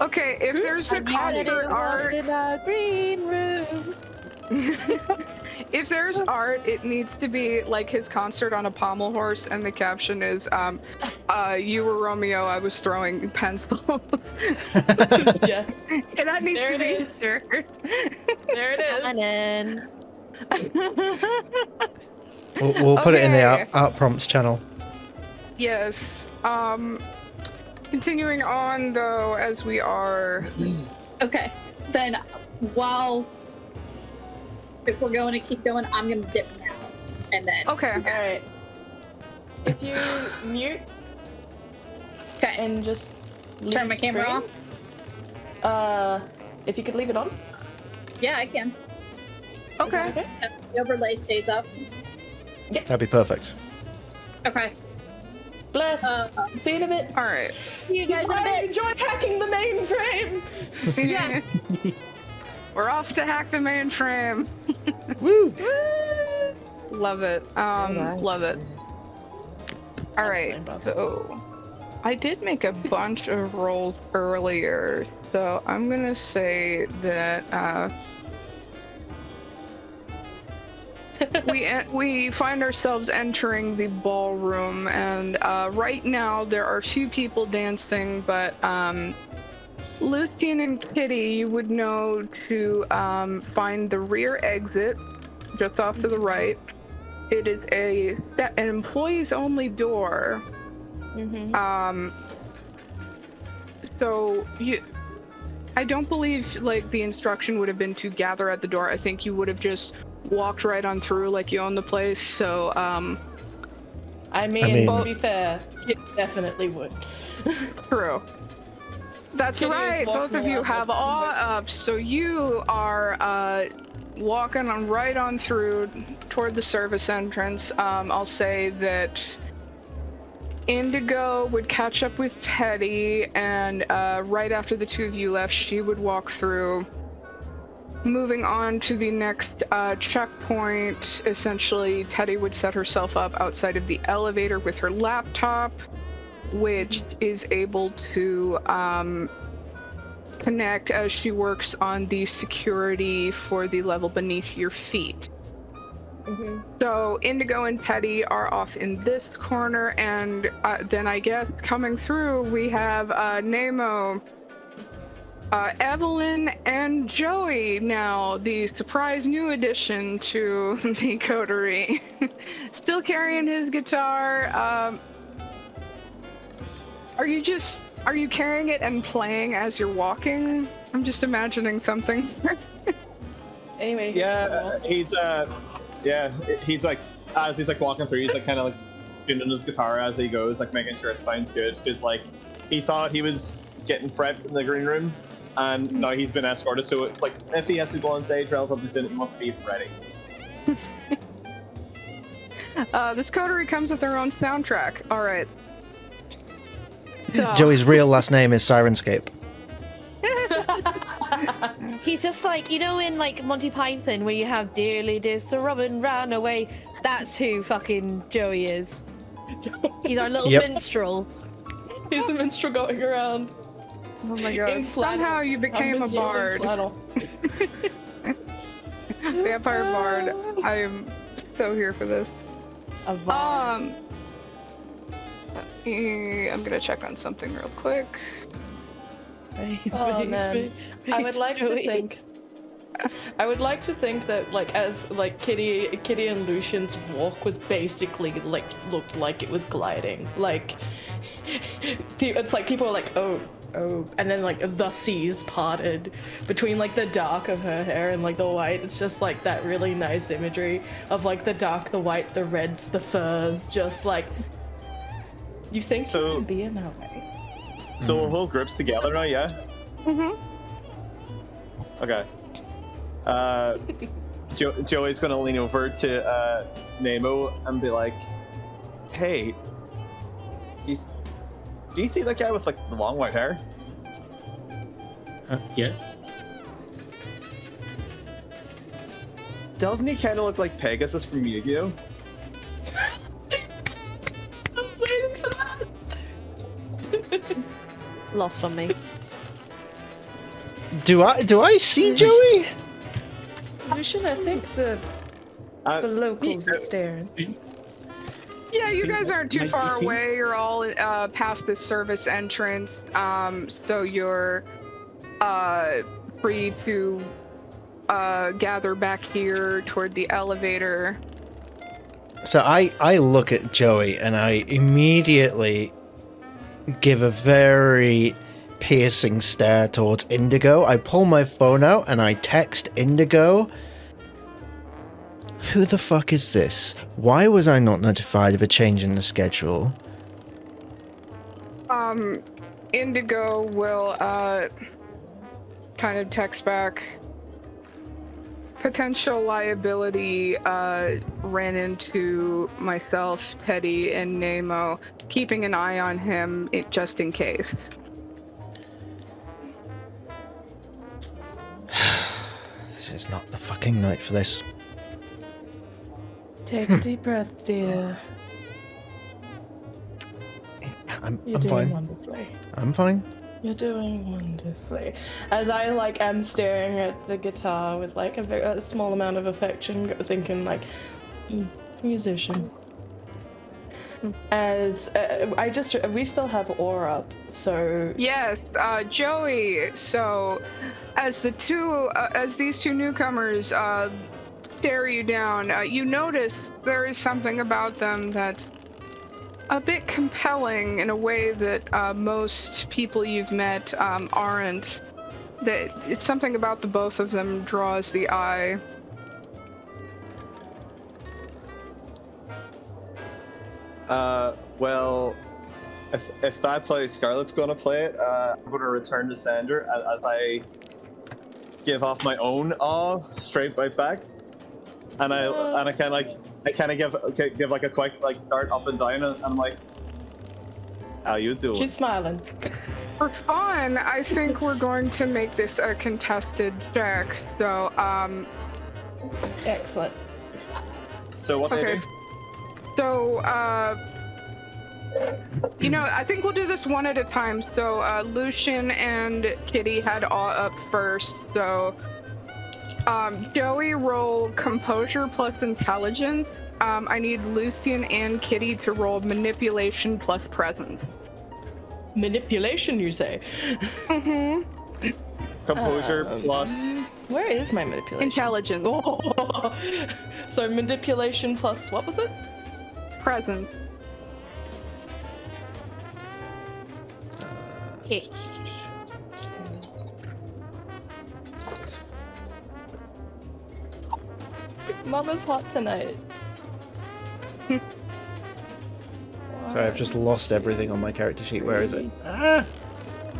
Okay, if there's a And concert art, in a green room. if there's art, it needs to be like his concert on a pommel horse, and the caption is, "You were Romeo, I was throwing pencils." yes, And that needs There to it be is. his shirt. there it is. And then We'll put it in the Okay. art prompts channel. Yes. Continuing on though, as we are. Okay, then if we're going to keep going, I'm gonna dip now, and then Okay. All right. If you mute okay, and just turn my leave camera screen, off. if you could leave it on. Yeah, I can. Is that Okay. okay? The overlay stays up. That'd be perfect. Okay. Bless. See you in a bit. All right. See you guys in a I bit. enjoy hacking the mainframe. Yes. We're off to hack the mainframe. Woo! Love it. Love it. All right. So, I did make a bunch of rolls earlier, so I'm gonna say that we find ourselves entering the ballroom, and right now there are few people dancing, but Lucien and Kitty, you would know to find the rear exit just off to the right. It is an employees only door. So I don't believe like the instruction would have been to gather at the door. I think you would have just walked right on through like you own the place. So I mean, mean- to be fair, it definitely would. true. That's Kitty is right. Both walking of you around have like- awe up, so you are walking on right on through toward the service entrance. I'll say that Indigo would catch up with Teddy, and right after the two of you left, she would walk through. Moving on to the next checkpoint, essentially, Teddy would set herself up outside of the elevator with her laptop, which is able to connect as she works on the security for the level beneath your feet. So Indigo and Teddy are off in this corner, and then I guess coming through we have Nemo, Evelyn, and Joey, now the surprise new addition to the Coterie. Still carrying his guitar. Are you carrying it and playing as you're walking? I'm just imagining something. Anyway. Yeah, he's like, as he's like walking through, he's like kind of like tuning his guitar as he goes, like making sure it sounds good, because like he thought he was getting prepped in the green room, and now he's been escorted. So like if he has to go on stage relatively soon, he must be ready. This Coterie comes with their own soundtrack. All right. So, Joey's real last name is Sirenscape. He's just like, you know, in like Monty Python where you have dearly dear Sir Robin ran away. That's who fucking Joey is. He's our little Yep. minstrel. He's a minstrel going around. Oh my In god. flannel. Somehow you became a minstrel in bard. flannel. Vampire bard. I am so here for this. A vibe. I'm gonna check on something real quick. Oh man, I would like to think I would like to think that, like, as like Kitty and Lucien's walk was basically like looked like it was gliding. Like, it's like people are like, oh, and then like the seas parted between like the dark of her hair and like the white. It's just like that really nice imagery of like the dark, the white, the reds, the furs, just like. You think So- you can be in that way? So we'll hold groups together now, yeah? Mm-hmm. Okay. Joey's gonna lean over to Nemo and be like, "Hey, do you see that guy with like the long white hair? Yes. Doesn't he kind of look like Pegasus from Yugi-Oh?" I was waiting for that. Lost on me. Do I see Joey? Lucien, I think the locals are me- staring. Yeah, you guys aren't too Like far E.T.? away. You're all past the service entrance, so you're free to gather back here toward the elevator. So I look at Joey and I immediately give a very piercing stare towards Indigo. I pull my phone out and I text Indigo. Who the fuck is this? Why was I not notified of a change in the schedule? Indigo will kind of text back. Potential liability ran into myself, Teddy, and Nemo, keeping an eye on him just in case. This is not the fucking night for this. Take a deep breath, dear. I'm You're doing fine. wonderfully. I'm fine. You're doing wonderfully. As I like am staring at the guitar with like a small amount of affection, thinking like, musician. As we still have ore up, so Yes, Joey. So, as these two newcomers stare you down, you notice there is something about them that's a bit compelling in a way that most people you've met aren't. That it's something about the both of them draws the eye. Well, if that's how Scarlett's gonna play it, I'm gonna return to sender as I give off my own awe straight right back, and I kind of give like a quick like dart up and down, and I'm like, how you doing? she's smiling. For fun, I think we're going to make this a contested check. So, Excellent. So what do I okay. do? So, I think we'll do this one at a time. So, Lucien and Kitty had awe up first. So, Joey, roll composure plus intelligence. I need Lucien and Kitty to roll manipulation plus presence. Manipulation, you say? Mm-hmm. Composure plus. Where is my manipulation? Intelligence. Oh. So manipulation plus what was it? Presence. Okay. Mama's hot tonight. Sorry, I've just lost everything on my character sheet. Where is it? Ah!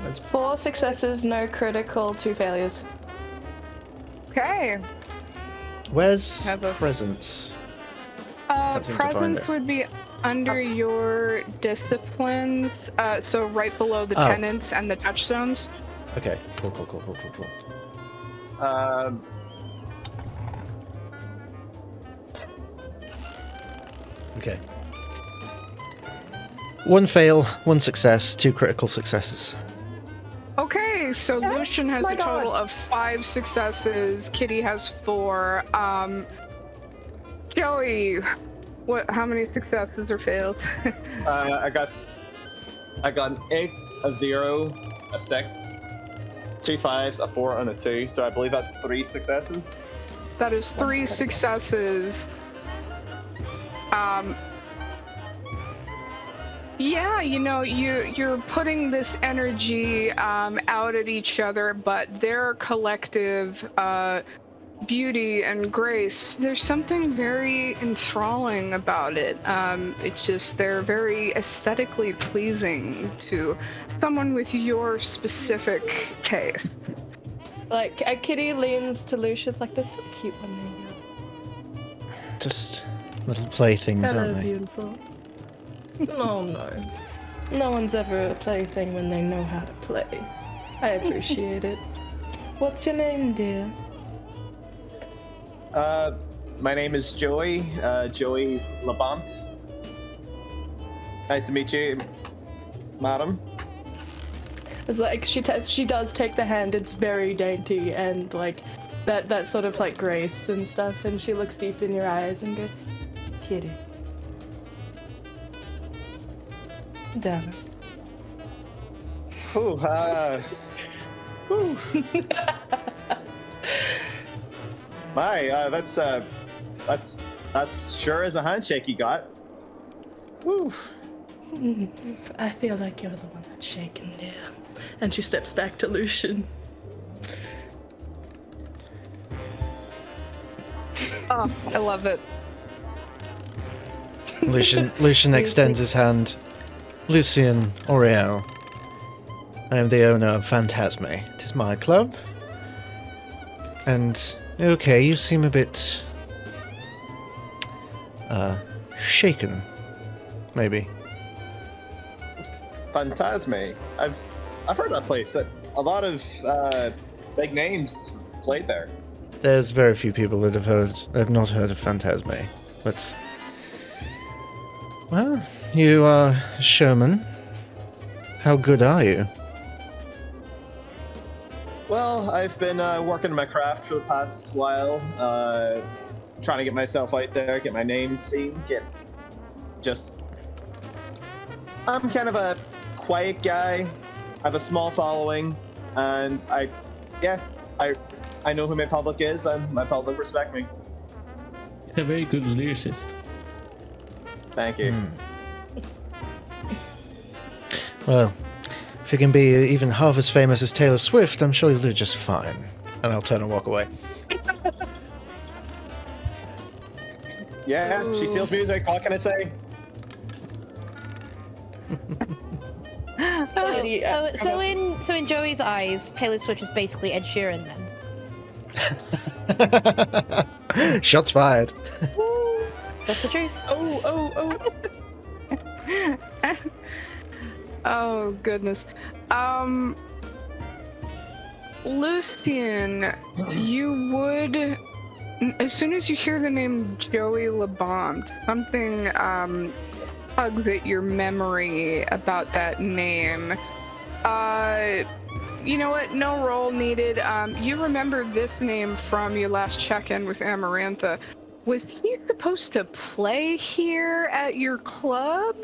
That's 4 successes, no critical, 2 failures. Okay. Where's Have a- presence? Can't seem to find Presence it. would be under your disciplines, so right below the Oh. tenants and the touchstones. Okay, cool. Okay. 1 fail, 1 success, 2 critical successes. Okay, so Lucien has my a total God. of 5 successes. Kitty has 4. Joey, how many successes or fails? I got an 8, a 0, a 6, 2 5s, a 4, and a 2. So I believe that's 3 successes. That is 3 successes. Yeah, you know, you're putting this energy out at each other, but their collective beauty and grace, there's something very enthralling about it. It's just, they're very aesthetically pleasing to someone with your specific taste. Like, Kitty leans to Lucius like, they're so cute when they're young. Just little playthings, Hello, aren't they? beautiful. No. No one's ever a plaything when they know how to play. I appreciate it. What's your name, dear? My name is Joey, Joey Labont. Nice to meet you, madam. It's like she does take the hand. It's very dainty and like that sort of like grace and stuff. And she looks deep in your eyes and goes, "Kitty, damn it." Ooh, ooh. My, that's sure as a handshake you got. Woo. I feel like you're the one that's shaking, dear. And she steps back to Lucien. Oh, I love it. Lucien extends his hand. Lucien Auriel. I am the owner of Fantasme. It is my club. And, okay, you seem a bit... shaken. Maybe. Fantasme. I've heard that place. A lot of big names played there. There's very few people that have not heard of Fantasme. But... well, you are a showman. How good are you? Well, I've been working my craft for the past while, trying to get myself out there, get my name seen, I'm kind of a quiet guy. I have a small following, and I know who my public is, and my public respect me. A very good lyricist. Thank you. Well, if you can be even half as famous as Taylor Swift, I'm sure you'll do just fine. And I'll turn and walk away. Yeah, she steals music. What can I say? So in Joey's eyes, Taylor Swift is basically Ed Sheeran then. Shots fired. That's the truth. Oh. Oh, goodness. Lucien, you would, as soon as you hear the name Joey Labont, something tugs at your memory about that name. You know what? No roll needed. You remember this name from your last check-in with Amaranthe. Was he supposed to play here at your club?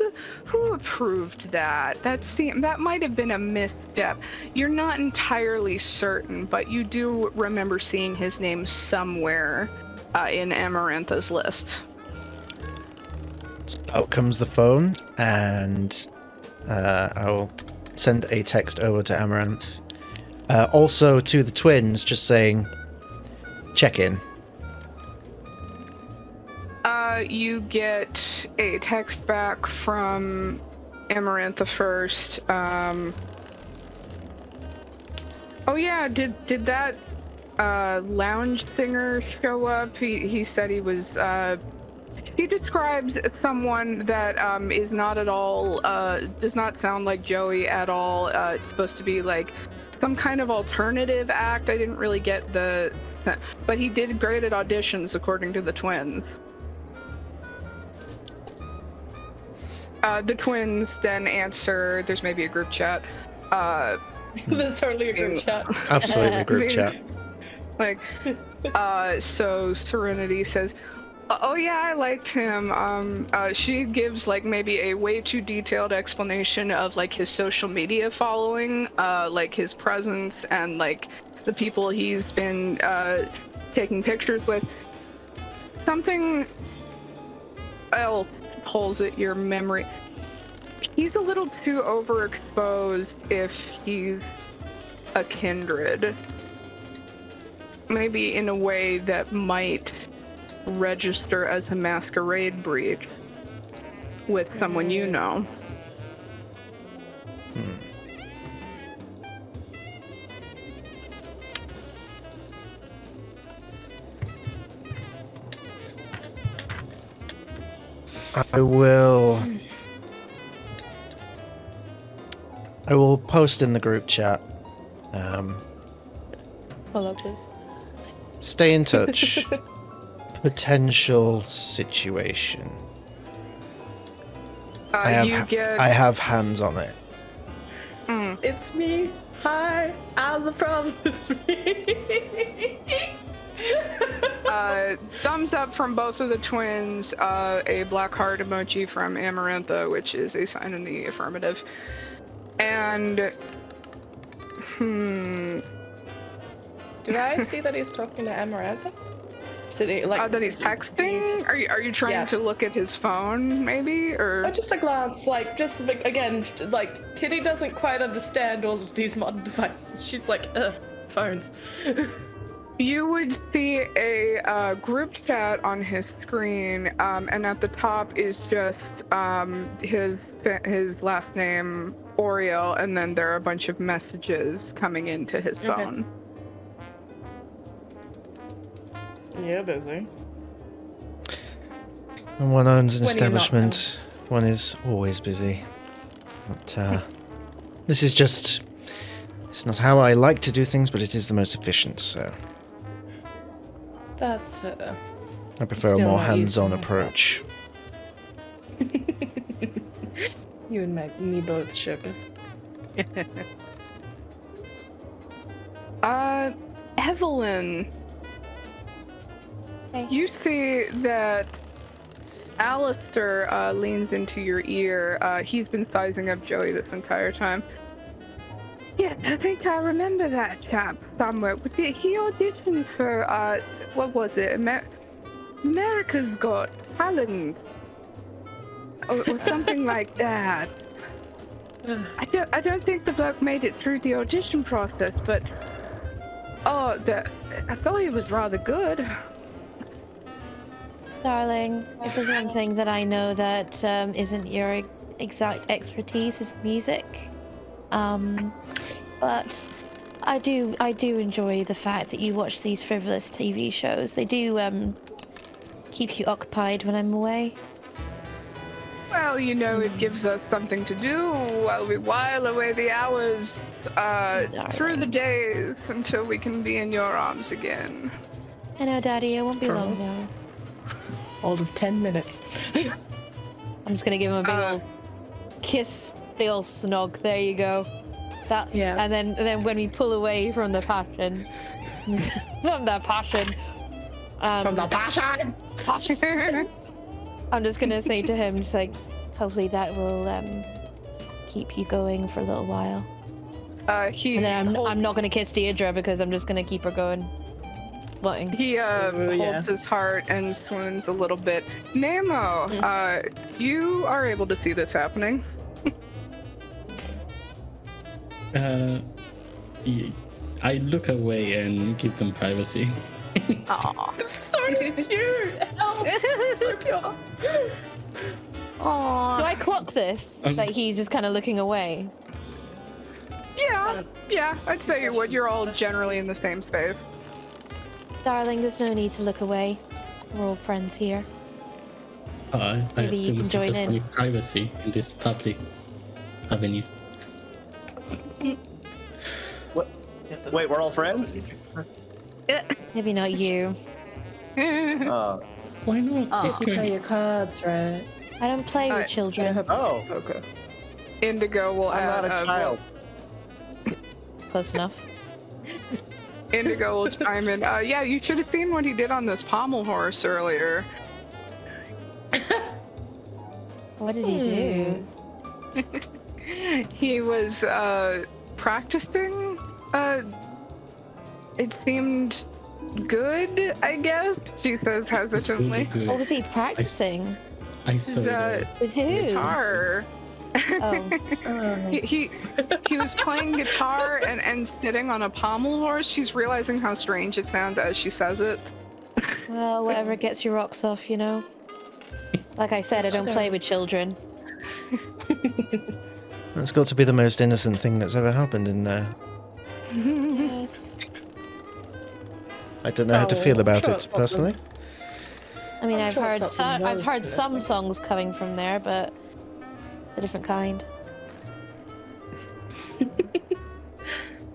Who approved that? That might have been a misstep. You're not entirely certain, but you do remember seeing his name somewhere in Amaranthe's list. So out comes the phone, and I will send a text over to Amaranth. Also to the twins, just saying, check in. You get a text back from Amaranthe first. Oh yeah, did that lounge singer show up? He said he was. He describes someone that is not at all. Does not sound like Joey at all. It's supposed to be like some kind of alternative act. I didn't really get the. But he did great at auditions, according to the twins. The twins then answer. There's maybe a group chat. There's totally a group chat. Absolutely group chat. Like, so Serenity says, Oh yeah, I liked him. She gives like maybe a way too detailed explanation of like his social media following, like his presence and like the people he's been taking pictures with. Something else pulls at your memory. He's a little too overexposed if he's a kindred. Maybe in a way that might register as a masquerade breach with someone you know. I will post in the group chat. I love this. Stay in touch. Potential situation. I have hands on it. It's me. Hi, I'm the problem. Thumbs up from both of the twins. A black heart emoji from Amaranthe, which is a sign in the affirmative. And Did I see that he's talking to Amaranthe? Did he, like, that he's texting? Are you trying to look at his phone, maybe, or? Just a glance, like, just like, again, like, Kitty doesn't quite understand all of these modern devices. She's like, phones. You would see a group chat on his screen, and at the top is just his last name, Oriel, and then there are a bunch of messages coming into his phone. Yeah, busy. When one owns an establishment, one is always busy. But this is just... It's not how I like to do things, but it is the most efficient, so... That's fair. I prefer a more hands-on approach. You and me both, sugar. Evelyn. Hey. You see that Alistair leans into your ear. He's been sizing up Joey this entire time. Yes, I think I remember that chap somewhere. He auditioned for, what was it? America's Got Talent. Or something like that. I don't think the bloke made it through the audition process, but... I thought he was rather good. Darling, if there's one thing that I know that isn't your exact expertise is music. But I do enjoy the fact that you watch these frivolous TV shows. They do keep you occupied when I'm away. Well, you know, it gives us something to do while we while away the hours through the days until we can be in your arms again. I know, Daddy, it won't be long now. All of 10 minutes. I'm just gonna give him a big old kiss, big old snog. There you go. That, yeah. And then when we pull away from the passion, from the passion, I'm just gonna say to him, just like, hopefully that will keep you going for a little while. And then I'm not gonna kiss Deirdre because I'm just gonna keep her going. He holds his heart and swoons a little bit. Nemo, you are able to see this happening. I look away and give them privacy. Aww. This is so cute! Oh, so cute! Aww. Do I clock this? Like he's just kind of looking away? Yeah, I'd say you would. You're all generally in the same space. Darling, there's no need to look away. We're all friends here. I Maybe you assume can join just in. want privacy in this public avenue. What? Wait, we're all friends? Maybe not you. Why not? Oh, you play your cards, right? I don't play with children. Oh, okay. Indigo will I'm add not a child. Close enough. Indigo will chime in. Yeah, you should have seen what he did on this pommel horse earlier. What did he do? He was practicing. It seemed good, I guess. She says hesitantly. Really What was he practicing? I saw that. With who? Guitar. Oh. He was playing guitar and sitting on a pommel horse. She's realizing how strange it sounds as she says it. Well, whatever gets your rocks off, you know. Like I said, I don't play with children. That's got to be the most innocent thing that's ever happened in there. Yes. I don't know how to feel about it personally. I mean, I'm I've sure heard it's something I've heard nice, some isn't songs coming from there, but a different kind.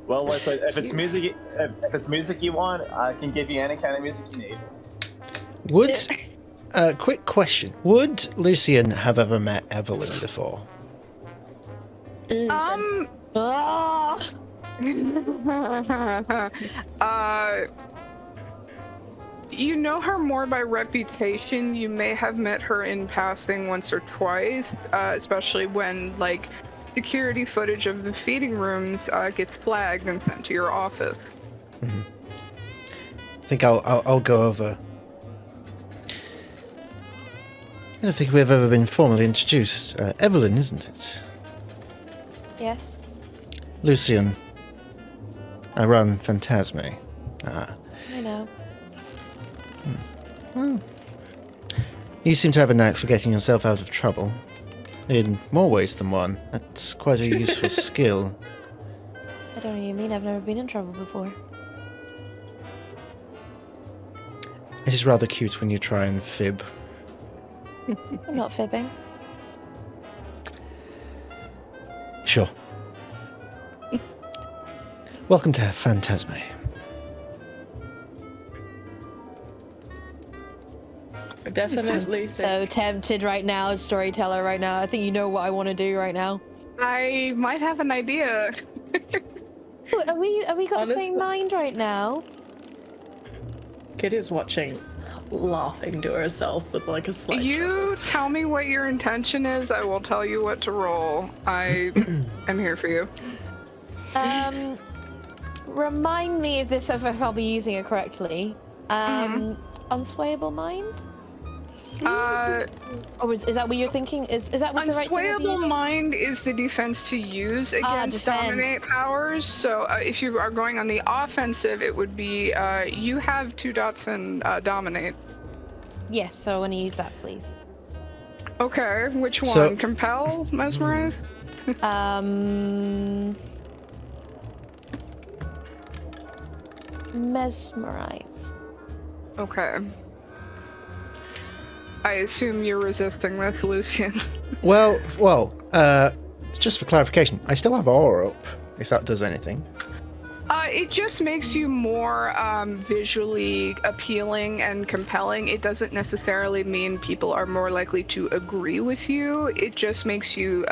Well, listen, if it's music, if it's music you want, I can give you any kind of music you need. Would quick question: would Lucien have ever met Evelyn before? Ah! You know her more by reputation. You may have met her in passing once or twice, especially when, like, security footage of the feeding rooms gets flagged and sent to your office. Mm-hmm. I think I'll go over. I don't think we've ever been formally introduced. Evelyn, isn't it? Yes. Lucien. I run Fantasme. I know. Well, you seem to have a knack for getting yourself out of trouble. In more ways than one. That's quite a useful skill. I don't know what you mean. I've never been in trouble before. It is rather cute when you try and fib. I'm not fibbing. Sure. Welcome to Fantasme. I definitely I'm so tempted right now, storyteller right now. I think you know what I want to do right now. I might have an idea. Are we got the Honestly- same mind right now? Kitty's watching, laughing to herself with like a slight You tell me what your intention is, I will tell you what to roll. I am here for you. Remind me if I'll be using it correctly. Unswayable mind? Or is that what you're thinking? Is that what the right thing would be Unswayable using? mind is the defense to use against defense. dominate powers. So if you are going on the offensive, it would be you have 2 dots in dominate. Yes, so I want to use that, please. Okay, which one? So- Compel? Mesmerize? Mesmerize. Okay. I assume you're resisting this, Lucien. Well, just for clarification, I still have aura up, if that does anything. It just makes you more visually appealing and compelling. It doesn't necessarily mean people are more likely to agree with you. It just makes you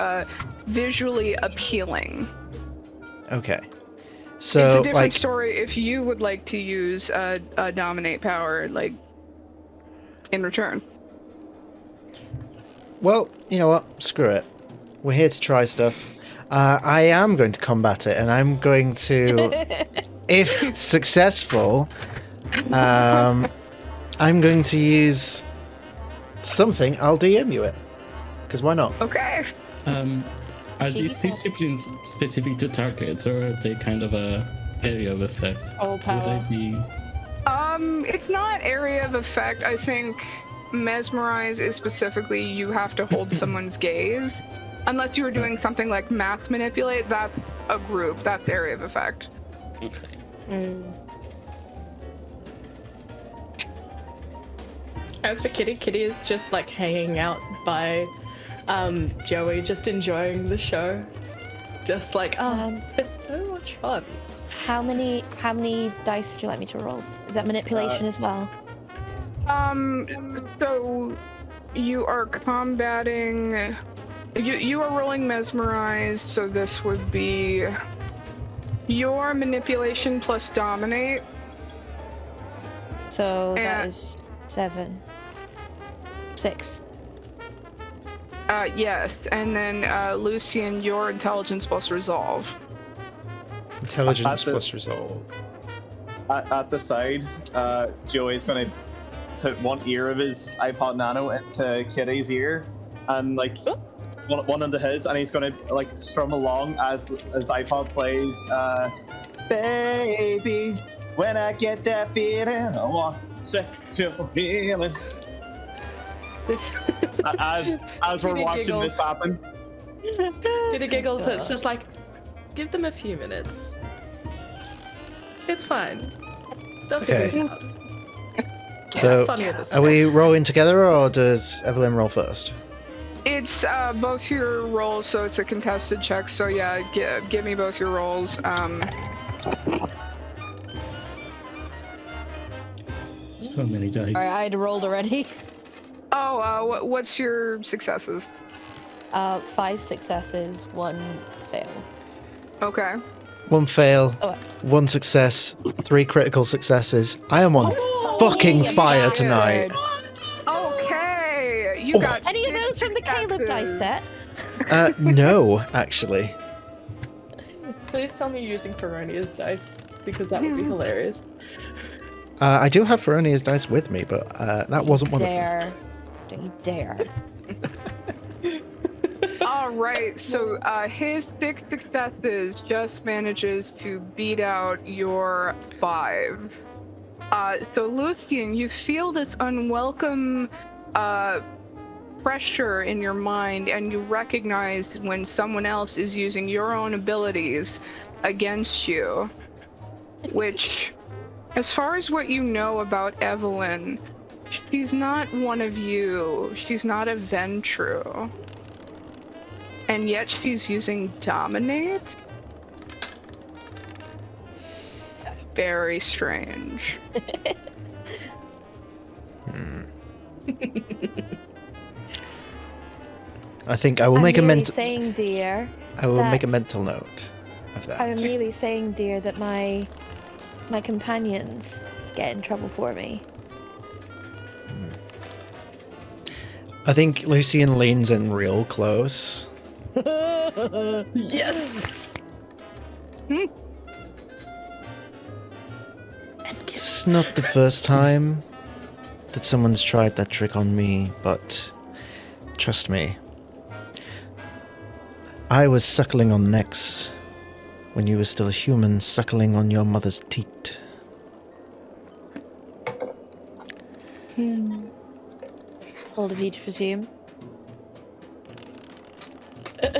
visually appealing. Okay. It's So, a different like, story if you would like to use a dominate power, like, in return. well, you know what? Screw it. We're here to try stuff. I am going to combat it, and I'm going to, if successful, I'm going to use something. I'll DM you it. Because why not? Okay. Are these disciplines specific to targets, or are they kind of a area of effect? All Would power. they be? It's not area of effect. I think mesmerize is specifically you have to hold someone's gaze. Unless you were doing something like mass manipulate, that's a group. That's area of effect. Okay. As for Kitty, Kitty is just like hanging out by Joey, just enjoying the show. Just like, it's so much fun. How many dice would you like me to roll? Is that manipulation as well? So you are combating. You are rolling mesmerize, so this would be your manipulation plus dominate. So that And- is 7. 6. Yes, and then Lucien, your intelligence plus resolve. Intelligence the- plus resolve. At the side, Joey's going to put one ear of his iPod Nano into Kitty's ear, and like one into his, and he's going to like strum along as iPod plays. Baby, when I get that feeling, I want sexual feeling. As we're Kitty watching giggles. this happen. Kitty giggles. It's just like, give them a few minutes. It's fine. They'll figure Okay. it out. So, It's funny at this are we rolling together, or does Evelyn roll first? It's both your rolls, so it's a contested check. So yeah, give me both your rolls. So many dice. Alright, I had rolled already. What's your successes? 5 successes, 1 fail. Okay. 1 fail, Oh. 1 success, 3 critical successes. I am on fucking fire tonight. Okay, you got Any of those from the Caleb dice set? No, actually. Please tell me you're using Feronia's dice, because that would be hilarious. I do have Feronia's dice with me, but that wasn't one of them. Dare. Don't you dare. All right, so his 6 successes just manages to beat out your 5. So Lucien, you feel this unwelcome pressure in your mind, and you recognize when someone else is using your own abilities against you, which, as far as what you know about Evelyn, she's not one of you. She's not a Ventru. And yet she's using Dominate? Very strange. I think I will I'm make a merely mental. saying, dear. I will make a that- mental note of that. I'm merely saying, dear, that my companions get in trouble for me. I think Lucien leans in real close. Yes! It's not the first time that someone's tried that trick on me, but trust me, I was suckling on necks when you were still a human, suckling on your mother's teat. Bold of you to presume.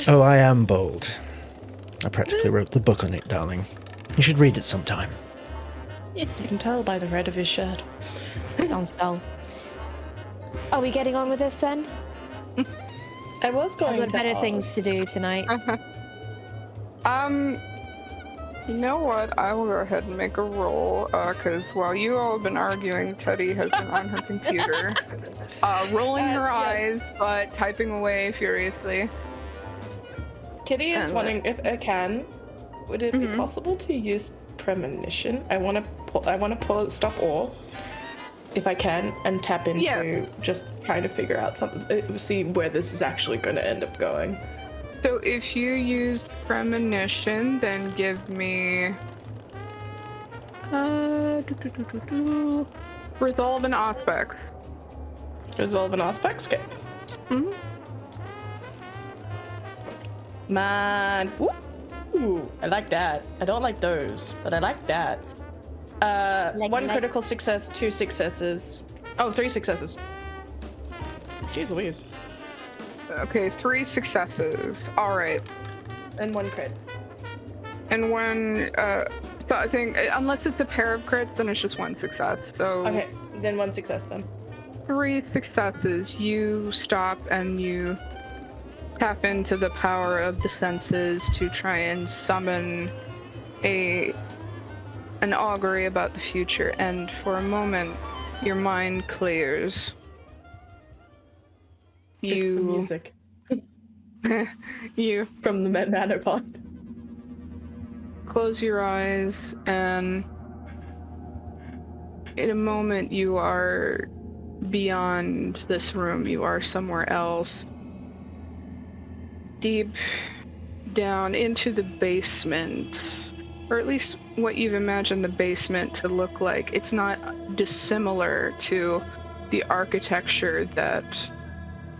Oh, I am bold. I practically wrote the book on it, darling. You should read it sometime. You can tell by the red of his shirt. Sounds dull. Are we getting on with this then? I was I've going got to better ask. things to do tonight. You know what? I will go ahead and make a roll, because while you all have been arguing, Teddy has been on her computer, rolling her eyes, but typing away furiously. Kitty is And wondering if I can. Would it be possible to use premonition? I want to pull stop all, if I can, and tap into just trying to figure out something. See where this is actually going to end up going. So if you use premonition, then give me resolve and aspects. Resolve an aspects. Okay. Mhm. Man, ooh, I like that. I don't like those, but I like that. One critical success, 2 successes. Oh, 3 successes. Jeez Louise. Okay, 3 successes. All right. And 1 crit. And when, so I think, unless it's a pair of crits, then it's just 1 success. So Okay, then 1 success then. 3 successes. You stop and you tap into the power of the senses to try and summon an augury about the future. And for a moment, your mind clears. It's the music You from the nanopod. close your eyes, and in a moment you are beyond this room. You are somewhere else, deep down into the basement, or at least what you've imagined the basement to look like. It's not dissimilar to the architecture that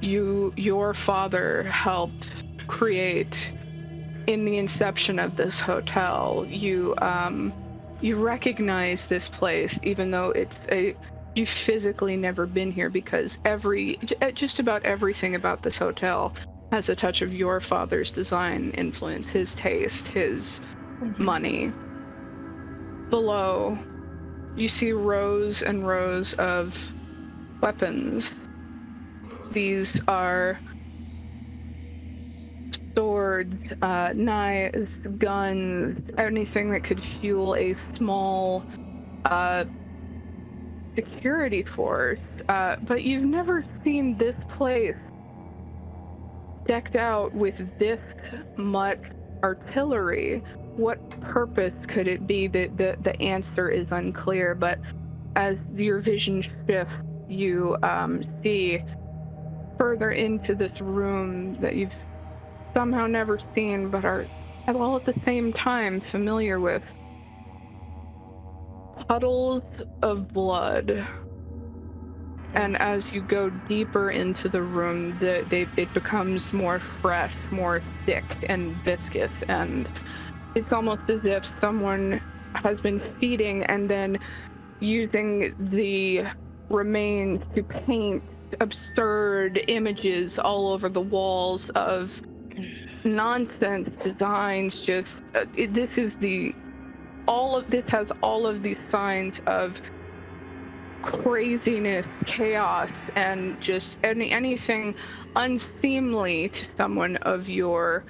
your father helped create in the inception of this hotel. You recognize this place, even though you've physically never been here, because just about everything about this hotel has a touch of your father's design influence, his taste, his money. Below, you see rows and rows of weapons. These are swords, knives, guns, anything that could fuel a small security force. But you've never seen this place decked out with this much artillery. What purpose could it be? The answer is unclear, but as your vision shifts, you see further into this room that you've somehow never seen, but are all at the same time familiar with. Puddles of blood. And as you go deeper into the room, it becomes more fresh, more thick and viscous, and it's almost as if someone has been feeding and then using the remains to paint absurd images all over the walls of nonsense designs. This has all of these signs of craziness, chaos, and just anything unseemly to someone of your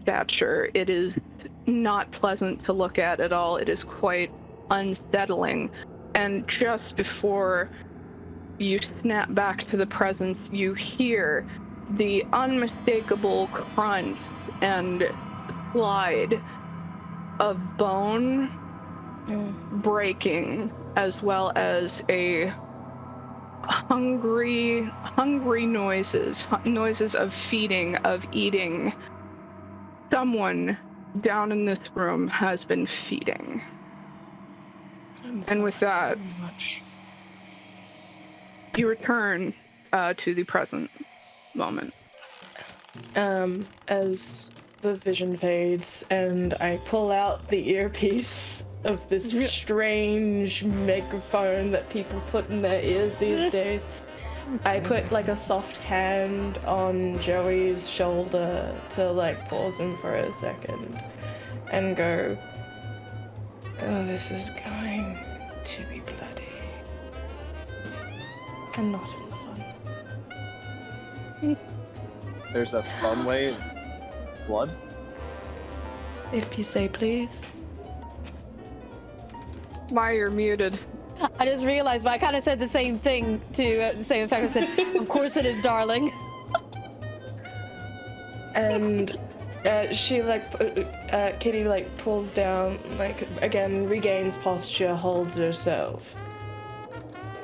stature. It is not pleasant to look at all. It is quite unsettling. And just before you snap back to the presence, you hear the unmistakable crunch and slide of bone breaking, as well as a hungry noises of feeding, of eating. Someone down in this room has been feeding. And with that, you return to the present moment. As the vision fades and I pull out the earpiece of this strange microphone that people put in their ears these days, I put like a soft hand on Joey's shoulder to like pause him for a second and go, "Oh, this is going to be bloody. And not in the fun." There's a fun way. Blood? If you say please. Why, you're muted. I just realized, but I kind of said the same thing to the same effect. I said, "Of course it is, darling." And she Kitty pulls down, again regains posture, holds herself.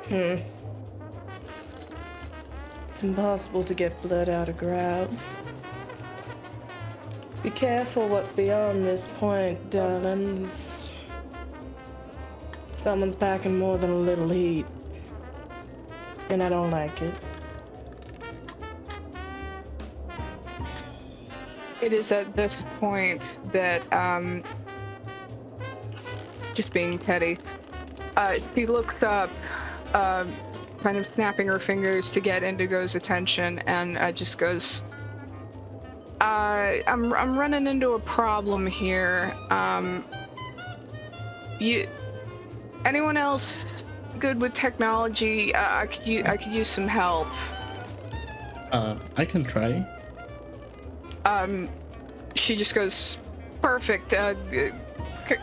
It's impossible to get blood out of ground. Be careful what's beyond this point, darlings. Someone's packing more than a little heat. And I don't like it. It is at this point that, just being Teddy, she looks up, kind of snapping her fingers to get Indigo's attention, and just goes, I'm running into a problem here. Anyone else good with technology? I could use some help. I can try. She just goes, "Perfect.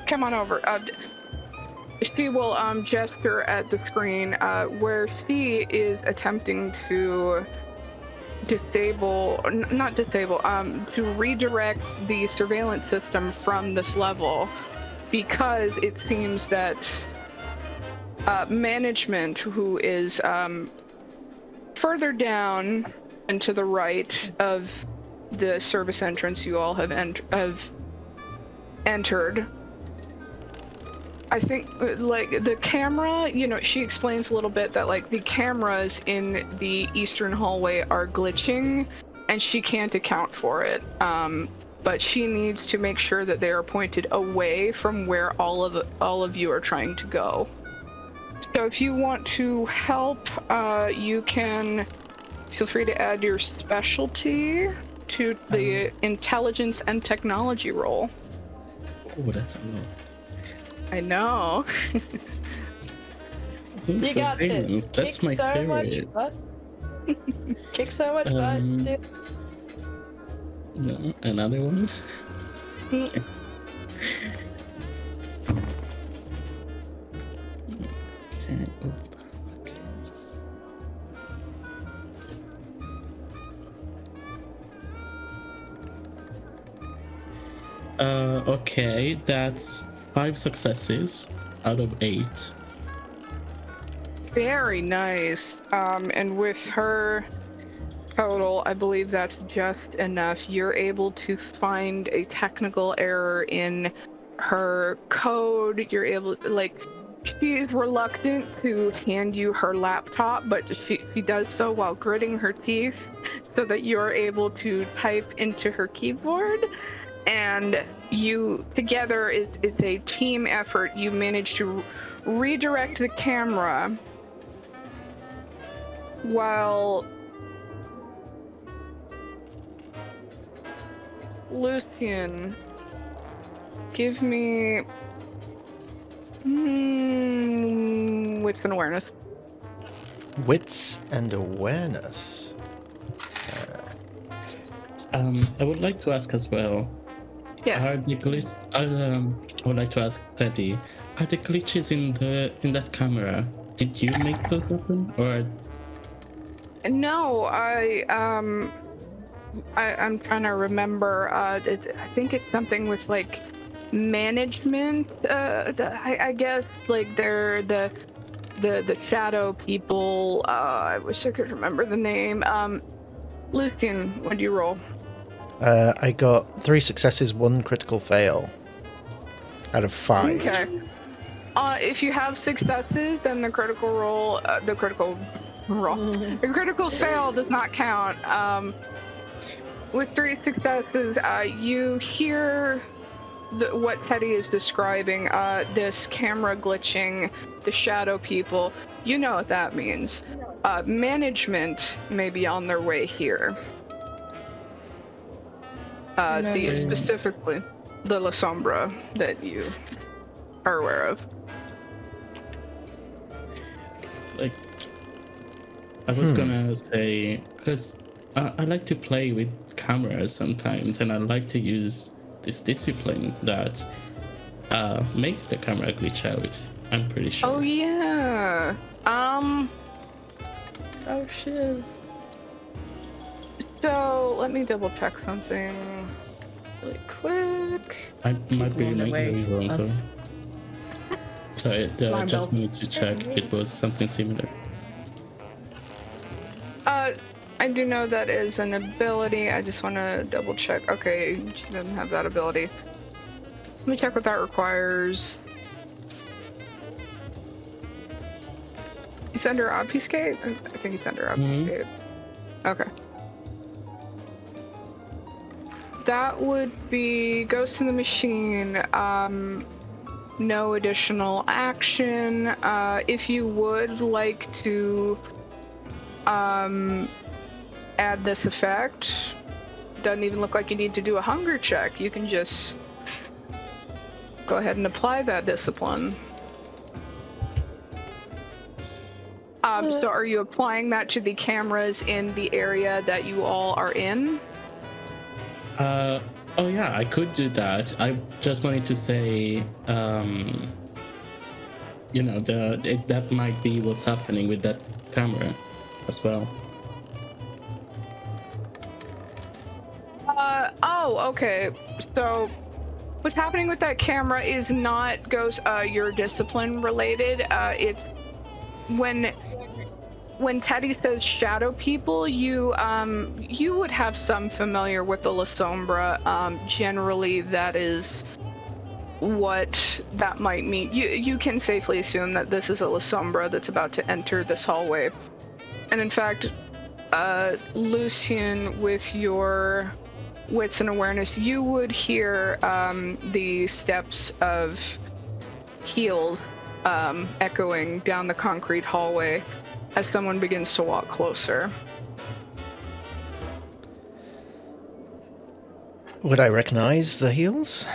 Come on over." She will gesture at the screen where she is attempting to to redirect the surveillance system from this level, because it seems that management, who is further down and to the right of the service entrance you all have entered. I think, like, the camera, you know, she explains a little bit that, like, the cameras in the eastern hallway are glitching, and she can't account for it. But she needs to make sure that they are pointed away from where all of you are trying to go. So if you want to help, you can feel free to add your specialty to the intelligence and technology roll. Oh, that's a lot. I know. You got this. That's Kick my so favorite. much butt. Kick so much butt. Dude. No, another one. Okay, what's that? Okay, that's 5 successes out of 8. Very nice. And with her total, I believe that's just enough. You're able to find a technical error in her code. You're able, like, she's reluctant to hand you her laptop, but she does so while gritting her teeth so that you're able to type into her keyboard. And you, together, is a team effort. You manage to redirect the camera while Lucien, give me wits and awareness. Wits and awareness. I would like to ask as well. Yes. Are the I would like to ask Teddy. Are the glitches in that camera? Did you make those happen, or? No, I'm trying to remember. I think it's something with like management. I guess like they're the shadow people. I wish I could remember the name. Lucien, what do you roll? I got 3 successes, 1 critical fail out of 5. Okay. If you have successes, then the critical fail does not count. With 3 successes, you hear what Teddy is describing, this camera glitching, the shadow people. You know what that means. Management may be on their way here. Specifically, the La Sombra that you are aware of. Like, I was gonna say, because I like to play with cameras sometimes, and I like to use this discipline that makes the camera glitch out. I'm pretty sure. Oh yeah. Oh shiz. So let me double check something really quick. I might be on their way. really wrong though. Us. So I Alarm just bells. need to check if it was something similar. I do know that is an ability. I just want to double check. Okay, she doesn't have that ability. Let me check what that requires. He's under obfuscate? I think he's under obfuscate. Okay. That would be Ghost in the Machine. No additional action. If you would like to add this effect, doesn't even look like you need to do a hunger check. You can just go ahead and apply that discipline. So are you applying that to the cameras in the area that you all are in? Oh yeah, I could do that. I just wanted to say, you know, that might be what's happening with that camera as well. Okay. So what's happening with that camera is not your discipline related. It's when when Teddy says shadow people, you would have some familiar with the La Sombra. Generally, that is what that might mean. You can safely assume that this is a La Sombra that's about to enter this hallway. And in fact, Lucien, with your wits and awareness, you would hear the steps of heels echoing down the concrete hallway as someone begins to walk closer. Would I recognize the heels?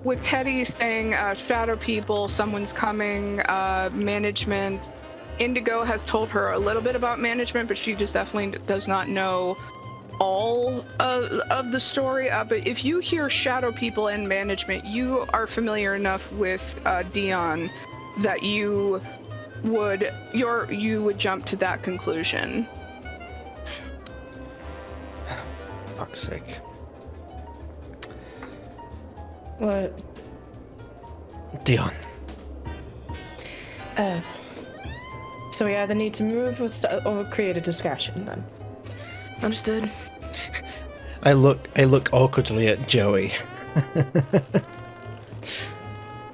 With Teddy saying shadow people, someone's coming, management. Indigo has told her a little bit about management, but she just definitely does not know all of the story. But if you hear shadow people and management, you are familiar enough with Dion that you would jump to that conclusion. Fuck's sake. What? Dion. So we either need to move or create a distraction then. Understood. I look awkwardly at Joey. You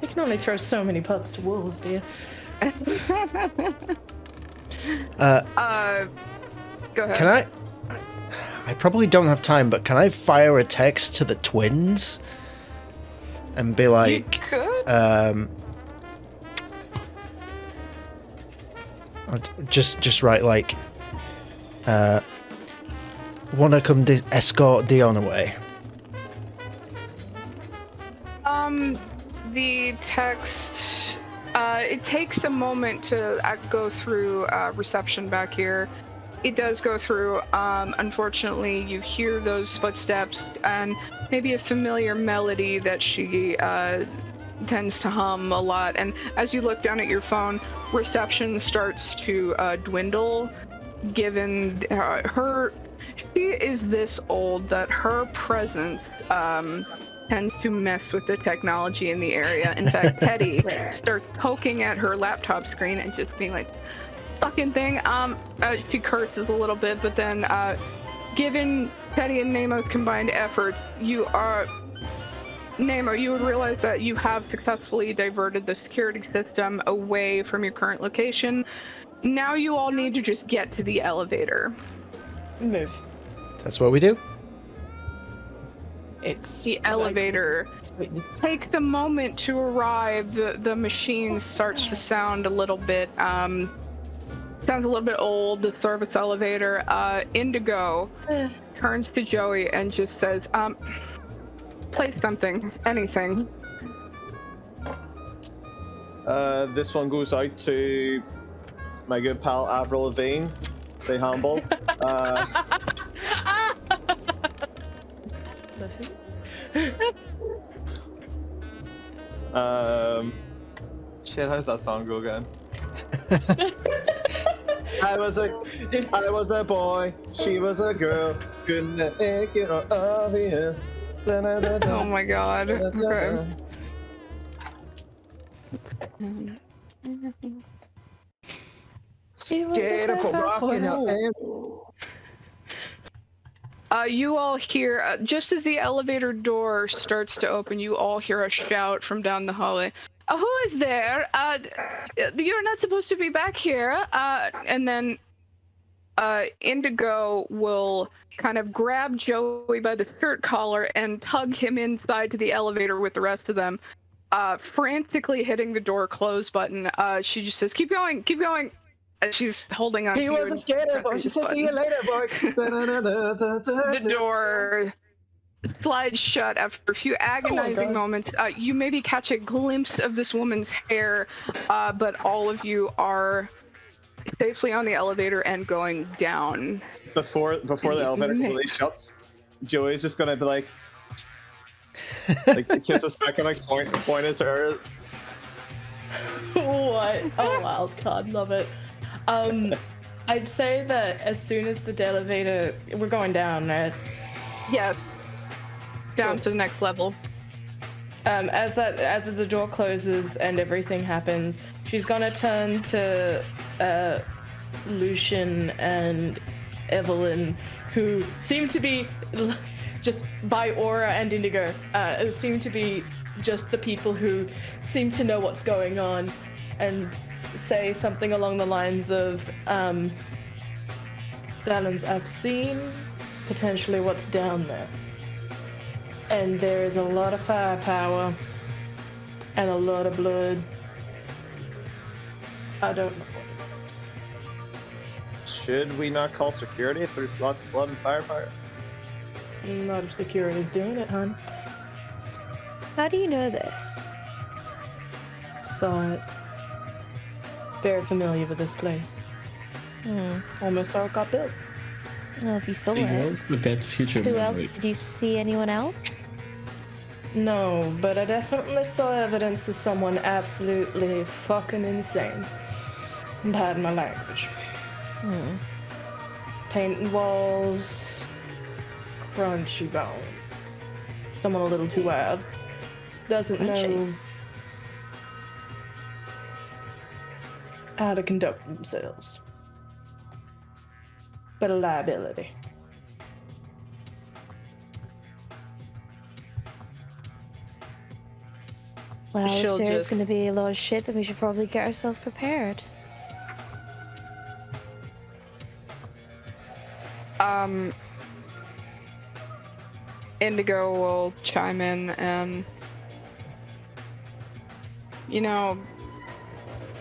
can only throw so many pups to wolves, dear. Go ahead. Can I probably don't have time, but can I fire a text to the twins and be like, you could. just write like, wanna come escort Dion away? The text, it takes a moment to go through reception back here. It does go through. Unfortunately, you hear those footsteps and maybe a familiar melody that she tends to hum a lot. And as you look down at your phone, reception starts to dwindle, given she is this old that her presence tends to mess with the technology in the area. In fact, Teddy starts poking at her laptop screen and just being like, fucking thing. She curses a little bit, but then given Teddy and Nemo's combined efforts, Nemo, you would realize that you have successfully diverted the security system away from your current location. Now you all need to just get to the elevator. Move. That's what we do. It's the elevator. Take the moment to arrive. The machine starts to sound a little bit sounds a little bit old, the service elevator. Indigo turns to Joey and just says, play something, anything. This one goes out to my good pal Avril Lavigne. Stay humble. Shit, how's that song go again? I was a boy, she was a girl, couldn't make it obvious. Oh my god. Okay. Scared for rocking out. You all hear, just as the elevator door starts to open, you all hear a shout from down the hallway. Who is there? You're not supposed to be back here. And then Indigo will kind of grab Joey by the shirt collar and tug him inside to the elevator with the rest of them, frantically hitting the door close button. She just says, keep going, keep going. And she's holding on to you. He was a skater boy. She said, see you later, boy. The door slides shut after a few agonizing moments. You maybe catch a glimpse of this woman's hair, but all of you are safely on the elevator and going down. Before the elevator completely shuts, Joey's just gonna be like kiss us back and like point at her. What? Oh, wild card, love it. I'd say that as soon as the elevator, we're going down, right? Yes. Down to the next level. as the door closes and everything happens, she's gonna turn to Lucien and Evelyn, who seem to be just by aura and Indigo, seem to be just the people who seem to know what's going on, and say something along the lines of, darlings, I've seen potentially what's down there. And there is a lot of firepower and a lot of blood. I don't know what it is. Should we not call security if there's lots of blood and firepower? A lot of security's doing it, hon. How do you know this? Saw it. Very familiar with this place. Almost saw it got built. Well, if you saw He it. wants to get future Who else? memories. Did you see anyone else? No, but I definitely saw evidence of someone absolutely fucking insane. Pardon my language. Painting walls, crunchy bone. Someone a little too wild. Doesn't know how to conduct themselves. But a liability. Well, She'll if there's just- going to be a lot of shit, then we should probably get ourselves prepared. Indigo will chime in and, you know,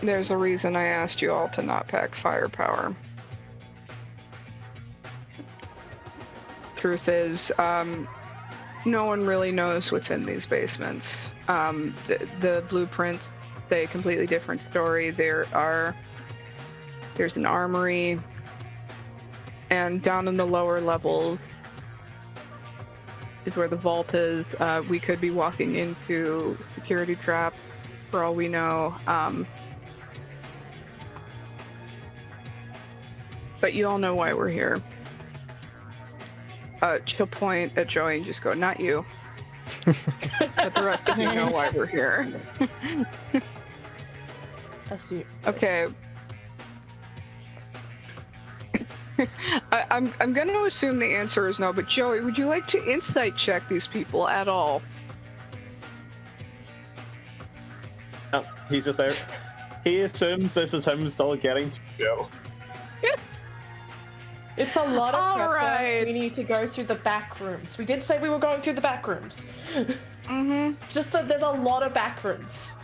there's a reason I asked you all to not pack firepower. Truth is, no one really knows what's in these basements. The blueprints say a completely different story. There's an armory, and down in the lower levels is where the vault is. We could be walking into security traps for all we know. But you all know why we're here. She'll point at Joey and just go, not you. But the rest of you know why we're here. I see. Okay. I'm going to assume the answer is no, but Joey, would you like to insight check these people at all? No, he's just there. He assumes this is him still getting to Joe. It's a lot of All prep work. right. We need to go through the back rooms. We did say we were going through the back rooms. Mm-hmm. It's just that there's a lot of back rooms.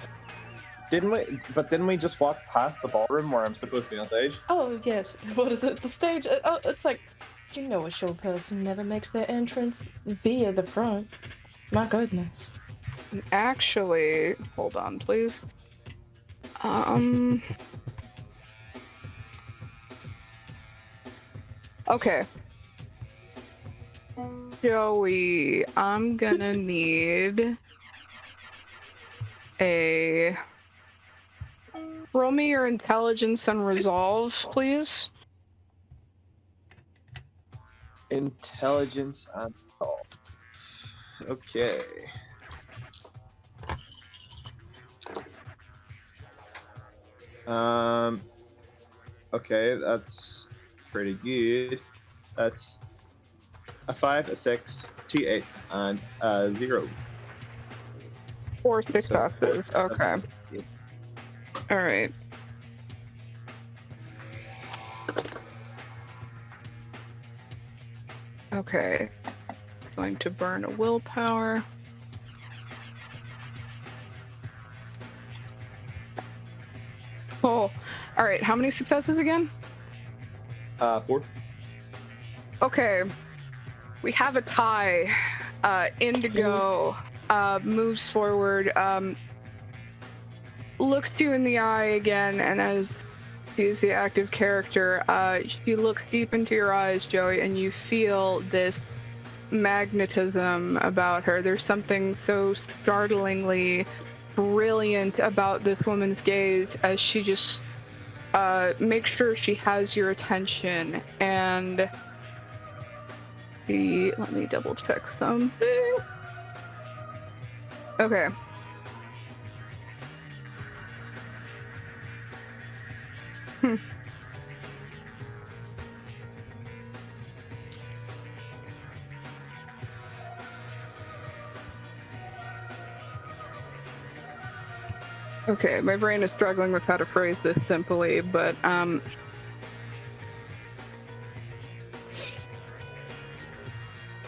Didn't we just walk past the ballroom where I'm supposed to be on stage? Oh, yes. What is it? The stage? Oh, it's like, you know, a show person never makes their entrance via the front. My goodness. Actually, hold on, please. Okay. Joey, I'm gonna need a... Roll me your intelligence and resolve, please. Intelligence and all. Okay. Okay, that's pretty good. That's a 5, a 6, 2 8s, and a 0. 4 So successes. Okay. All right. Okay. Going to burn a willpower. Oh, all right. How many successes again? 4. Okay. We have a tie. Indigo moves forward, looks you in the eye again, and as she's the active character, she looks deep into your eyes, Joey, and you feel this magnetism about her. There's something so startlingly brilliant about this woman's gaze as she just makes sure she has your attention. And let me double check something. Okay. Okay, my brain is struggling with how to phrase this simply, but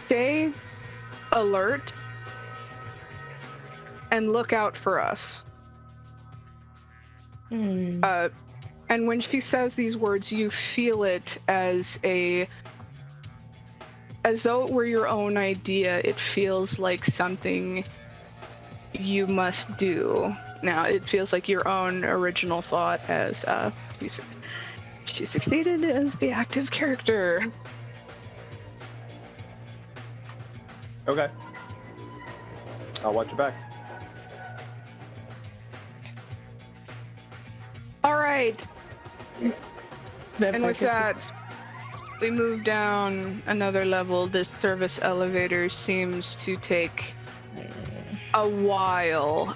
stay alert and look out for us. And when she says these words, you feel it as though it were your own idea. It feels like something you must do. Now, it feels like your own original thought as she succeeded as the active character. Okay. I'll watch your back. All right. And with that, we move down another level. This service elevator seems to take a while,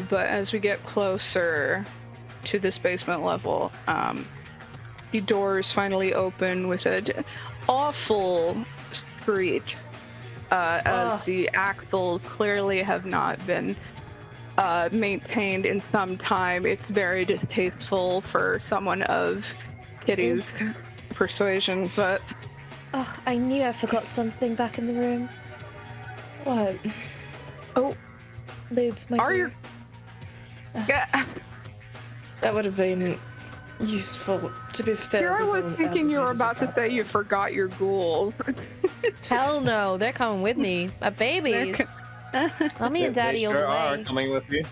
but as we get closer to this basement level, the doors finally open with an awful screech, as the axles clearly have not been maintained in some time. It's very distasteful for someone of Kitty's persuasion, but... Oh, I knew I forgot something back in the room. What? Oh, lube. Are you... Yeah. That would have been useful to be filled. Here I was thinking you were about to say you forgot your ghouls. Hell no, they're coming with me. My babies. Mommy and Daddy they over sure the are way. coming with you.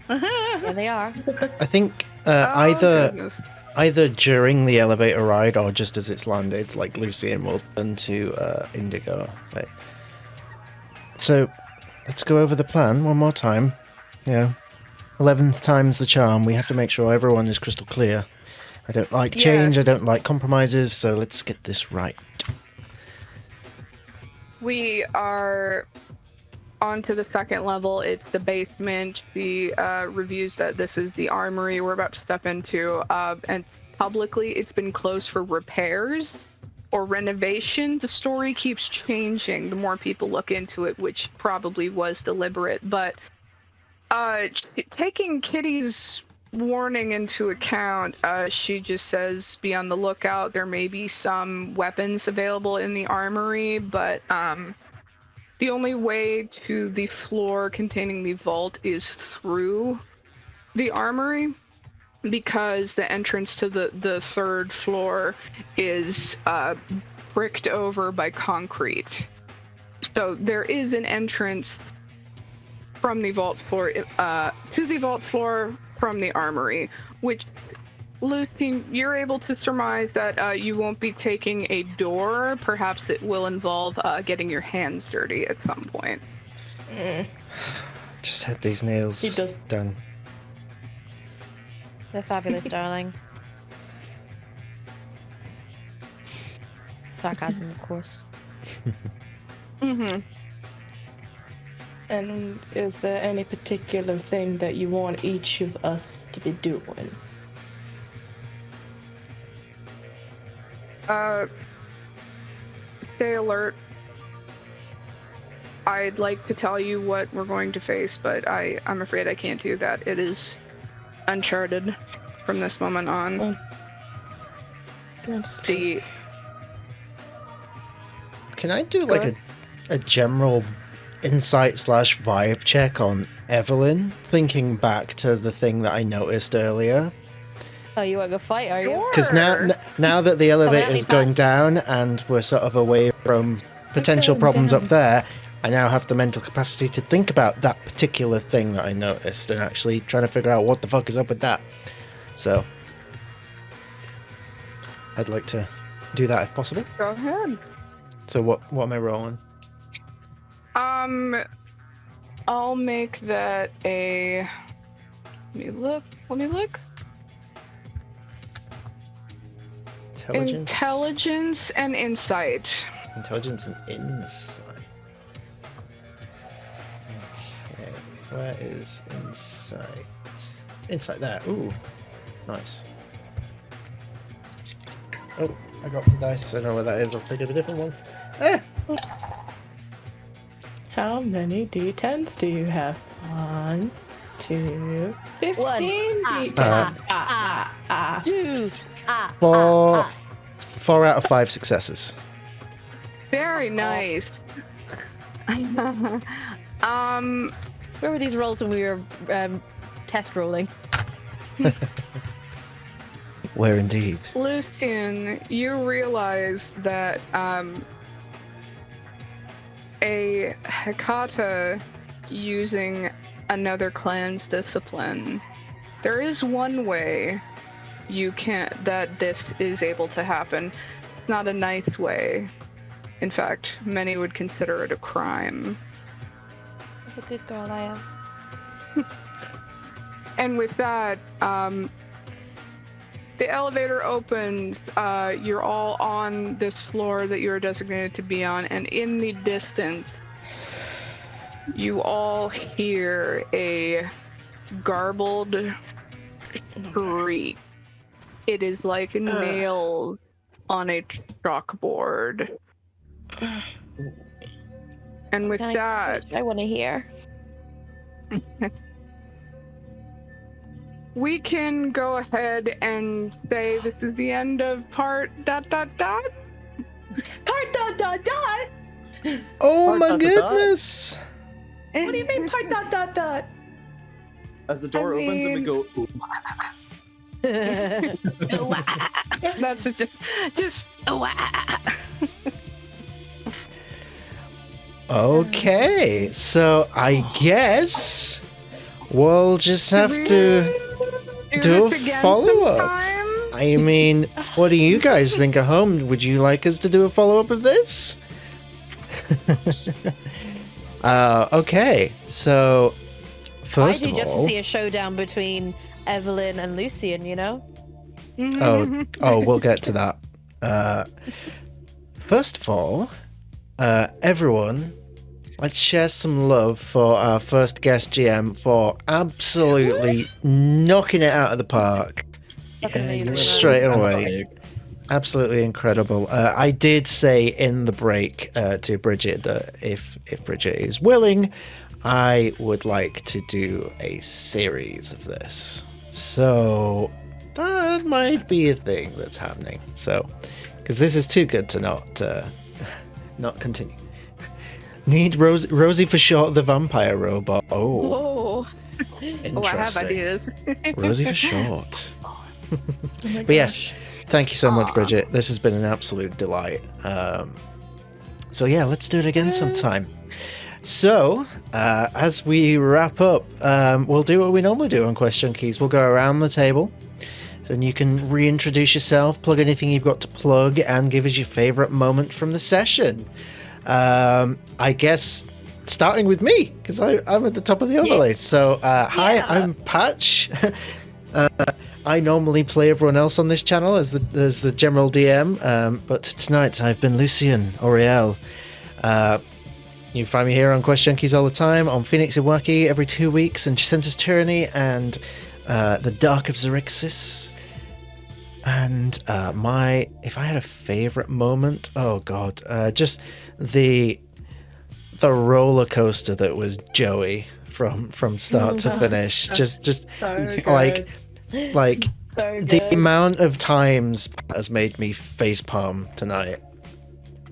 Yeah, they are. I think Goodness. either during the elevator ride or just as it's landed, like Lucien will turn to Indigo. Right. So let's go over the plan one more time. 11th time's the charm. We have to make sure everyone is crystal clear. I don't like change. Yes. I don't like compromises. So let's get this right. We are on to the second level. It's the basement. The reviews that this is the armory we're about to step into, and publicly it's been closed for repairs or renovation. The story keeps changing the more people look into it, which probably was deliberate, but taking Kitty's warning into account, she just says be on the lookout. There may be some weapons available in the armory, but the only way to the floor containing the vault is through the armory, because the entrance to the third floor is bricked over by concrete. So there is an entrance from the vault floor to the vault floor from the armory, which, Lucien, you're able to surmise that you won't be taking a door. Perhaps it will involve getting your hands dirty at some point. Just had these nails done. They're fabulous, darling. Sarcasm, of course. Mm-hmm. And is there any particular thing that you want each of us to be doing? Stay alert. I'd like to tell you what we're going to face, but I'm afraid I can't do that. It is uncharted from this moment on. See. Can I do like a general insight/vibe check on Evelyn, thinking back to the thing that I noticed earlier? Oh, you want to go fight, are you? Because now that the elevator is going down and we're sort of away from potential problems up there, I now have the mental capacity to think about that particular thing that I noticed and actually trying to figure out what the fuck is up with that. So I'd like to do that if possible. Go ahead. So what am I rolling? I'll make that a... Let me look. Intelligence and insight. Intelligence and insight. Okay. Where is insight? Insight there. Ooh, nice. Oh, I dropped the dice. I don't know where that is. I'll take a different one. Ah! How many d10s do you have? 1, 2, 15 d10s. 2. Four out of 5 successes. Very nice. Where were these rolls when we were test rolling? Where indeed? Lucien, you realize that a Hekata using another clan's discipline, there is one way that this is able to happen. It's not a nice way. In fact, many would consider it a crime. What a good girl I am. And with that, the elevator opens. You're all on this floor that you're designated to be on, and in the distance, you all hear a garbled shriek. It is like nails on a chalkboard. And with that, I want to hear. we can go ahead and say this is the end of part ... Part ... Oh Part my dot dot dot. goodness! What do you mean part ... As the door opens and we go, ooh. That's just Okay, so I guess we'll just have to do this a again follow-up. sometime? I mean, what do you guys think at home? Would you like us to do a follow-up of this? Okay, so first I do of just to all, see a showdown between Evelyn and Lucien, you know? oh, we'll get to that. First of all, everyone, let's share some love for our first guest GM for absolutely knocking it out of the park straight away. Absolutely incredible. I did say in the break to Bridget that if Bridget is willing, I would like to do a series of this. So that might be a thing that's happening. So, because this is too good to not continue. Need Rosie for short, the vampire robot. Oh, interesting. Oh, I have ideas. Rosie for short. But yes, thank you so much, Bridget. This has been an absolute delight. So yeah, let's do it again sometime. So, as we wrap up, we'll do what we normally do on QuestJunkies. We'll go around the table. Then you can reintroduce yourself, plug anything you've got to plug, and give us your favorite moment from the session. I guess starting with me, because I'm at the top of the overlay. So, hi, I'm Patch. I normally play everyone else on this channel as the general DM, but tonight I've been Lucien Oriel. You find me here on QuestJunkies all the time, on Phoenix Iwaki every 2 weeks, and Jacinta's Tyranny, and The Dark of Xerxes. And if I had a favorite moment, oh god, just the roller coaster that was Joey from start to finish. Just So like so the good. amount of times Pat has made me facepalm tonight.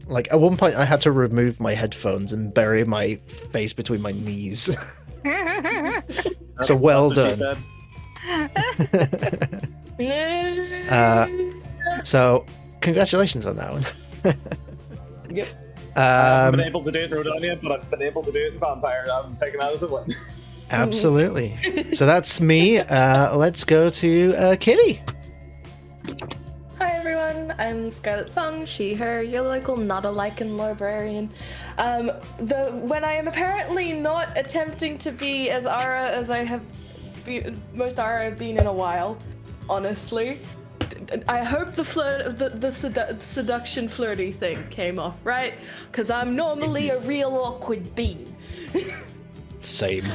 Like at one point I had to remove my headphones and bury my face between my knees. So well that's done. what she said. So congratulations on that one. Yep. I haven't been able to do it in Rodonia, but I've been able to do it in Vampire. I'm taking that as a win. Absolutely. So that's me. Let's go to Kitty. Hi everyone, I'm Scarlet Song, she, her, your local not-a-lichen librarian. When I am apparently not attempting to be as Ara as I have most Ara I've been in a while, honestly. I hope the seduction flirty thing came off, right? Because I'm normally a real awkward bean. Same.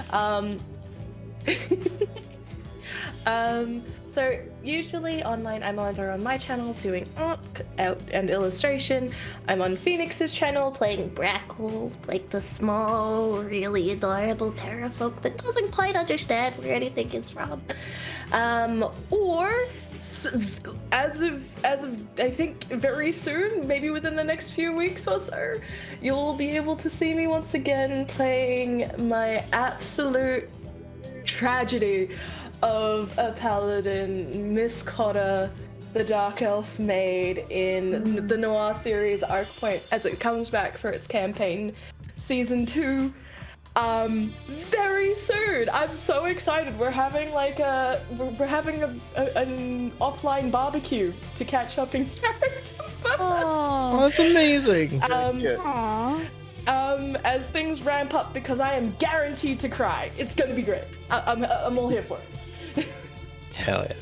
So usually online I'm either on my channel doing art and illustration. I'm on Phoenix's channel playing Brackle, like the small, really adorable terrafolk that doesn't quite understand where anything is from. Or as of I think very soon, maybe within the next few weeks or so, you'll be able to see me once again playing my absolute tragedy of a paladin, Miss Cotta, the Dark Elf Maid, in the Noir series Arc Point as it comes back for its campaign season 2. Very soon. I'm so excited. We're having an offline barbecue to catch up in character. Oh, that's amazing. As things ramp up, because I am guaranteed to cry. It's gonna be great. I'm all here for it. Hell yeah.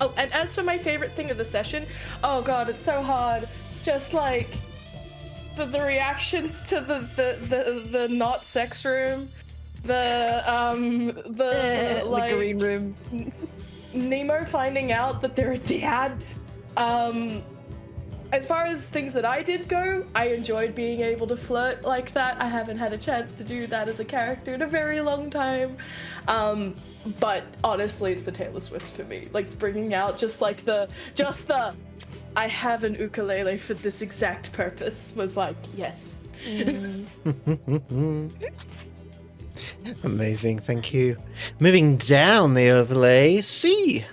Oh, and as for my favorite thing of the session, oh god, it's so hard. Just like the reactions to the not sex room, the green room, Nemo finding out that they're a dad. As far as things that I did go, I enjoyed being able to flirt like that. I haven't had a chance to do that as a character in a very long time. But honestly, it's the Taylor Swift for me. Like bringing out just the I have an ukulele for this exact purpose was like, yes. Amazing, thank you. Moving down the overlay, C.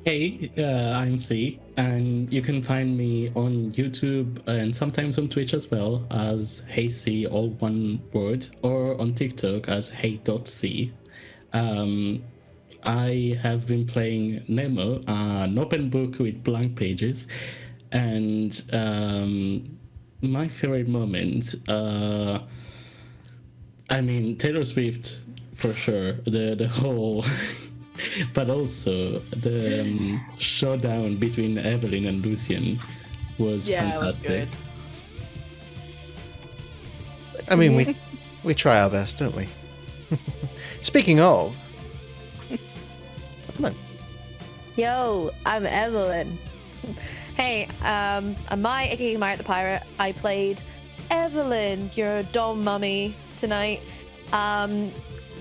Hey, I'm C, and you can find me on YouTube and sometimes on Twitch as well as Hey C, all one word, or on TikTok as hey.c. I have been playing Nemo, an open book with blank pages, and my favorite moment, I mean, Taylor Swift for sure, the whole... but also the showdown between Evelyn and Lucien was fantastic. It was good. I mean, we try our best, don't we? Speaking of, come on. Yo, I'm Evelyn. Hey, I'm Mai, aka Maya the Pirate. I played Evelyn, your dom mummy, tonight.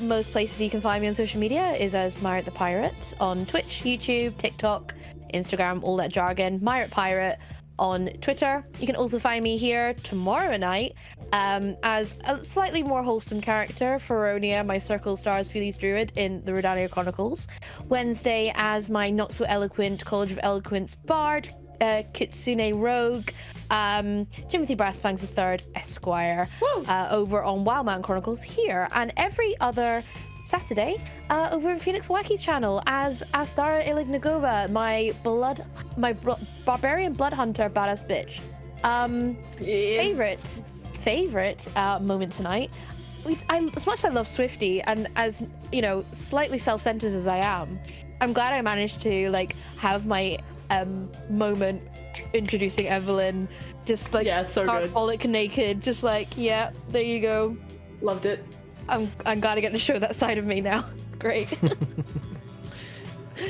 Most places you can find me on social media is as Myrat the Pirate on Twitch, YouTube, TikTok, Instagram, all that jargon. Myrat Pirate on Twitter. You can also find me here tomorrow night as a slightly more wholesome character, Feronia, my Circle Stars Feelies Druid in the Redania Chronicles. Wednesday as my not so eloquent College of Eloquence Bard, Kitsune Rogue, Timothy Brassfangs III Esquire, over on Wildman Chronicles here, and every other Saturday over in Phoenix Wacky's channel as Aftara Ilig Nagoba, my barbarian blood hunter badass bitch. Favorite moment tonight. As much as I love Swifty, and as you know, slightly self-centered as I am, I'm glad I managed to have my moment introducing Evelyn, just so good. Bollock naked, just there you go. Loved it. I'm glad I get to show that side of me now. Great.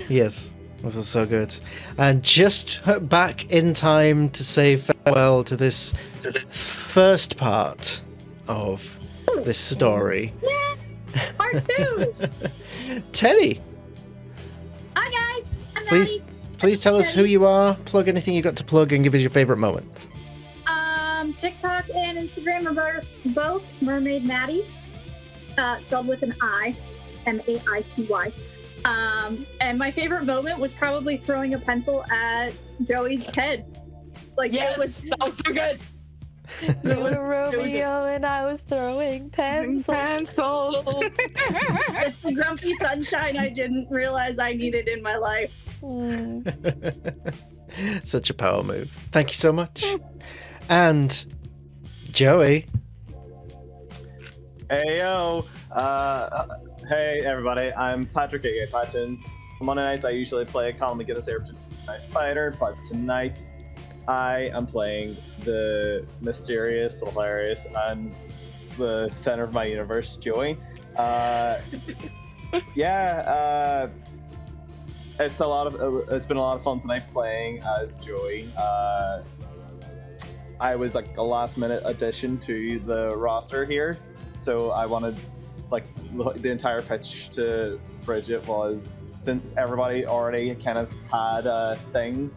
Yes, this was so good. And just back in time to say farewell to this first part of this story. Part 2. Teddy, Hi guys, I'm Maddie. Please tell us who you are, plug anything you got to plug, and give us your favorite moment. TikTok and Instagram are both Mermaid Maddie, spelled with an I, M-A-I-T-Y. And my favorite moment was probably throwing a pencil at Joey's head. That was so good. You were Romeo and I was throwing pencils. It's the grumpy sunshine I didn't realize I needed in my life. Such a power move. Thank you so much. And Joey. Hey yo. Hey everybody. I'm Patrick aka Patins. On Monday nights I usually play Call Me Get Us Air Fighter, but tonight I am playing the mysterious, hilarious, and the center of my universe, Joey. It's been a lot of fun tonight playing as Joey. I was like a last minute addition to the roster here, so I wanted the entire pitch to Bridget was, since everybody already kind of had a thing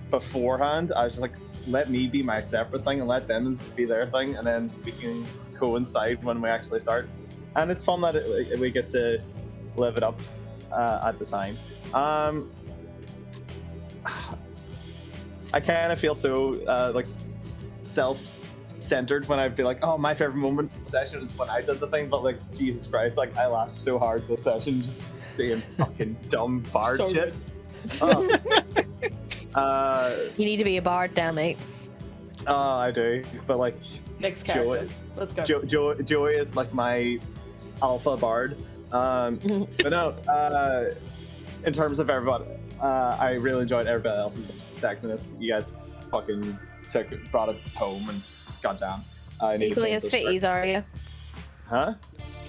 beforehand, I was just like, let me be my separate thing and let them be their thing, and then we can coincide when we actually start. And it's fun that we get to live it up at the time. I kind of feel so self-centered when I'd be like, oh, my favorite moment of the session is when I did the thing, but like, Jesus Christ, like I laughed so hard this session just being fucking dumb bard So shit. good. You need to be a bard now, mate. I do, but like Next character. Let's go. Joey is like my alpha bard. But no, in terms of everybody, I really enjoyed everybody else's sexiness. You guys fucking brought it home, and goddamn, I need You calling us fitties, are you? Huh?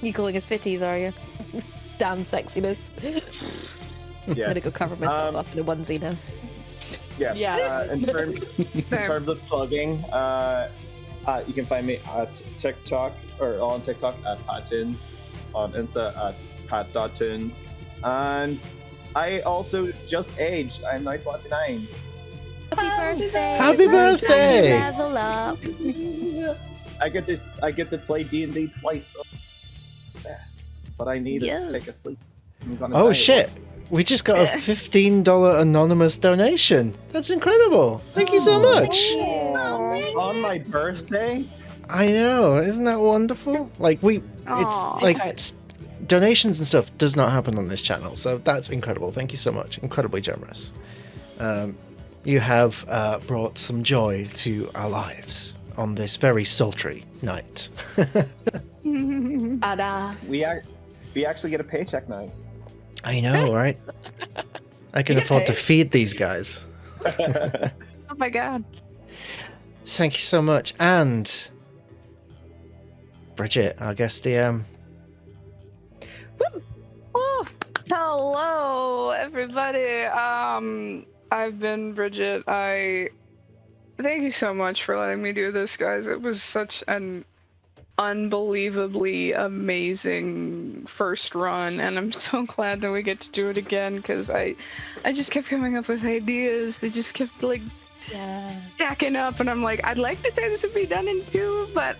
You calling us fitties, are you? Damn sexiness. I'm Yeah. gonna go cover myself up in a onesie now. Yeah. In terms of plugging, you can find me at TikTok or on TikTok at PatTunes, on Insta at pat.tunes, and I also just aged. I'm now 29. Happy birthday! Happy birthday! Level up. I get to play D&D twice. Yes, but I need to take a sleep. I'm gonna Oh die. shit! We just got a $15 anonymous donation. That's incredible. Thank you so much. On my birthday? I know, isn't that wonderful? Like Aw. donations and stuff does not happen on this channel, so that's incredible. Thank you so much. Incredibly generous. You have brought some joy to our lives on this very sultry night. Ada. We actually get a paycheck now. I know, right? I can afford to feed these guys. Oh my god. Thank you so much. And Bridget, our guest DM. Oh, hello, everybody. I've been Bridget. Thank you so much for letting me do this, guys. It was such an unbelievably amazing first run, and I'm so glad that we get to do it again, because I just kept coming up with ideas. They just kept like stacking up, and I'm like, I'd like to say this would be done in 2, but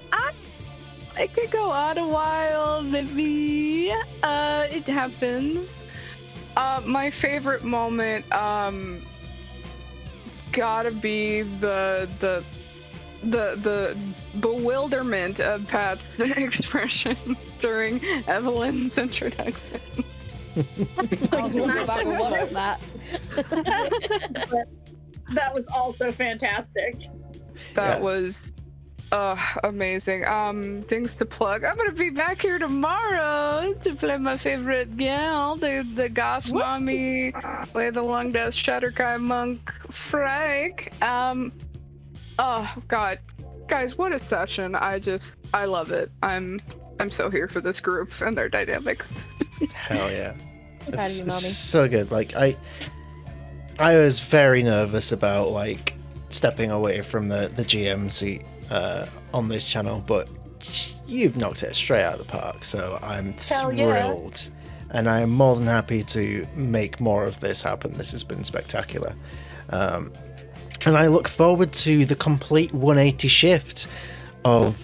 I could go on a while, maybe. It happens. My favorite moment gotta be the bewilderment of Pat's expression during Evelyn's introduction. I'll go back and watch that. That was also fantastic. That Yeah. was amazing. Things to plug. I'm gonna be back here tomorrow to play my favorite gal, the goth mommy, play the long death Shadowkai monk Frank. Oh god, guys, what a session! I love it. I'm so here for this group and their dynamic. Hell yeah. Proud of you, mommy. So good. Like I was very nervous about like stepping away from the GM seat on this channel, but you've knocked it straight out of the park, so I'm Hell yeah. thrilled. And I am more than happy to make more of this happen. This has been spectacular. And I look forward to the complete 180 shift of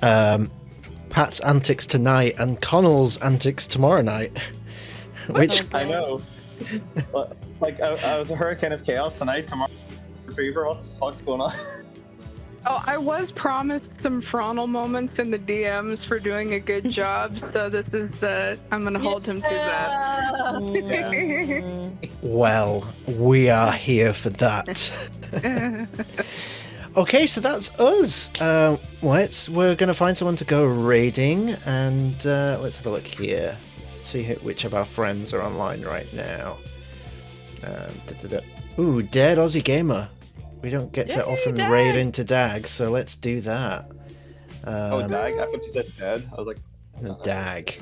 Pat's antics tonight and Connell's antics tomorrow night. Which I know. Like, I was a hurricane of chaos tonight, tomorrow fever. What the fuck's going on? Oh, I was promised some frontal moments in the DMs for doing a good job, so this is I'm gonna hold him to that. well, we are here for that. Okay, so that's us. We're going to find someone to go raiding, and let's have a look here. Let's see which of our friends are online right now. Ooh, Dead Aussie Gamer. We don't get to often raid into Dag, so let's do that. Oh, dag. I thought you said dead. I was like, Dag.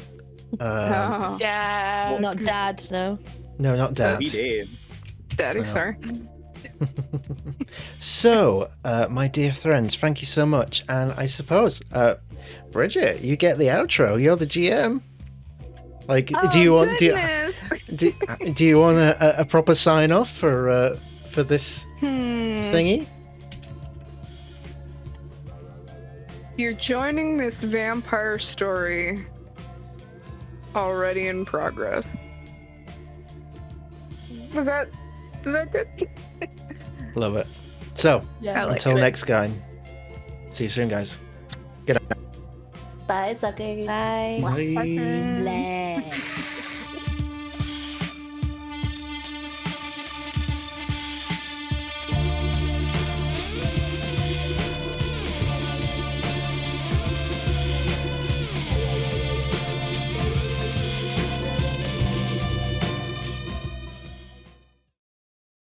Oh, Yeah. Not dad, no. No, not dad. he did. Daddy, Well. sorry. So, my dear friends, thank you so much. And I suppose, Bridget, you get the outro. You're the GM. Like, do you want do you want a proper sign off for this thingy? You're joining this vampire story already in progress. Is that good? Love it. So, Yeah. I like until it. next time. See you soon, guys. Good night. Bye, suckers. Bye. Bye. Blah.